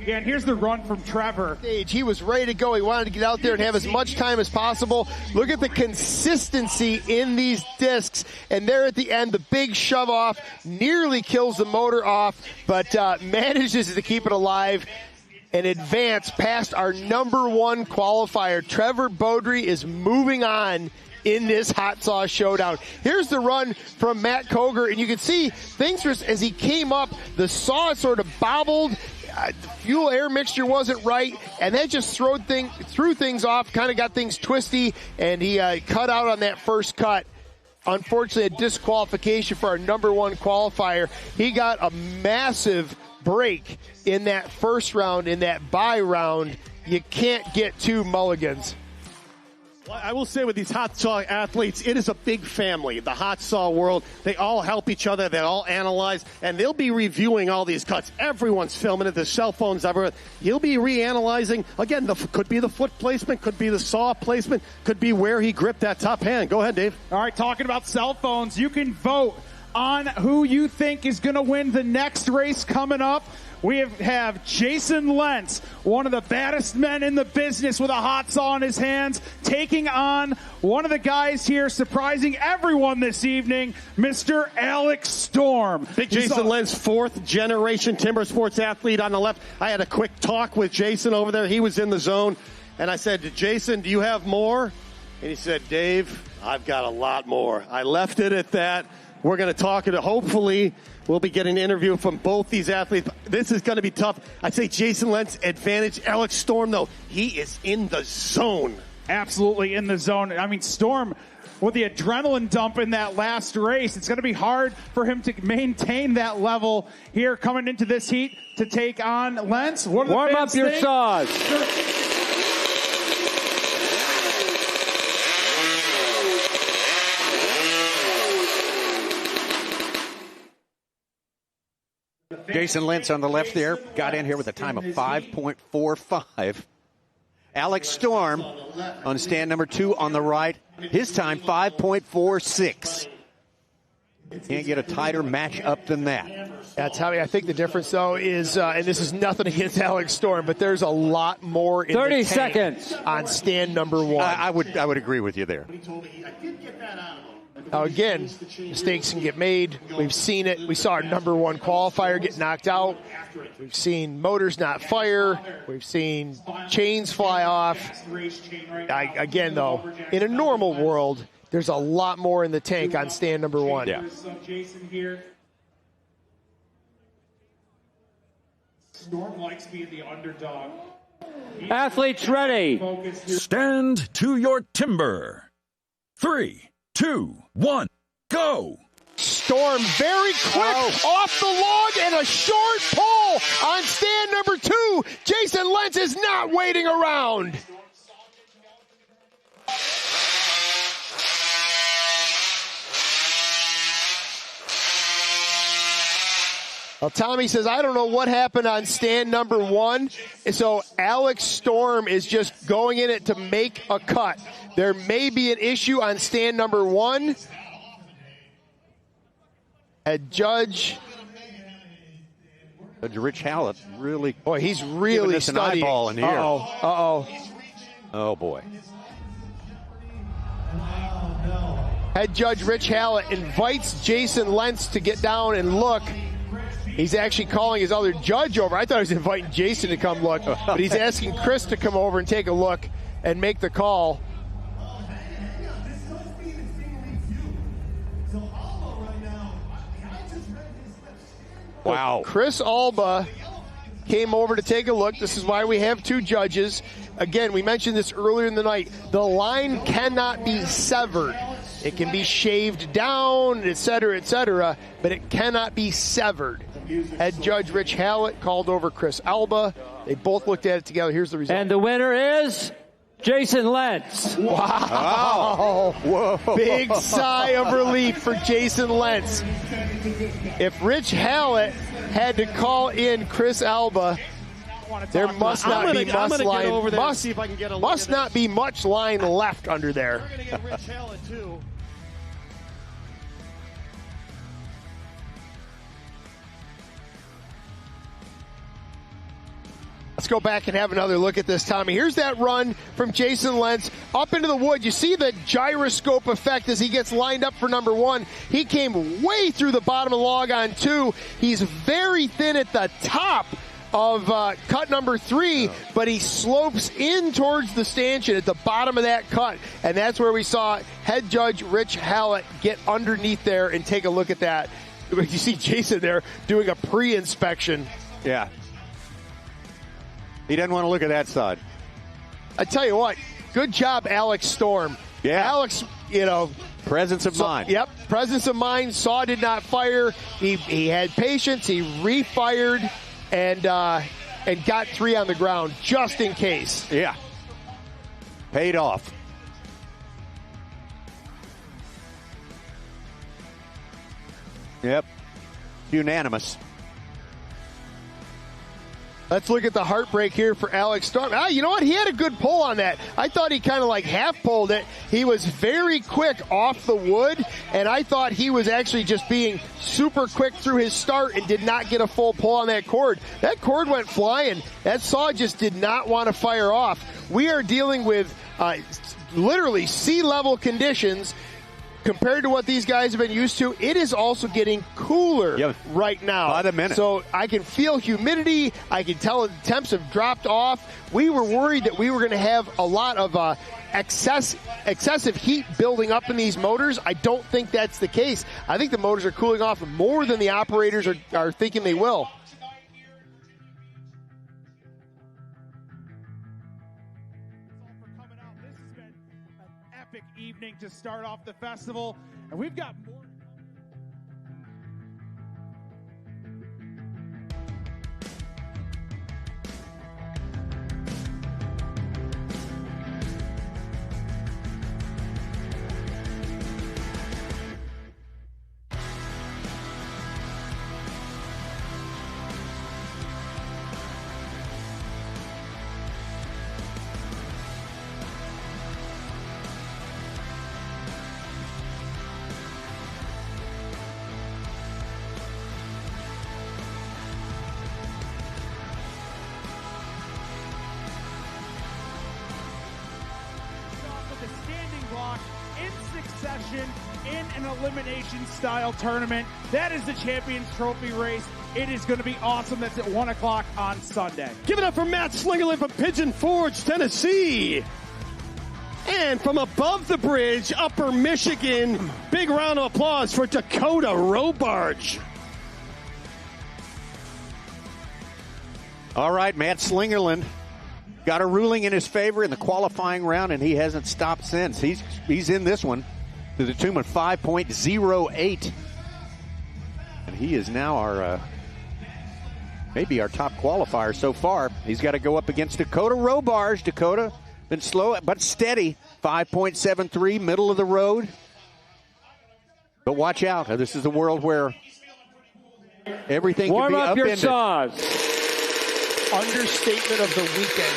Yeah, and here's the run from Trevor.
He was ready to go. He wanted to get out there and have as much time as possible. Look at the consistency in these discs. And there at the end, the big shove off nearly kills the motor off, but manages to keep it alive and advance past our number 1 qualifier. Trevor Beaudry is moving on in this hot sauce showdown. Here's the run from Matt Cogar, and you can see things as he came up, the saw sort of bobbled. The fuel air mixture wasn't right, and that just threw things off, kind of got things twisty, and he cut out on that first cut. Unfortunately, a disqualification for our number 1 qualifier. He got a massive break in that first round, in that bye round. You can't get 2 mulligans.
I will say with these hot saw athletes, it is a big family. The hot saw world, they all help each other. They all analyze, and they'll be reviewing all these cuts. Everyone's filming it. There's cell phones everywhere. You'll be reanalyzing. Again, could be the foot placement, could be the saw placement, could be where he gripped that top hand. Go ahead, Dave.
All right, talking about cell phones, you can vote on who you think is going to win the next race coming up. We have Jason Lentz, one of the baddest men in the business with a hot saw in his hands, taking on one of the guys here surprising everyone this evening, Mr. Alex Storm.
Big Jason Lentz, 4th generation timber sports athlete on the left. I had a quick talk with Jason over there. He was in the zone. And I said, Jason, do you have more? And he said, Dave, I've got a lot more. I left it at that. We're going to talk it. Hopefully, we'll be getting an interview from both these athletes. This is going to be tough. I'd say Jason Lentz advantage. Alex Storm, though, he is in the zone.
Absolutely in the zone. I mean, Storm, with the adrenaline dump in that last race, it's going to be hard for him to maintain that level here coming into this heat to take on Lentz.
Warm up your saws.
Jason Lentz on the left there got in here with a time of 5.45. Alex Storm on stand number 2 on the right. His time, 5.46. Can't get a tighter match up than that.
That's how I think the difference, though, is, and this is nothing against Alex Storm, but there's a lot more in
30
the
seconds
on stand number 1.
I would agree with you there.
Now, again, mistakes can get made. We've seen it. We saw our number 1 qualifier get knocked out. We've seen motors not fire. We've seen chains fly off. Again, though, in a normal world, there's a lot more in the tank on stand number 1.
Yeah.
Jason here. Storm likes being the underdog.
Athletes ready.
Stand to your timber. 3, 2, 1, go!
Storm very quick off the log and a short pull on stand number 2. Jason Lentz is not waiting around. Well, Tommy says, I don't know what happened on stand number 1. So Alex Storm is just going in it to make a cut. There may be an issue on stand number 1. A Judge
Rich Hallett really.
Boy, he's really
studying. An eyeball in here.
Uh-oh.
Oh, boy.
Head judge Rich Hallett invites Jason Lentz to get down and look. He's actually calling his other judge over. I thought he was inviting Jason to come look, but he's asking Chris to come over and take a look and make the call.
Wow.
Chris Alba came over to take a look. This is why we have two judges. Again, we mentioned this earlier in the night. The line cannot be severed. It can be shaved down, et cetera, but it cannot be severed. Head judge Rich Hallett called over Chris Alba. They both looked at it together. Here's the result.
And the winner is Jason Lentz.
Wow.
Whoa.
Big sigh of relief for Jason Lentz. If Rich Hallett had to call in Chris Alba, there must not be much line. Must not be much line left under there.
We're going to get Rich Hallett, too.
Let's go back and have another look at this, Tommy. Here's that run from Jason Lentz up into the wood. You see the gyroscope effect as he gets lined up for number one. He came way through the bottom of the log on two. He's very thin at the top of cut number three, but he slopes in towards the stanchion at the bottom of that cut, and that's where we saw head judge Rich Hallett get underneath there and take a look at that. You see Jason there doing a pre-inspection.
Yeah. He doesn't want to look at that side.
I tell you what, good job, Alex Storm.
Yeah.
Alex,
presence of mind.
Yep, presence of mind. Saw did not fire. He had patience. He refired and got three on the ground just in case.
Yeah. Paid off. Yep. Unanimous.
Let's look at the heartbreak here for Alex Storm. You know what? He had a good pull on that. I thought he kind of like half pulled it. He was very quick off the wood, and I thought he was actually just being super quick through his start and did not get a full pull on that cord. That cord went flying. That saw just did not want to fire off. We are dealing with literally sea-level conditions. Compared to what these guys have been used to, it is also getting cooler right now.
By the minute.
So I can feel humidity. I can tell the temps have dropped off. We were worried that we were going to have a lot of excessive heat building up in these motors. I don't think that's the case. I think the motors are cooling off more than the operators are thinking they will.
Evening to start off the festival, and we've got more. In an elimination style tournament. That is the Champions Trophy race. It is going to be awesome. That's at 1 o'clock on Sunday.
Give it up for Matt Slingerland from Pigeon Forge, Tennessee. And from above the bridge, Upper Michigan, big round of applause for Dakota Robarge.
All right, Matt Slingerland got a ruling in his favor in the qualifying round, and he hasn't stopped since. He's in this one to the tune of 5.08. And he is now our maybe our top qualifier so far. He's got to go up against Dakota Robarge. Dakota been slow but steady. 5.73, middle of the road. But watch out. This is a world where everything can be upended.
Warm up your saws.
Understatement of the weekend.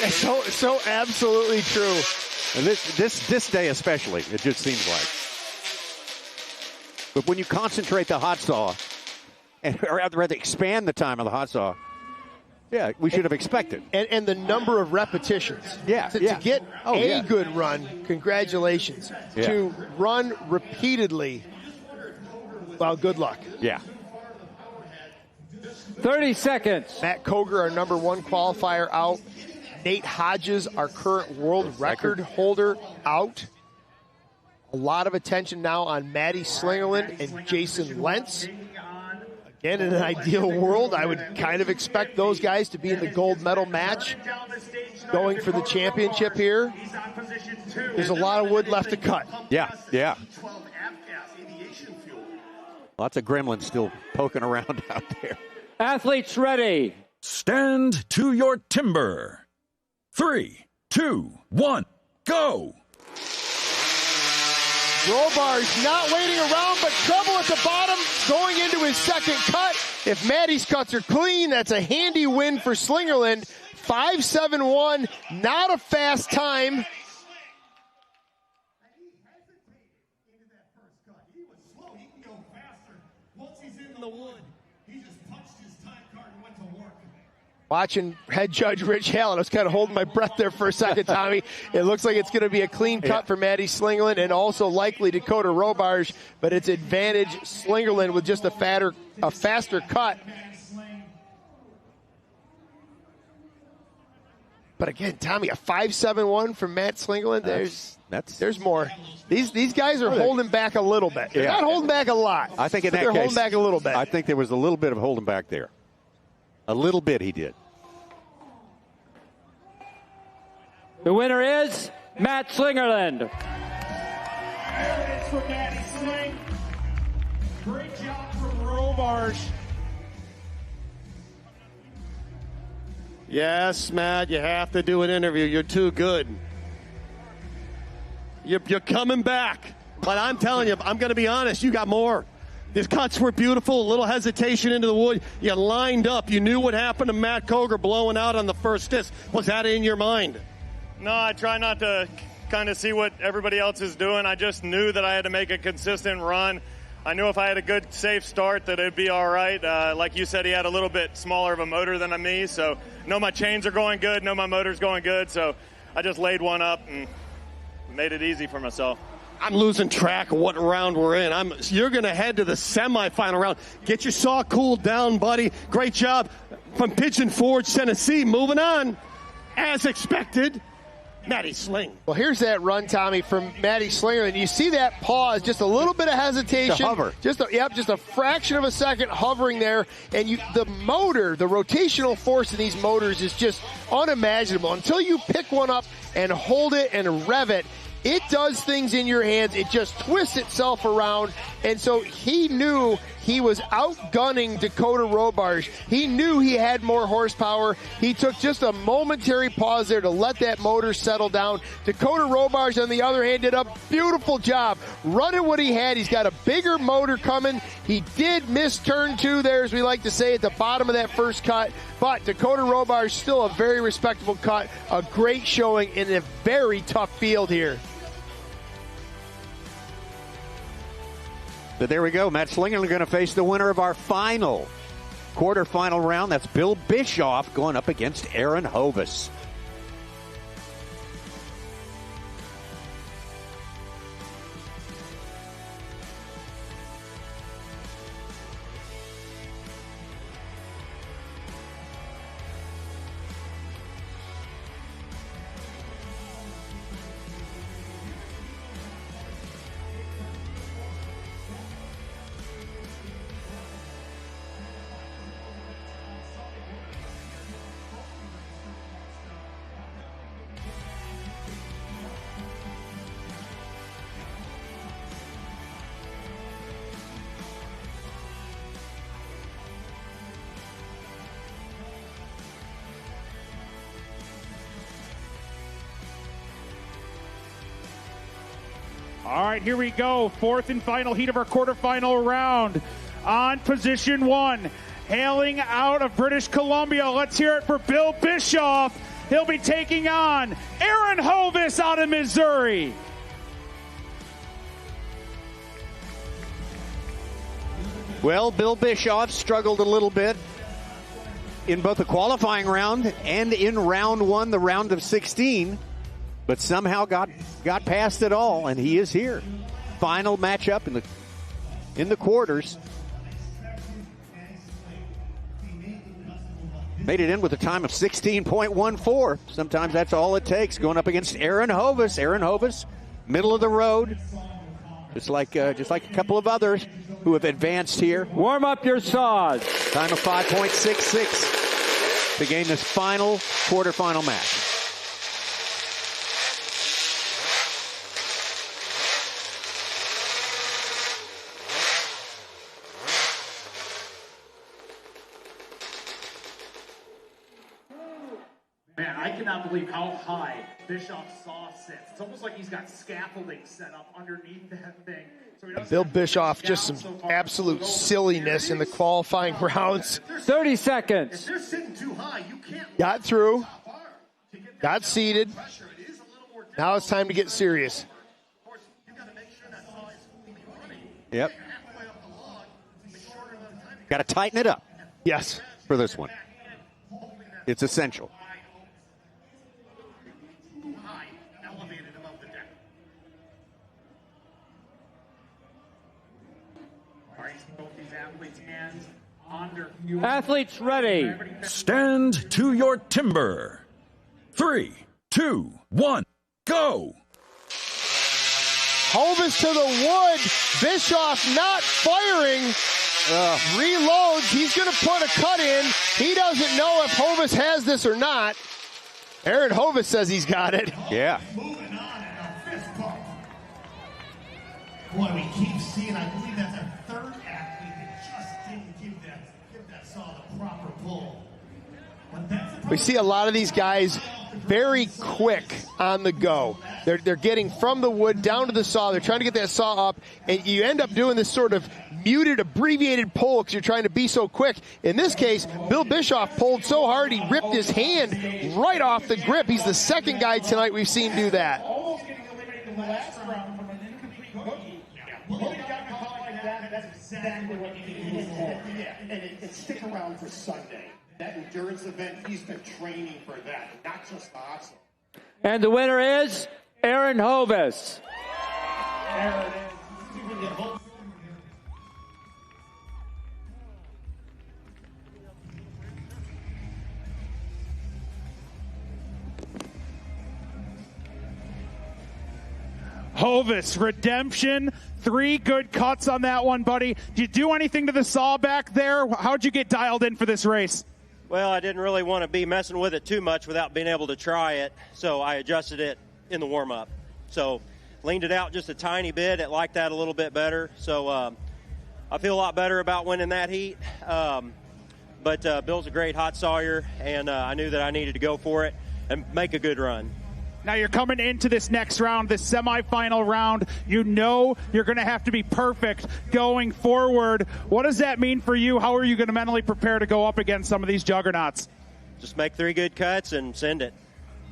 That's so absolutely true.
And this day especially, it just seems like. But when you concentrate the hot saw, or rather expand the time of the hot saw, Yeah, we should have expected.
And the number of repetitions.
Yeah,
To get
a
good run, congratulations.
Yeah.
To run repeatedly, well, good luck.
Yeah.
30 seconds.
Matt Cogar, our number 1 qualifier, out. Nate Hodges, our current world record holder, out. A lot of attention now on Maddie Slingerland and Jason Lentz. Again, in an ideal world, I would kind of expect those guys to be in the gold medal match going for the championship here. There's a lot of wood left to cut.
Yeah, yeah. Lots of gremlins still poking around out there.
Athletes ready.
Stand to your timber. 3, 2, 1, go!
Robar's not waiting around, but trouble at the bottom, going into his second cut. If Maddie's cuts are clean, that's a handy win for Slingerland. 5.71, not a fast time. Watching head judge Rich Allen, I was kind of holding my breath there for a second, Tommy. It looks like it's going to be a clean cut for Maddie Slingerland and also likely Dakota Robarge, but it's advantage Slingerland with just a faster cut. But again, Tommy, a 5.71 from Matt Slingerland. There's more. These guys are holding back a little bit. They're not holding back a lot.
I think in that
they're
case,
holding back a little bit.
I think there was a little bit of holding back there. A little bit he did.
The winner is Matt Slingerland.
There it is for Maddie Sling. Great job from Robarge.
Yes, Matt, you have to do an interview. You're too good. You're coming back. But I'm telling you, I'm going to be honest, you got more. These cuts were beautiful, a little hesitation into the wood. You lined up. You knew what happened to Matt Cogar blowing out on the first disc. Was that in your mind?
No, I try not to kind of see what everybody else is doing. I just knew that I had to make a consistent run. I knew if I had a good, safe start that it'd be all right. Like you said, he had a little bit smaller of a motor than me, so know my chains are going good, know my motor's going good, so I just laid one up and made it easy for myself.
I'm losing track of what round we're in. You're going to head to the semifinal round. Get your saw cooled down, buddy. Great job from Pigeon Forge, Tennessee. Moving on, as expected, Maddie Sling.
Well, here's that run, Tommy, from Maddie Slinger. And you see that pause, just a little bit of hesitation.
To hover.
Just a fraction of a second hovering there. And the motor, the rotational force in these motors is just unimaginable. Until you pick one up and hold it and rev it, it does things in your hands. It just twists itself around. And so he knew he was outgunning Dakota Robarge. He knew he had more horsepower. He took just a momentary pause there to let that motor settle down. Dakota Robarge, on the other hand, did a beautiful job running what he had. He's got a bigger motor coming. He did miss turn 2 there, as we like to say, at the bottom of that first cut. But Dakota Robarge, still a very respectable cut. A great showing in a very tough field here.
But there we go. Matt Slingerland going to face the winner of our final quarterfinal round. That's Bill Bischoff going up against Aaron Hovis.
All right, here we go. Fourth and final heat of our quarterfinal round. On position 1, hailing out of British Columbia. Let's hear it for Bill Bischoff. He'll be taking on Aaron Hovis out of Missouri.
Well, Bill Bischoff struggled a little bit in both the qualifying round and in round 1, the round of 16, but somehow got past it all, and he is here. Final matchup in the quarters. Made it in with a time of 16.14. Sometimes that's all it takes. Going up against Aaron Hovis. Aaron Hovis, middle of the road. Just like a couple of others who have advanced here.
Warm up your saws.
Time of 5.66 to gain this final quarterfinal match.
Man, I cannot believe how high Bischoff's saw sits. It's almost like he's got scaffolding set up underneath that thing. So
Bill Bischoff, just some absolute silliness in the qualifying rounds.
30 seconds.
If they're sitting too high, you can't.
Got through. Got seated. Now it's time to get serious.
Yep. Got to tighten it up.
Yes.
For this one. It's essential.
Athletes ready.
Stand to your timber. 3, 2, 1, go.
Hovis to the wood. Bischoff not firing. Reloads. He's going to put a cut in. He doesn't know if Hovis has this or not. Aaron Hovis says he's got it.
Yeah.
Boy, we keep seeing, I believe that's our third athlete that just didn't give that saw the proper pull.
We see a lot of these guys very quick on the go. They're getting from the wood down to the saw. They're trying to get that saw up, and you end up doing this sort of muted, abbreviated pull because you're trying to be so quick. In this case, Bill Bischoff pulled so hard he ripped his hand right off the grip. He's the second guy tonight we've seen do that.
Almost getting eliminated in the last round from an incomplete boogie. When you got caught like that, that's exactly what you need to do. Yeah, and stick around for Sunday. That endurance event, he's been training for that, not just the hustle.
And the winner is Aaron Hovis.
Hovis, redemption. 3 good cuts on that one, buddy. Did you do anything to the saw back there? How'd you get dialed in for this race?
Well, I didn't really want to be messing with it too much without being able to try it, so I adjusted it in the warm-up. So leaned it out just a tiny bit. It liked that a little bit better. So I feel a lot better about winning that heat. But Bill's a great hot sawyer, and I knew that I needed to go for it and make a good run.
Now you're coming into this next round, this semifinal round. You know you're going to have to be perfect going forward. What does that mean for you? How are you going to mentally prepare to go up against some of these juggernauts?
Just make 3 good cuts and send it.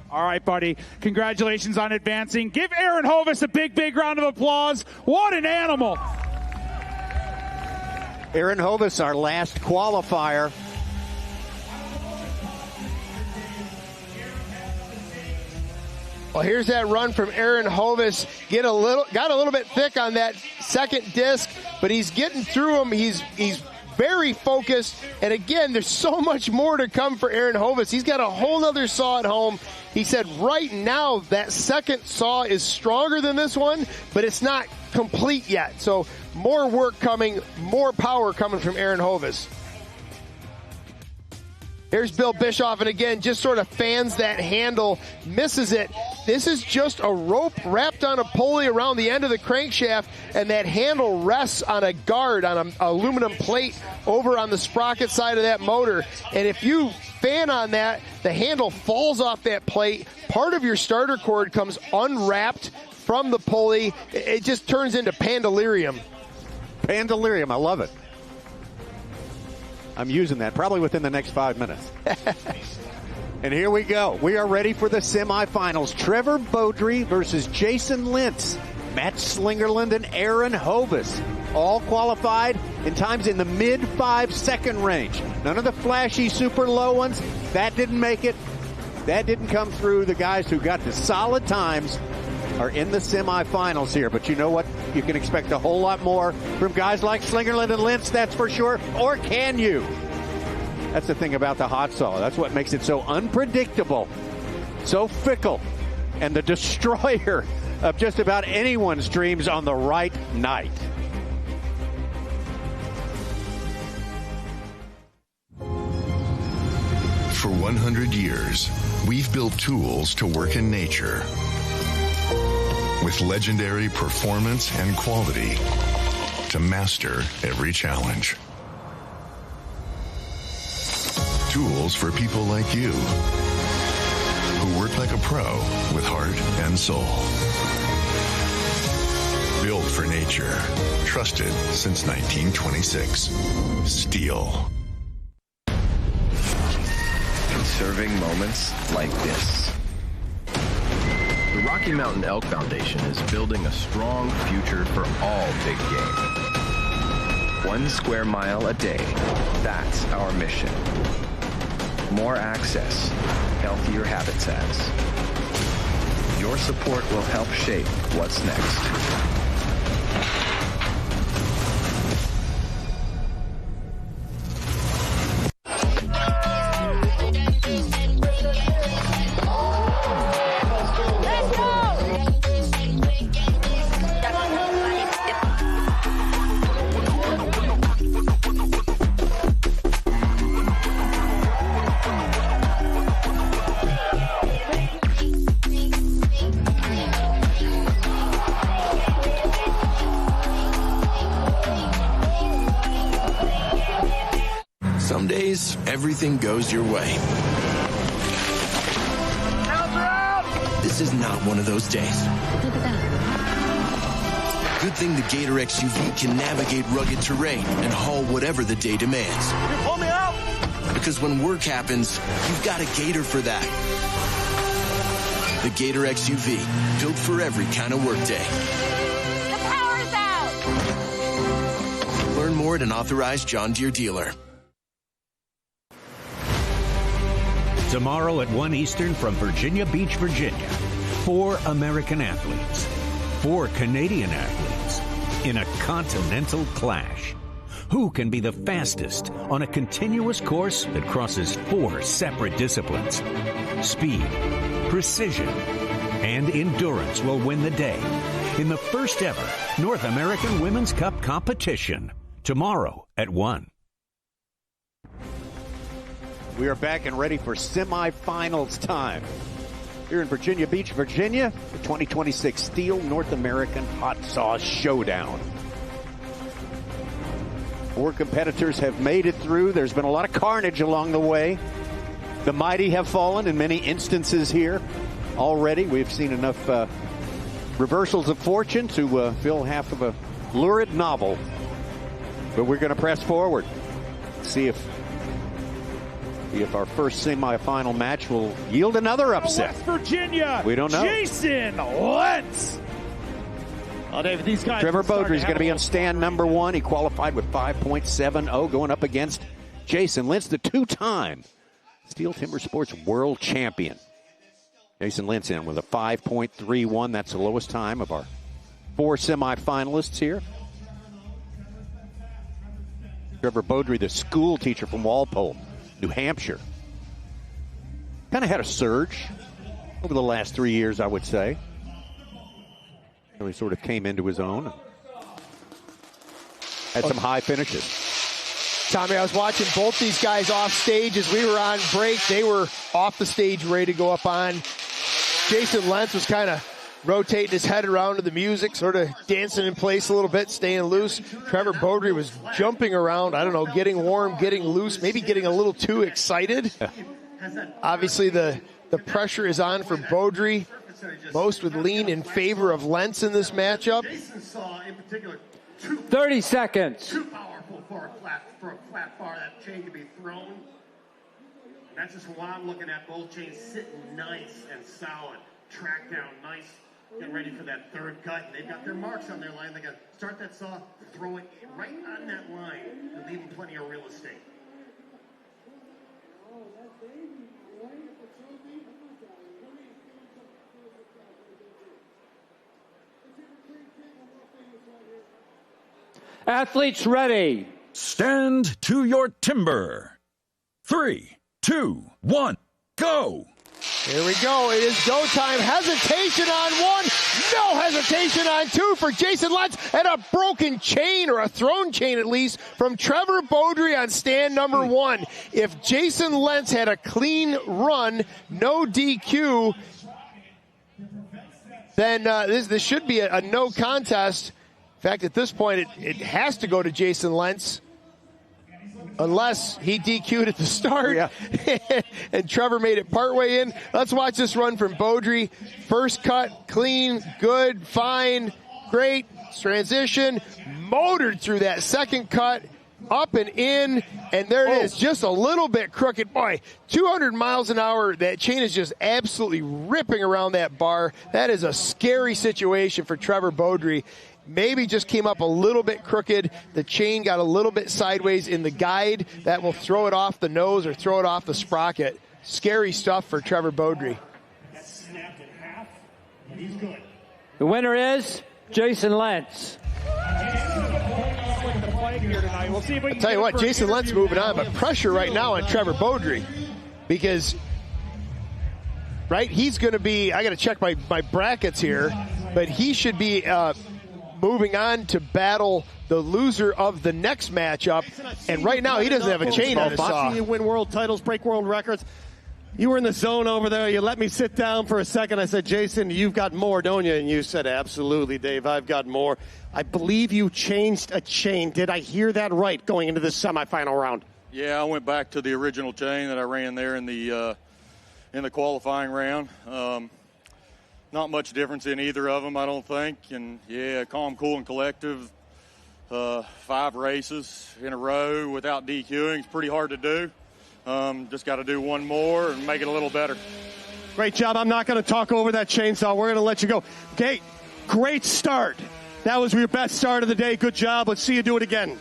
All right, buddy. Congratulations on advancing. Give Aaron Hovis a big, big round of applause. What an animal.
Aaron Hovis, our last qualifier.
Well, here's that run from Aaron Hovis. Got a little bit thick on that second disc, but he's getting through them. He's very focused. And again, there's so much more to come for Aaron Hovis. He's got a whole other saw at home. He said right now that second saw is stronger than this one, but it's not complete yet. So more work coming, more power coming from Aaron Hovis. Here's Bill Bischoff, and again, just sort of fans that handle, misses it. This is just a rope wrapped on a pulley around the end of the crankshaft, and that handle rests on a guard, on an aluminum plate over on the sprocket side of that motor. And if you fan on that, the handle falls off that plate. Part of your starter cord comes unwrapped from the pulley. It just turns into pandalirium.
Pandalirium, I love it. I'm using that probably within the next 5 minutes. And here we go. We are ready for the semifinals. Trevor Beaudry versus Jason Lentz, Matt Slingerland, and Aaron Hovis. All qualified in times in the mid 5-second range. None of the flashy, super low ones. That didn't make it. That didn't come through. The guys who got the solid times are in the semifinals here. But you know what? You can expect a whole lot more from guys like Slingerland and Lentz, that's for sure. Or can you? That's the thing about the hot saw. That's what makes it so unpredictable, so fickle, and the destroyer of just about anyone's dreams on the right night.
For 100 years, we've built tools to work in nature with legendary performance and quality to master every challenge. Tools for people like you who work like a pro with heart and soul. Built for nature. Trusted since 1926. STIHL.
Conserving moments like this. The Rocky Mountain Elk Foundation is building a strong future for all big game. 1 square mile a day. That's our mission. More access, healthier habitats. Your support will help shape what's next.
Some days, everything goes your way. This is not one of those days. Good thing the Gator XUV can navigate rugged terrain and haul whatever the day demands.
Pull me out!
Because when work happens, you've got a Gator for that. The Gator XUV, built for every kind of workday.
The power's out!
Learn more at an authorized John Deere dealer.
Tomorrow at 1 Eastern from Virginia Beach, Virginia. 4 American athletes, 4 Canadian athletes in a continental clash. Who can be the fastest on a continuous course that crosses 4 separate disciplines? Speed, precision, and endurance will win the day in the first ever North American Women's Cup competition. Tomorrow at 1.
We are back and ready for semifinals time. Here in Virginia Beach, Virginia, the 2026 STIHL North American Hot Sauce Showdown. 4 competitors have made it through. There's been a lot of carnage along the way. The mighty have fallen in many instances here already. We've seen enough reversals of fortune to fill half of a lurid novel. But we're going to press forward, see if our first semifinal match will yield another upset.
West Virginia.
We don't know.
Jason Lentz. Oh, David, these guys.
Trevor Beaudry is going to be on stand number 1. He qualified with 5.70, going up against Jason Lentz, the 2-time STIHL Timbersports World Champion. Jason Lentz in with a 5.31. That's the lowest time of our 4 semifinalists here. Trevor Beaudry, the school teacher from Walpole, New Hampshire. Kind of had a surge over the last 3 years, I would say. Really sort of came into his own. Had some high finishes.
Tommy, I was watching both these guys off stage as we were on break. They were off the stage ready to go up on. Jason Lentz was kind of rotating his head around to the music, sort of dancing in place a little bit, staying loose. Trevor Beaudry was jumping around, I don't know, getting warm, getting loose, maybe getting a little too excited. Obviously, the pressure is on for Beaudry. Most would lean in favor of Lentz in this matchup.
30 seconds.
Too powerful for a flat bar. That chain can be thrown. That's just what I'm looking at. Both chains sitting nice and solid. Track down nice Get ready for that third cut, and they've got their marks on their line. They got to start that saw, throw it right on that line, and leave them plenty of real estate.
Athletes ready.
Stand to your timber. 3, 2, 1, go.
Here we go. It is go time. Hesitation on one. No hesitation on two for Jason Lentz. And a broken chain, or a thrown chain at least, from Trevor Beaudry on stand number one. If Jason Lentz had a clean run, no DQ, then this should be a no contest. In fact, at this point, it has to go to Jason Lentz. Unless he DQ'd at the start, and Trevor made it partway in. Let's watch this run from Beaudry. First cut, clean, good, fine, great. Transition, motored through that second cut, up and in, and there it is, just a little bit crooked. Boy, 200 miles an hour, that chain is just absolutely ripping around that bar. That is a scary situation for Trevor Beaudry. Maybe just came up a little bit crooked. The chain got a little bit sideways in the guide. That will throw it off the nose or throw it off the sprocket. Scary stuff for Trevor Beaudry.
That snapped in half, and he's good.
The winner is Jason Lentz.
We'll see if we can
I'll tell you what, Jason Lentz moving on, but pressure right now on Trevor Beaudry. Because, he's going to be, I got to check my brackets here, but he should be moving on to battle the loser of the next matchup. And right now, he doesn't have a chain on his saw.
You win world titles, break world records. You were in the zone over there. You let me sit down for a second. I said, Jason, you've got more, don't you? And you said, absolutely, Dave, I've got more. I believe you changed a chain. Did I hear that right going into this semifinal round?
Yeah, I went back to the original chain that I ran there in the qualifying round. Not much difference in either of them, I don't think. And, yeah, calm, cool, and collective. 5 races in a row without DQing. It's pretty hard to do. Just got to do one more and make it a little better.
Great job. I'm not going to talk over that chainsaw. We're going to let you go. Okay, great start. That was your best start of the day. Good job. Let's see you do it again.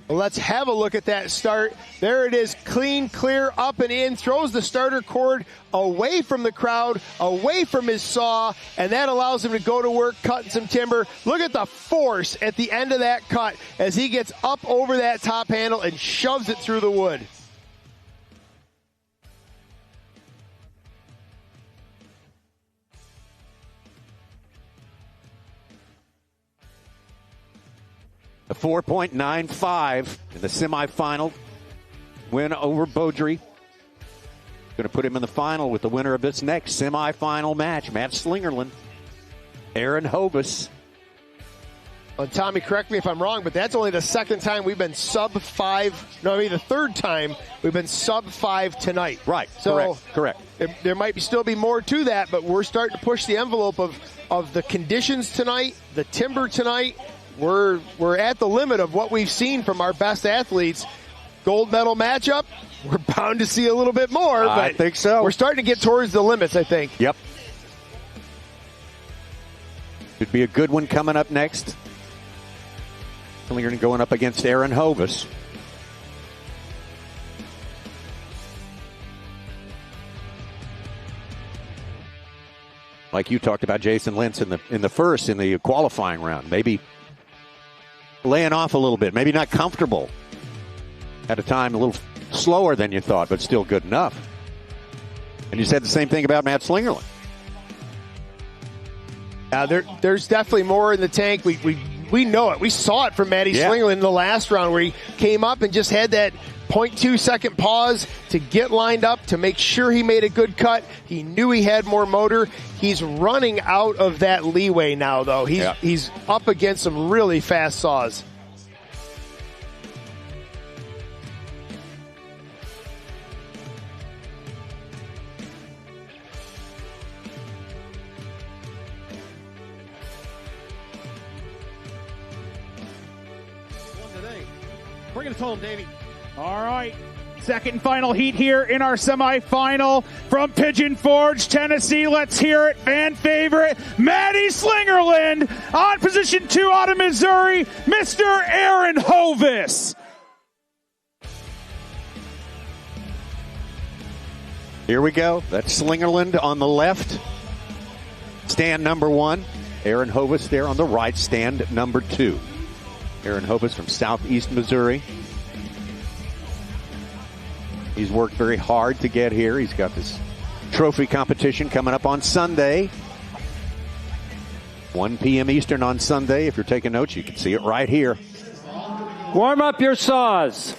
Let's have a look at that start. There it is, clean, clear, up and in, throws the starter cord away from the crowd, away from his saw, and that allows him to go to work cutting some timber. Look at the force at the end of that cut as he gets up over that top handle and shoves it through the wood.
A 4.95 in the semifinal win over Beaudry. Going to put him in the final with the winner of this next semifinal match, Matt Slingerland, Aaron Hodges.
Well, Tommy, correct me if I'm wrong, but that's only the second time we've been sub-5. No, I mean the third time we've been sub-5 tonight.
Right,
so
correct.
There might still be more to that, but we're starting to push the envelope of the conditions tonight, the timber tonight. We're at the limit of what we've seen from our best athletes. Gold medal matchup, we're bound to see a little bit more. But
I think so.
We're starting to get towards the limits, I think.
Yep. Could be a good one coming up next. Slingerland going up against Aaron Hodges. Like you talked about Jason Lentz in the qualifying round. Maybe laying off a little bit, maybe not comfortable. At a time a little slower than you thought, but still good enough. And you said the same thing about Matt Slingerland.
There's definitely more in the tank. We know it. We saw it from Matty Slingerland in the last round where he came up and just had that 0.2 second pause to get lined up to make sure he made a good cut. He knew he had more motor. He's running out of that leeway now, though. He's up against some really fast saws.
Bring it home, Davey.
All right. Second and final heat here in our semifinal from Pigeon Forge, Tennessee. Let's hear it. Fan favorite, Maddie Slingerland. On position 2 out of Missouri, Mr. Aaron Hovis.
Here we go. That's Slingerland on the left. Stand number 1. Aaron Hovis there on the right, stand number 2. Aaron Hovis from Southeast Missouri. He's worked very hard to get here. He's got this trophy competition coming up on Sunday. 1 p.m. Eastern on Sunday. If you're taking notes, you can see it right here.
Warm up your saws.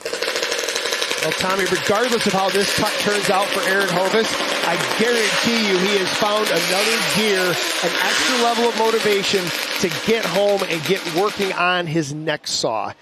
Well, Tommy, regardless of how this cut turns out for Aaron Hovis, I guarantee you he has found another gear, an extra level of motivation to get home and get working on his next saw.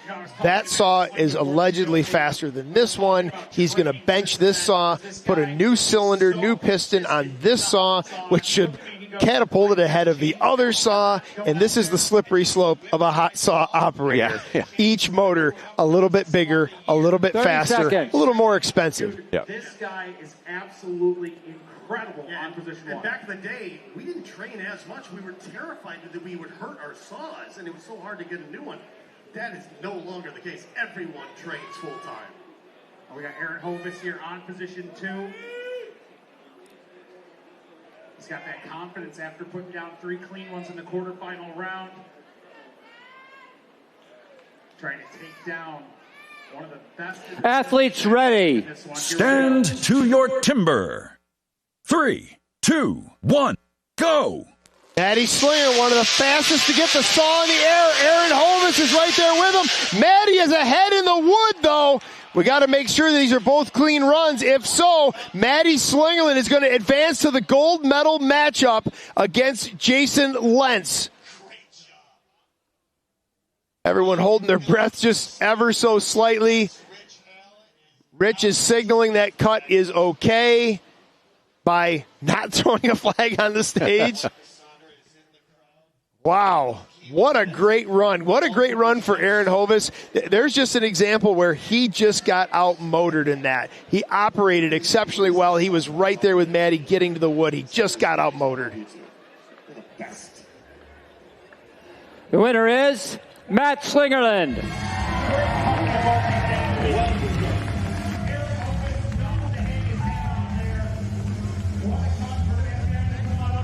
That saw is allegedly faster than this one. He's going to bench this saw, put a new cylinder, new piston on this saw, which should catapult it ahead of the other saw, and this is the slippery slope of a hot saw operator.
Yeah.
Each motor a little bit bigger, a little bit faster, a little more expensive.
Yeah.
This guy is absolutely incredible on position 1.
And back in the day, we didn't train as much. We were terrified that we would hurt our saws, and it was so hard to get a new one. That is no longer the case. Everyone trains full time.
We got Aaron Hovis here on position 2. He's got that confidence after putting down 3 clean ones in the quarterfinal round. Trying to take down one of the best.
Athletes ready.
Stand to your timber. 3, 2, 1, go.
Maddie Slinger, one of the fastest to get the saw in the air. Aaron Hovis is right there with him. Maddie is ahead in the wood, though. We got to make sure that these are both clean runs. If so, Maddie Slingerland is going to advance to the gold medal matchup against Jason Lentz. Everyone holding their breath just ever so slightly. Rich is signaling that cut is okay by not throwing a flag on the stage. Wow. What a great run. What a great run for Aaron Hovis. There's just an example where he just got outmotored in that. He operated exceptionally well. He was right there with Maddie getting to the wood. He just got outmotored.
The winner is Matt Slingerland.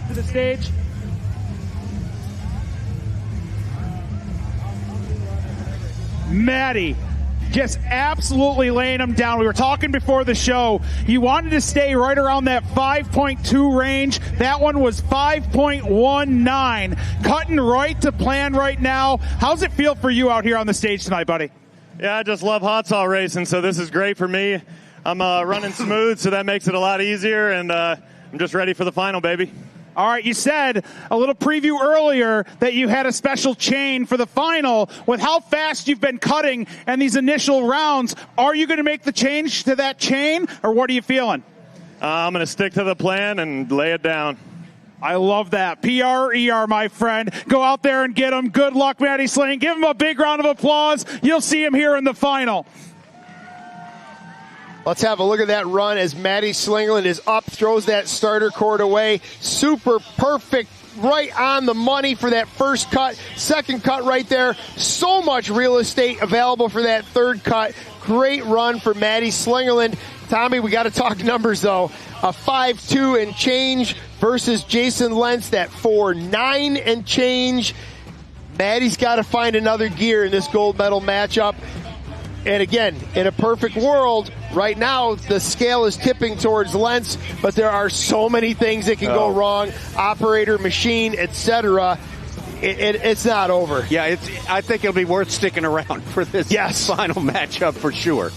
To the stage. Maddie just absolutely laying him down. We were talking before the show. You wanted to stay right around that 5.2 range. That one was 5.19. Cutting right to plan right now. How's it feel for you out here on the stage tonight, buddy?
Yeah, I just love hot saw racing, so this is great for me. I'm running smooth, so that makes it a lot easier, and I'm just ready for the final, baby.
All right, you said a little preview earlier that you had a special chain for the final. With how fast you've been cutting and these initial rounds, are you going to make the change to that chain, or what are you feeling?
I'm going to stick to the plan and lay it down.
I love that. PRER, my friend. Go out there and get him. Good luck, Maddie Sling. Give him a big round of applause. You'll see him here in the final.
Let's have a look at that run as Maddie Slingerland is up, throws that starter cord away. Super perfect, right on the money for that first cut. Second cut right there. So much real estate available for that third cut. Great run for Maddie Slingerland. Tommy, we got to talk numbers, though. A 5.2 and change versus Jason Lentz, that 4.9 and change. Maddie's got to find another gear in this gold medal matchup. And again, in a perfect world, right now the scale is tipping towards Lentz, but there are so many things that can go wrong. Operator, machine, etc. It's not over.
Yeah, I think it'll be worth sticking around for this final matchup for sure.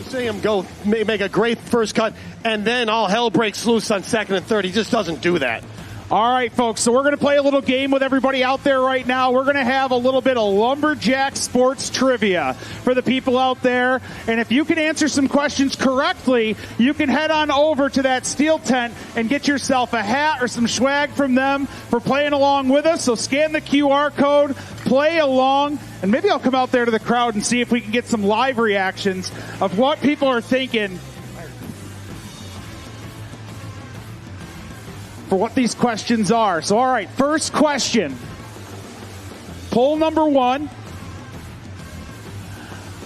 Seeing him go make a great first cut, and then all hell breaks loose on second and third. He just doesn't do that.
All right, folks, so we're going to play a little game with everybody out there right now. We're going to have a little bit of lumberjack sports trivia for the people out there. And if you can answer some questions correctly, you can head on over to that steel tent and get yourself a hat or some swag from them for playing along with us. So scan the QR code, play along, and maybe I'll come out there to the crowd and see if we can get some live reactions of what people are thinking for what these questions are. So, all right, first question. Poll number 1.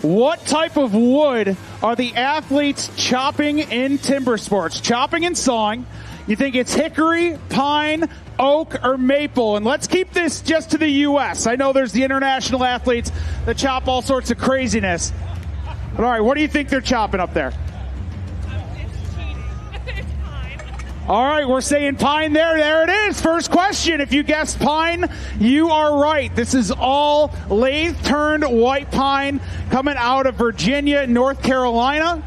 What type of wood are the athletes chopping in timber sports? Chopping and sawing. You think it's hickory, pine, oak, or maple? And let's keep this just to the U.S. I know there's the international athletes that chop all sorts of craziness. But all right, what do you think they're chopping up there? All right, we're saying pine there. There it is. First question. If you guessed pine, you are right. This is all lathe-turned white pine coming out of Virginia, North Carolina.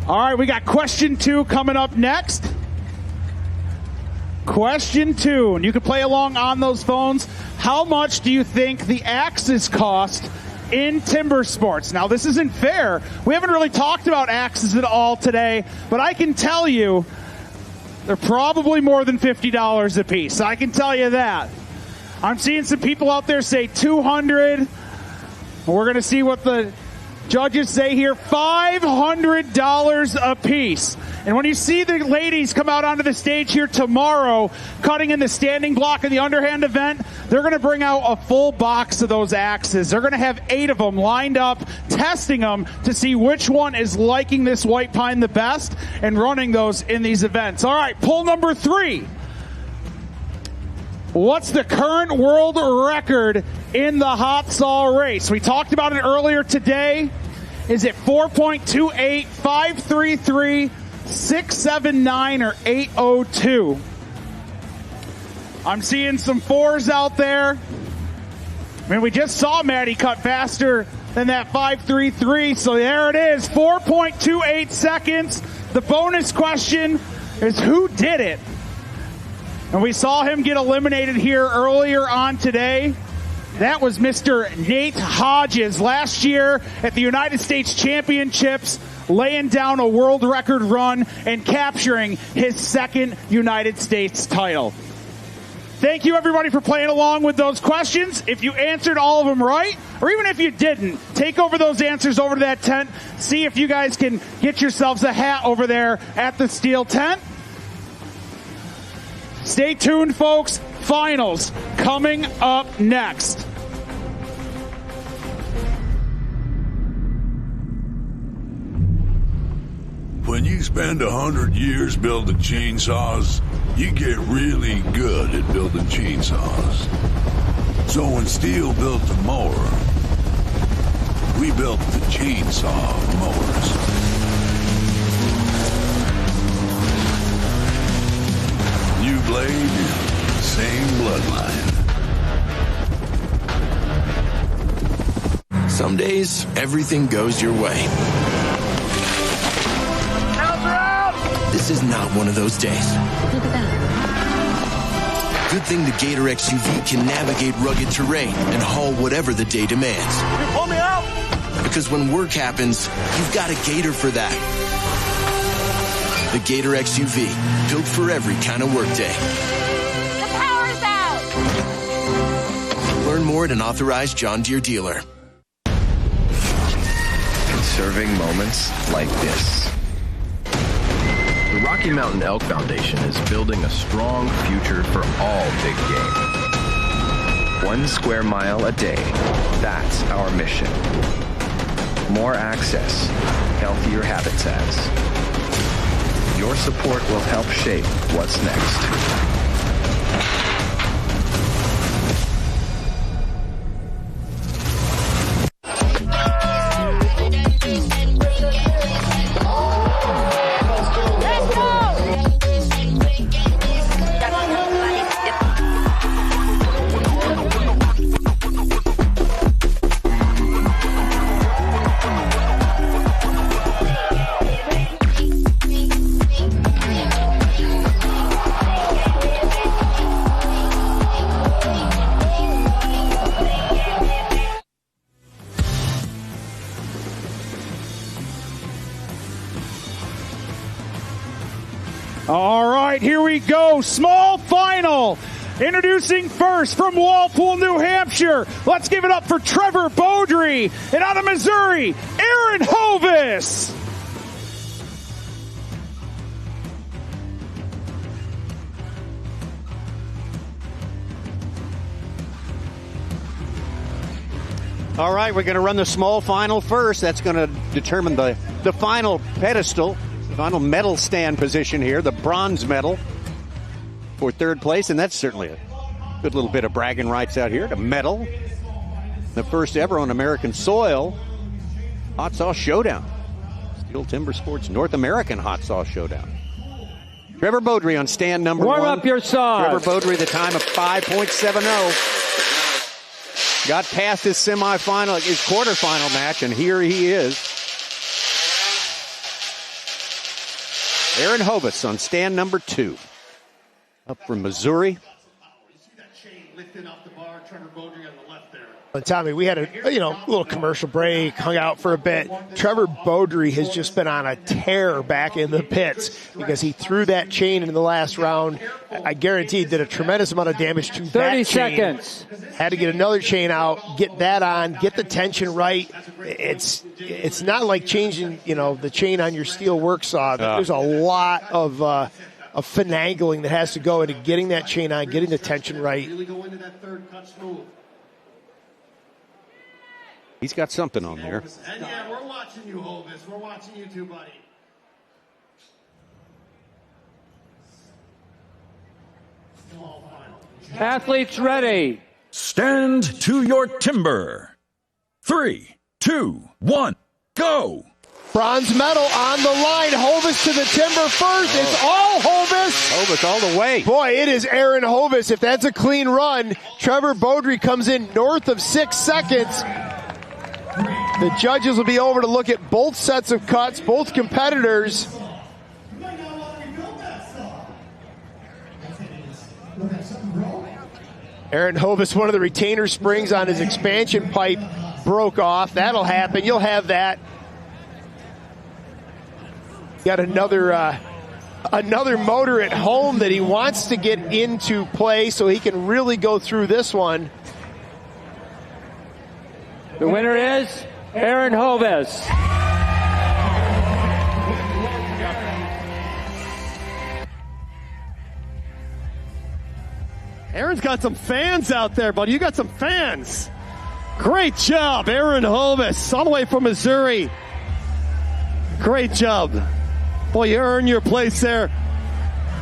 All right, we got question 2 coming up next. Question 2, and you can play along on those phones. How much do you think the axes cost in timber sports? Now, this isn't fair. We haven't really talked about axes at all today, but I can tell you they're probably more than $50 a piece. I can tell you that. I'm seeing some people out there say $200. We're going to see what the judges say here. $500 a piece. And when you see the ladies come out onto the stage here tomorrow, cutting in the standing block in the underhand event, they're going to bring out a full box of those axes. They're going to have 8 of them lined up, testing them to see which one is liking this white pine the best and running those in these events. All right, poll number 3. What's the current world record in the hot saw race? We talked about it earlier today. Is it 4.28, 533, 679, or 802? I'm seeing some 4s out there. I mean, we just saw Maddie cut faster than that 533, so there it is, 4.28 seconds. The bonus question is who did it? And we saw him get eliminated here earlier on today. That was Mr. Nate Hodges last year at the United States Championships, laying down a world record run and capturing his 2nd United States title. Thank you, everybody, for playing along with those questions. If you answered all of them right, or even if you didn't, take over those answers over to that tent. See if you guys can get yourselves a hat over there at the steel tent. Stay tuned, folks. Finals coming up next.
When you spend 100 years building chainsaws, you get really good at building chainsaws. So when STIHL built the mower, we built the chainsaw mowers. New blade, same bloodline.
Some days, everything goes your way. This is not one of those days.
Look at that.
Good thing the Gator XUV can navigate rugged terrain and haul whatever the day demands.
Can you pull me out?
Because when work happens, you've got a Gator for that. The Gator XUV, built for every kind of workday.
The power's out!
Learn more at an authorized John Deere dealer.
Conserving moments like this. The Rocky Mountain Elk Foundation is building a strong future for all big game. 1 square mile a day. That's our mission. More access, healthier habitats. Your support will help shape what's next.
All right, here we go. Small final. Introducing first from Walpole, New Hampshire. Let's give it up for Trevor Beaudry. And out of Missouri, Aaron Hovis.
All right, we're going to run the small final first. That's going to determine the final pedestal, the final medal stand position here, the bronze medal for third place. And that's certainly a good little bit of bragging rights out here to medal the first ever on American soil Hot Sauce Showdown. STIHL Timbersports North American Hot Sauce Showdown. Trevor Beaudry on stand number one.
Warm up your sauce.
Trevor Beaudry, the time of 5.70. Got past his semifinal, his quarterfinal match, and here he is. Aaron Hovis on stand number 2. Up from Missouri.
Tommy, we had a little commercial break, hung out for a bit. Trevor Beaudry has just been on a tear back in the pits because he threw that chain in the last round. I guarantee did a tremendous amount of damage to that chain.
30 seconds.
Had to get another chain out, get that on, get the tension right. It's not like changing the chain on your steel work saw. There's a lot of finagling that has to go into getting that chain on, getting the tension right.
He's got something on there.
And yeah, we're watching you, Hovis. We're watching you too, buddy.
Athletes ready.
Stand to your timber. 3, 2, 1, go.
Bronze medal on the line. Hovis to the timber first. It's all Hovis.
Hovis all the way.
Boy, it is Aaron Hovis. If that's a clean run, Trevor Beaudry comes in north of 6 seconds. The judges will be over to look at both sets of cuts, both competitors. Aaron Hovis, one of the retainer springs on his expansion pipe broke off. That'll happen. You'll have that. Got another motor at home that he wants to get into play so he can really go through this one.
The winner is Aaron Hovis.
Aaron's got some fans out there, buddy. You got some fans. Great job, Aaron Hovis, all the way from Missouri. Great job. Boy, you earned your place there.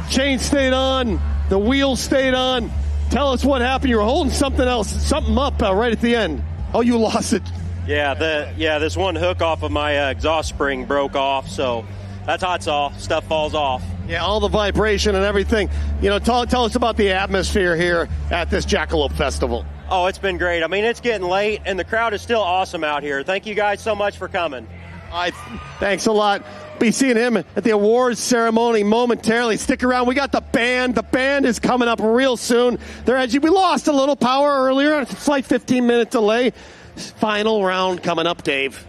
Chain stayed on. The wheels stayed on. Tell us what happened. You were holding something else, something up right at the end. Oh, you lost it.
Yeah, this one hook off of my exhaust spring broke off, so that's hot saw. Stuff falls off.
Yeah, all the vibration and everything. Tell us about the atmosphere here at this Jackalope Festival.
Oh, it's been great. I mean, it's getting late, and the crowd is still awesome out here. Thank you guys so much for coming.
Thanks a lot. Be seeing him at the awards ceremony momentarily. Stick around. We got the band. The band is coming up real soon. We lost a little power earlier. It's a slight 15-minute delay. Final round coming up, Dave.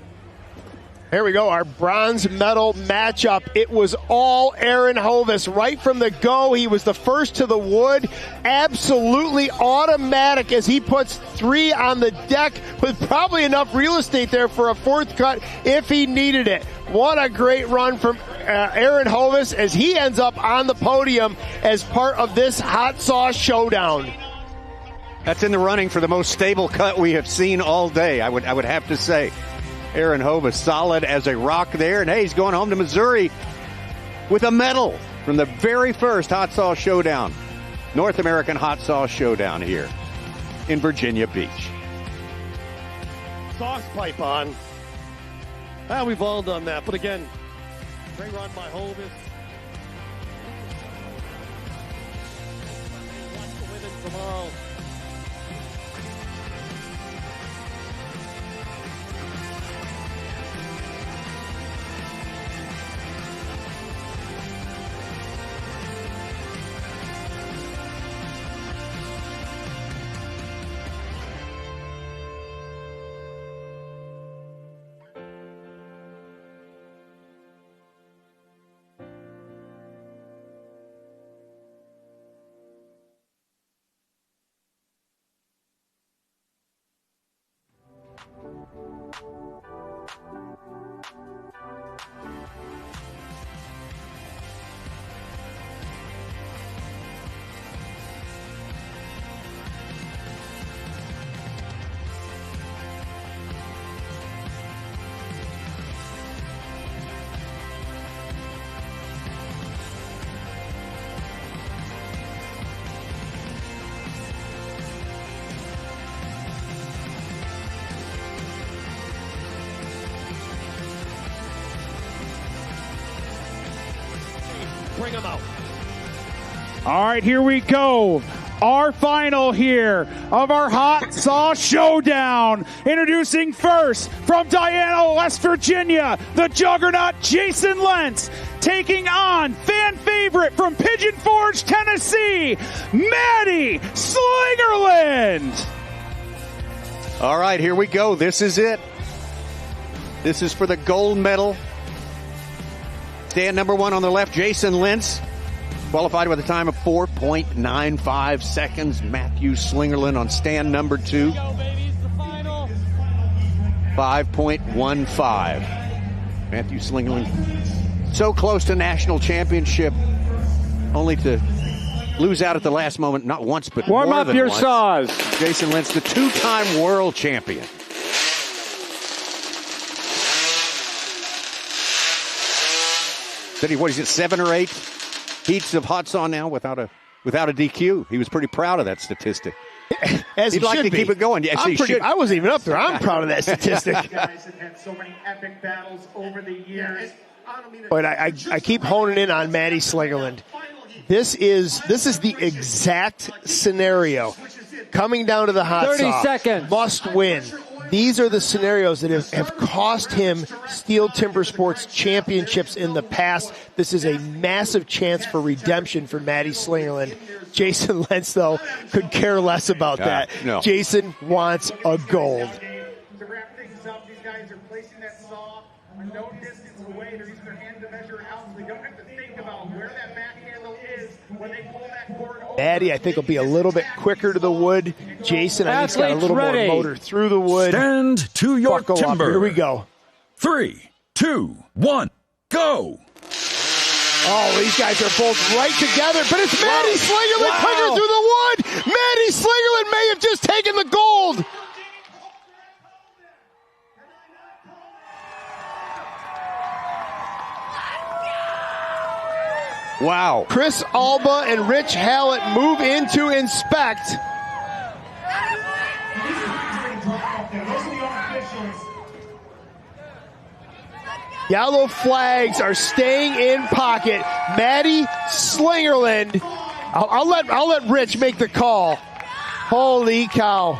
Here we go, our bronze medal matchup. It was all Aaron Hovis. Right from the go, he was the first to the wood. Absolutely automatic as he puts 3 on the deck with probably enough real estate there for a 4th cut if he needed it. What a great run from Aaron Hovis as he ends up on the podium as part of this Hot Sauce Showdown.
That's in the running for the most stable cut we have seen all day, I would have to say. Aaron Hovis solid as a rock there. And hey, he's going home to Missouri with a medal from the very first Hot Sauce Showdown. North American Hot Sauce Showdown here in Virginia Beach.
Sauce pipe on. We've all done that. But again, great run by Hovis. Watch the women tomorrow.
bring them out.
All right, here we go. Our final here of our Hot Sauce Showdown. Introducing first from Diana, West Virginia, the juggernaut Jason Lentz, taking on fan favorite from Pigeon Forge, Tennessee, Maddie Slingerland.
All right, here we go. This is it. This is for the gold medal. Stand number 1 on the left, Jason Lentz. Qualified with a time of 4.95 seconds. Matthew Slingerland on stand number 2. 5.15. Matthew Slingerland so close to national championship, only to lose out at the last moment, not once, but
warm
more
up
than
your
once.
saws.
Jason Lentz, the 2-time world champion. Did he, what is it, 7 or 8 heats of hot saw now without a DQ? He was pretty proud of that statistic.
As
He'd like to keep it going. Yes,
I wasn't even up there. I'm proud of that statistic.
Guys have had so many epic battles over the years.
But I keep honing in on Maddie Slingerland. This is the exact scenario. Coming down to the hot
30
saw,
seconds.
Must win. These are the scenarios that have cost him STIHL Timbersports championships in the past. This is a massive chance for redemption for Maddie Slingerland. Jason Lentz, though, could care less about that.
No.
Jason wants a gold.
To wrap things up, these guys are placing that saw a no distance away. They're using their hand to measure it out, so they don't have to think about where that back handle is when they pull that cord over.
Maddie, I think, will be a little bit quicker to the wood. Jason, I think, has got a little more motor through the wood.
Stand to your timber.
Up. Here we go.
3, 2, 1, go.
Oh, these guys are both right together, but it's Maddie Slingerland quicker through the wood. Maddie Slingerland may have just taken the gold.
Wow.
Chris Alba and Rich Hallett move in to inspect. Yellow flags are staying in pocket. Maddie Slingerland. I'll let Rich make the call. Holy cow.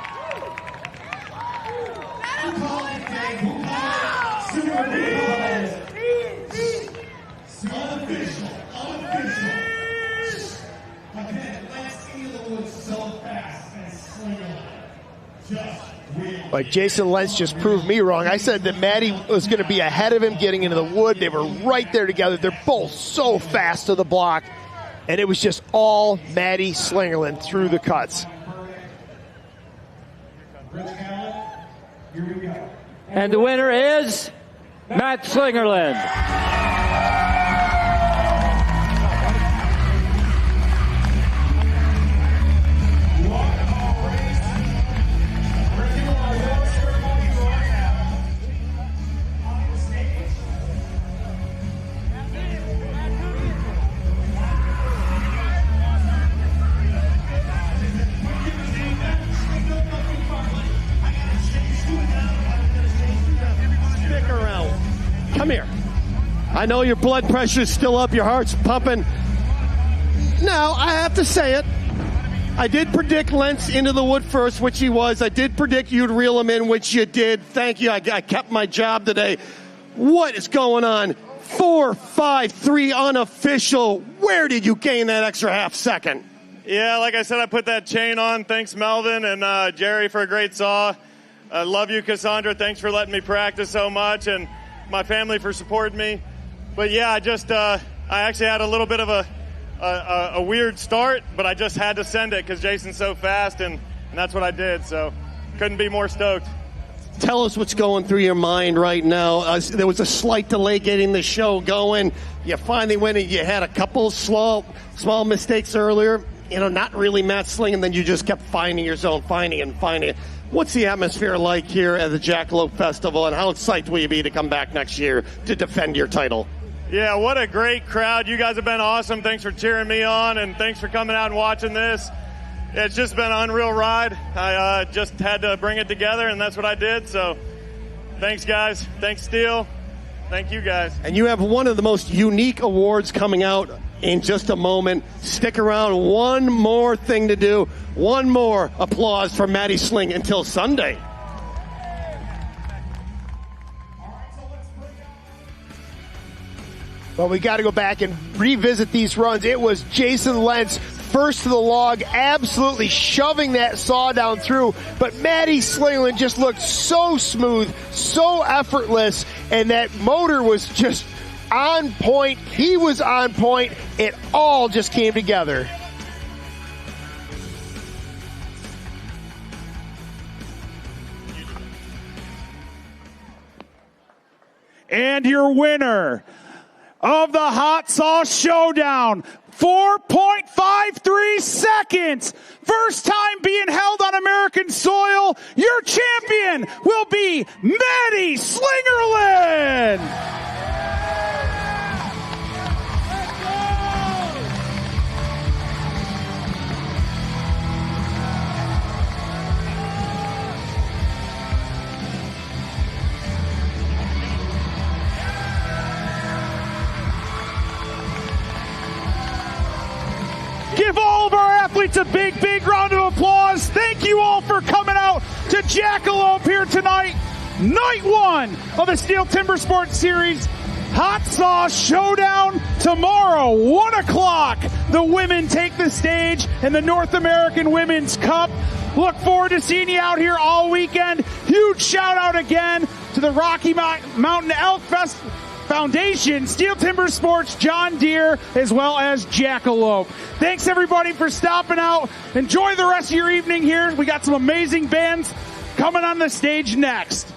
But Jason Lentz just proved me wrong. I said that Maddie was going to be ahead of him getting into the wood. They were right there together. They're both so fast to the block. And it was just all Maddie Slingerland through the cuts.
And the winner is Matt Slingerland.
Come here. I know your blood pressure is still up, your heart's pumping. Now, I have to say it. I did predict Lentz into the wood first, which he was. I did predict you'd reel him in, which you did. Thank you. I kept my job today. What is going on? 4.53 unofficial. Where did you gain that extra half second?
Yeah, like I said, I put that chain on. Thanks, Melvin and Jerry, for a great saw. I love you, Cassandra. Thanks for letting me practice so much, and my family for supporting me. But yeah, I actually had a little bit of a weird start, but I just had to send it because Jason's so fast, and that's what I did. So couldn't be more stoked.
Tell us what's going through your mind right now. There was a slight delay getting the show going. You finally went and you had a couple small mistakes earlier. You know, not really Matt Sling, and then you just kept finding your zone, finding it. What's the atmosphere like here at the Jackalope Festival, and how excited will you be to come back next year to defend your title?
Yeah, what a great crowd. You guys have been awesome. Thanks for cheering me on, and thanks for coming out and watching this. It's just been an unreal ride. I just had to bring it together, and that's what I did. So thanks, guys. Thanks, STIHL. Thank you, guys.
And you have one of the most unique awards coming out in just a moment. Stick around. One more thing to do. One more applause for Maddie Sling until Sunday.
Well, we got to go back and revisit these runs. It was Jason Lentz first to the log, absolutely shoving that saw down through. But Maddie Slingland just looked so smooth, so effortless, and that motor was just on point. He was on point. It all just came together.
And your winner of the Hot Sauce Showdown, 4.53 seconds. First time being held on American soil. Your champion will be Maddie Slingerland. Give all of our athletes a big, big round of applause. Thank you all for coming out to Jackalope here tonight. Night one of the STIHL Timbersports Series. Hot Sauce Showdown tomorrow, 1 o'clock. The women take the stage in the North American Women's Cup. Look forward to seeing you out here all weekend. Huge shout out again to the Rocky Mountain Elk Foundation, STIHL Timbersports, John Deere, as well as Jackalope. Thanks everybody for stopping out. Enjoy the rest of your evening here. We got some amazing bands coming on the stage next.